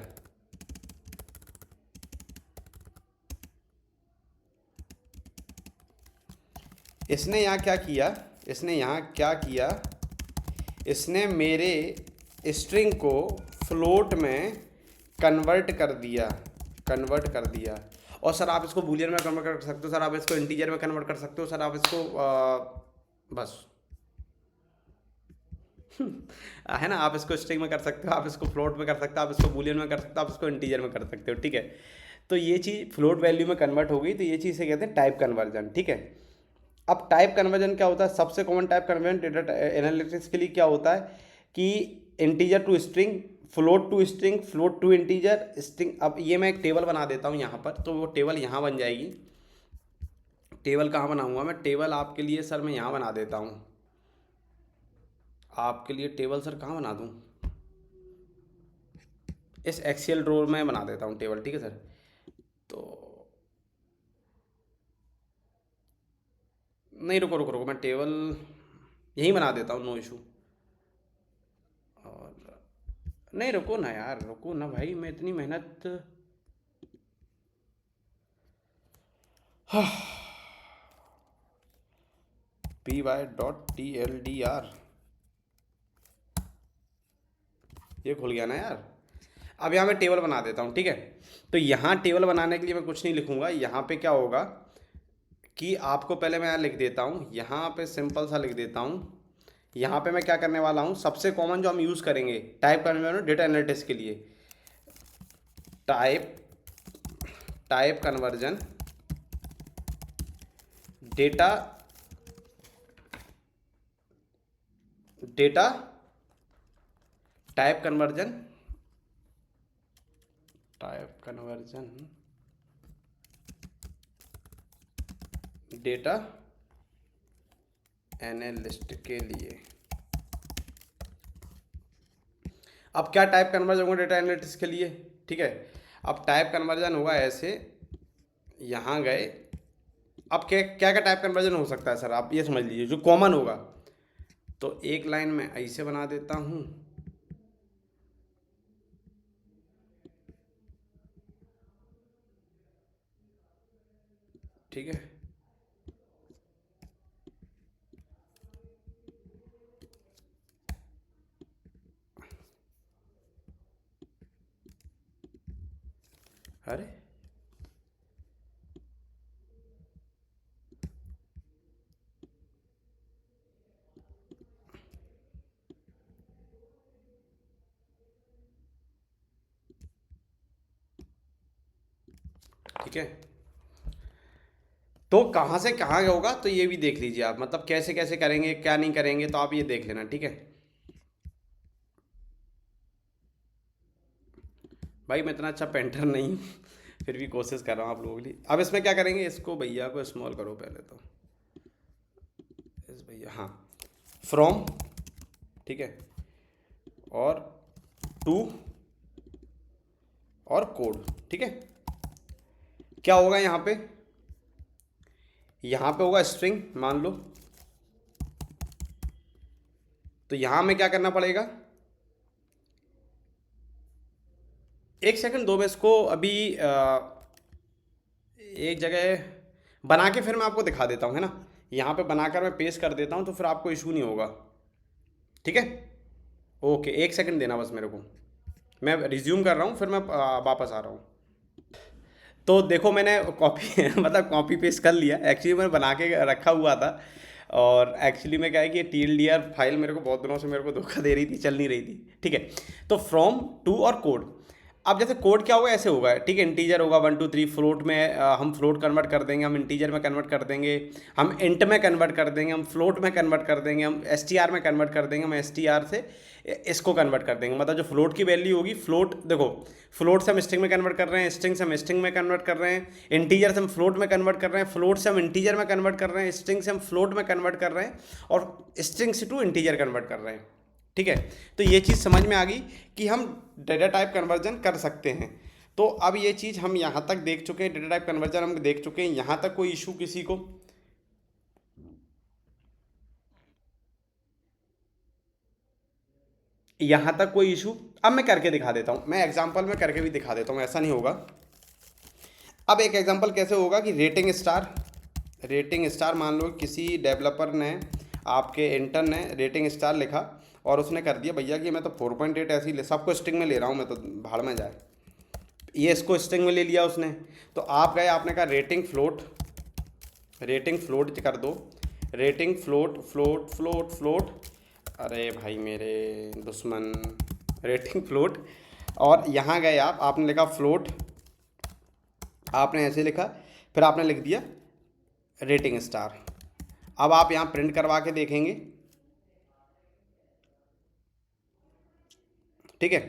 इसने मेरे स्ट्रिंग को फ्लोट में कन्वर्ट कर दिया। और सर आप इसको बूलियन में कन्वर्ट कर सकते हो, सर आप इसको इंटीजर में कन्वर्ट कर सकते हो, सर आप इसको बस है ना, आप इसको स्ट्रिंग में कर सकते हो, आप इसको फ्लोट में कर सकते हो, आप इसको बूलियन में कर सकते हो, आप इसको इंटीजर में कर सकते हो, ठीक है। तो ये चीज़ फ्लोट वैल्यू में कन्वर्ट हो गई, तो ये चीज़ से कहते हैं टाइप कन्वर्जन, ठीक है। अब टाइप कन्वर्जन क्या होता है, सबसे common type conversion data analytics के लिए क्या होता है कि integer to string, float to string, float to integer, string. अब ये मैं एक टेबल बना देता हूँ यहाँ पर, तो वो टेबल यहाँ बन जाएगी। टेबल कहाँ बनाऊँगा मैं, टेबल आपके लिए सर मैं यहाँ बना देता हूँ, आपके लिए टेबल सर कहाँ बना दूँ, इस एक्सेल ड्रॉर में बना देता हूँ टेबल, ठीक है सर। तो नहीं, रुको रुको रुको, मैं टेबल यहीं बना देता हूँ, नो इशू। और नहीं, रुको ना यार, रुको ना भाई, मैं इतनी मेहनत। py.tldr, ये खुल गया ना यार। अब यहाँ मैं टेबल बना देता हूँ, ठीक है। तो यहाँ टेबल बनाने के लिए मैं कुछ नहीं लिखूंगा। यहाँ पे क्या होगा कि आपको पहले मैं यहाँ लिख देता हूँ, यहाँ पे सिंपल सा लिख देता हूँ। यहाँ पे मैं क्या करने वाला हूँ, सबसे कॉमन जो हम यूज़ करेंगे टाइप करने वाले डेटा एनालिटिक्स के लिए, type type conversion data data type conversion data analyst के लिए। अब क्या टाइप कन्वर्जन होगा डेटा एनालिटिक्स के लिए, ठीक है। अब टाइप कन्वर्जन होगा ऐसे, यहाँ गए। अब क्या क्या क्या टाइप कन्वर्जन हो सकता है सर, आप ये समझ लीजिए जो कॉमन होगा। तो एक लाइन में ऐसे बना देता हूँ, ठीक है। अरे ठीक है, तो कहाँ से कहाँ होगा तो ये भी देख लीजिए आप, मतलब कैसे कैसे करेंगे क्या नहीं करेंगे, तो आप ये देख लेना, ठीक है। भाई मैं इतना अच्छा पेंटर नहीं हूँ, फिर भी कोशिश कर रहा हूँ आप लोगों के लिए। अब इसमें क्या करेंगे, इसको भैया को स्मॉल करो पहले तो, इस भैया, हाँ, फ्रॉम, ठीक है, और टू और कोड, ठीक है। क्या होगा यहाँ पे, यहाँ पे होगा स्ट्रिंग मान लो। तो यहाँ में क्या करना पड़ेगा, एक सेकंड दो, मैं इसको अभी एक जगह बना के फिर मैं आपको दिखा देता हूँ, है ना। यहाँ पे बनाकर मैं पेस्ट कर देता हूँ, तो फिर आपको इशू नहीं होगा, ठीक है। ओके, एक सेकंड देना बस मेरे को, मैं रिज्यूम कर रहा हूँ, फिर मैं वापस आ रहा हूँ। तो देखो मैंने कॉपी मतलब कॉपी पेस्ट कर लिया, एक्चुअली मैंने बना के रखा हुआ था। और एक्चुअली में क्या है कि TLDR फाइल मेरे को बहुत दिनों से मेरे को धोखा दे रही थी, चल नहीं रही थी, ठीक है। तो फ्रॉम टू और कोड, अब जैसे कोड क्या होगा ऐसे होगा, ठीक है। इंटीजर होगा 1 2 3, फ्लोट में हम फ्लोट कन्वर्ट कर देंगे, हम इंटीजर में कन्वर्ट कर देंगे, हम इंट में कन्वर्ट कर देंगे, हम फ्लोट में कन्वर्ट कर देंगे, हम STR में कन्वर्ट कर देंगे, हम STR से इसको कन्वर्ट कर देंगे। मतलब जो फ्लोट की वैल्यू होगी, फ्लोट देखो, फ्लोट से हम स्ट्रिंग में कन्वर्ट कर रहे हैं, स्ट्रिंग से हम स्ट्रिंग में कन्वर्ट कर रहे हैं, इंटीजर से हम फ्लोट में कन्वर्ट कर रहे हैं, फ्लोट से हम इंटीजर में कन्वर्ट कर रहे हैं, स्ट्रिंग से हम फ्लोट में कन्वर्ट कर रहे हैं, और स्ट्रिंग से टू इंटीजर कन्वर्ट कर रहे हैं, ठीक है। तो ये चीज़ समझ में आ गई कि हम डेटा टाइप कन्वर्जन कर सकते हैं। तो अब ये चीज़ हम यहाँ तक देख चुके हैं, डेटा टाइप कन्वर्जन हम देख चुके हैं, यहाँ तक कोई इशू किसी को, यहाँ तक कोई इशू। अब मैं करके दिखा देता हूँ, मैं एग्जांपल में करके भी दिखा देता हूँ, ऐसा नहीं होगा। अब एक एग्जांपल कैसे होगा कि रेटिंग स्टार मान लो किसी डेवलपर ने, आपके इंटर्न ने रेटिंग स्टार लिखा, और उसने कर दिया भैया कि मैं तो 4.8 ऐसे ही सबको स्ट्रिंग में ले रहा हूँ, मैं तो भाड़ में जाए, ये इसको स्ट्रिंग में ले लिया उसने। तो आप गए, आपने कहा रेटिंग फ्लोट कर दो, rating float float float float, अरे भाई मेरे दुश्मन, रेटिंग फ्लोट। और यहाँ गए आप, आपने लिखा फ्लोट, आपने ऐसे लिखा, फिर आपने लिख दिया रेटिंग स्टार। अब आप यहाँ प्रिंट करवा के देखेंगे, ठीक है।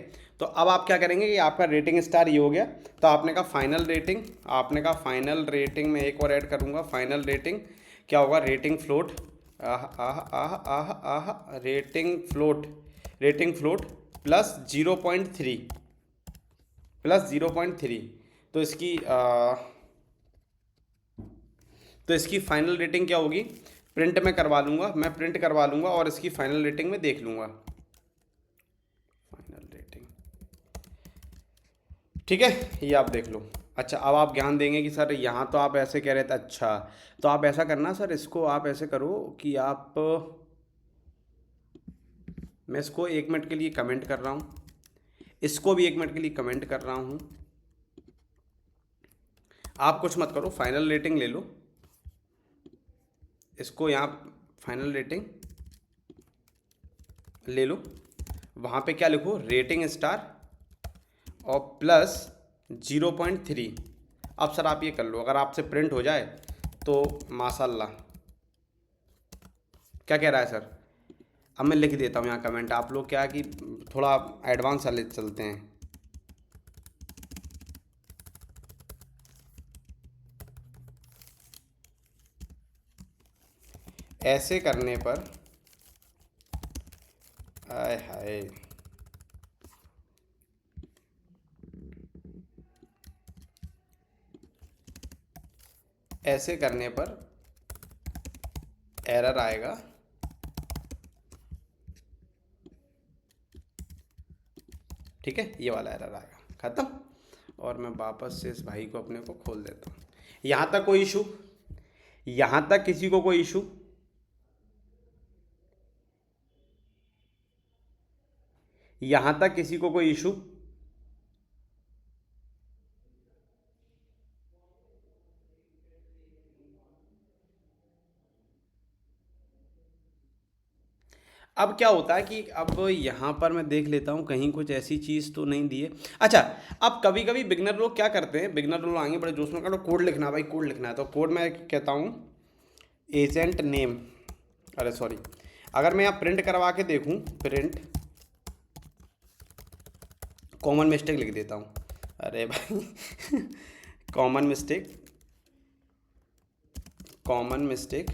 तो अब आप क्या करेंगे कि आपका रेटिंग स्टार ये हो गया। तो आपने कहा फाइनल रेटिंग, आपने कहा फाइनल रेटिंग में एक और ऐड करूँगा, फाइनल रेटिंग क्या होगा, रेटिंग फ्लोट, आह आह आह आह आह, रेटिंग फ्लोट प्लस 0.3, तो इसकी फाइनल रेटिंग क्या होगी, प्रिंट में करवा लूँगा, मैं प्रिंट करवा लूँगा और इसकी फाइनल रेटिंग में देख लूँगा, फाइनल रेटिंग। ठीक है, ये आप देख लो। अच्छा, अब आप ज्ञान देंगे कि सर यहाँ तो आप ऐसे कह रहे थे, अच्छा तो आप ऐसा करना सर, इसको आप ऐसे करो कि आप, मैं इसको 1 मिनट के लिए कमेंट कर रहा हूँ, इसको भी 1 मिनट के लिए कमेंट कर रहा हूँ। आप कुछ मत करो, फाइनल रेटिंग ले लो, इसको यहाँ फाइनल रेटिंग ले लो, वहाँ पे क्या लिखो, रेटिंग स्टार और प्लस 0.3। अब सर आप ये कर लो, अगर आपसे प्रिंट हो जाए तो माशाल्लाह। क्या कह रहा है सर, अब मैं लिख देता हूँ यहाँ कमेंट, आप लोग क्या कि थोड़ा एडवांस वाले चलते हैं। ऐसे करने पर, आय हाय, ऐसे करने पर एरर आएगा, ठीक है, ये वाला एरर आएगा, ख़त्म। और मैं वापस से इस भाई को अपने को खोल देता हूँ। यहाँ तक कोई इशू, यहाँ तक किसी को कोई इशू, यहाँ तक किसी को कोई इशू? अब क्या होता है कि अब यहाँ पर मैं देख लेता हूँ कहीं कुछ ऐसी चीज़ तो नहीं दी है। अच्छा, अब कभी कभी बिगनर लोग क्या करते हैं, बिगनर लोग आएंगे बड़े जोश में, कहते कोड लिखना है भाई, कोड लिखना है, तो कोड मैं कहता हूँ एजेंट नेम, अरे सॉरी, अगर मैं यहाँ प्रिंट करवा के देखूँ, प्रिंट कॉमन मिस्टेक लिख देता हूँ, अरे भाई common mistake, common mistake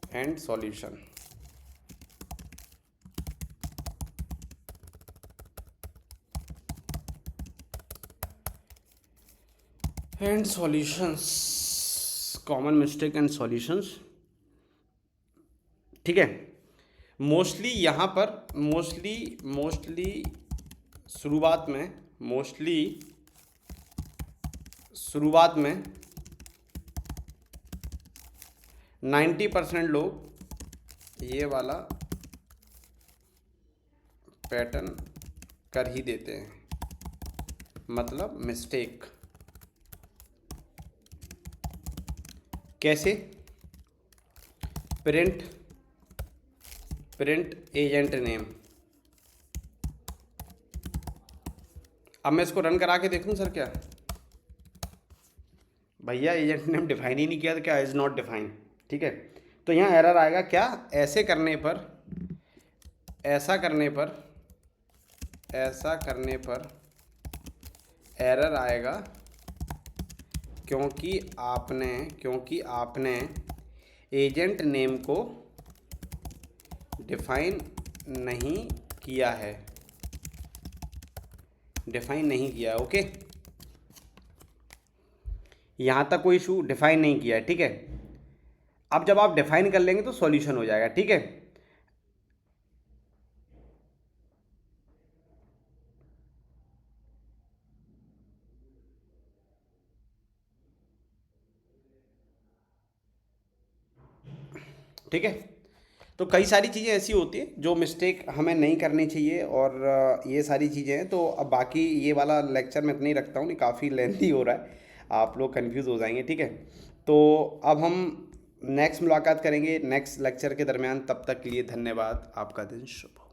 and solution, and solutions, common mistake and solutions. ठीक है, मोस्टली यहाँ पर मोस्टली शुरुआत में 90% लोग ये वाला पैटर्न कर ही देते हैं, मतलब मिस्टेक। कैसे? Print agent name. अब मैं इसको रन करा के देखूं सर, क्या भैया एजेंट नेम डिफाइन ही नहीं किया, तो क्या इज़ नॉट डिफाइन। ठीक है, तो यहाँ एरर आएगा, क्या ऐसा करने पर एरर आएगा, क्योंकि आपने एजेंट नेम को डिफाइन नहीं किया है, ओके, यहाँ तक कोई इशू, डिफाइन नहीं किया है। ठीक है, अब जब आप डिफाइन कर लेंगे तो सॉल्यूशन हो जाएगा। ठीक है, ठीक है, तो कई सारी चीज़ें ऐसी होती हैं जो मिस्टेक हमें नहीं करनी चाहिए, और ये सारी चीज़ें हैं। तो अब बाकी ये वाला लेक्चर मैं इतना ही रखता हूँ, नहीं काफ़ी लेंथी हो रहा है, आप लोग कंफ्यूज हो जाएंगे। ठीक है, तो अब हम नेक्स्ट मुलाकात करेंगे नेक्स्ट लेक्चर के दरमियान, तब तक के लिए धन्यवाद, आपका दिन शुभ हो।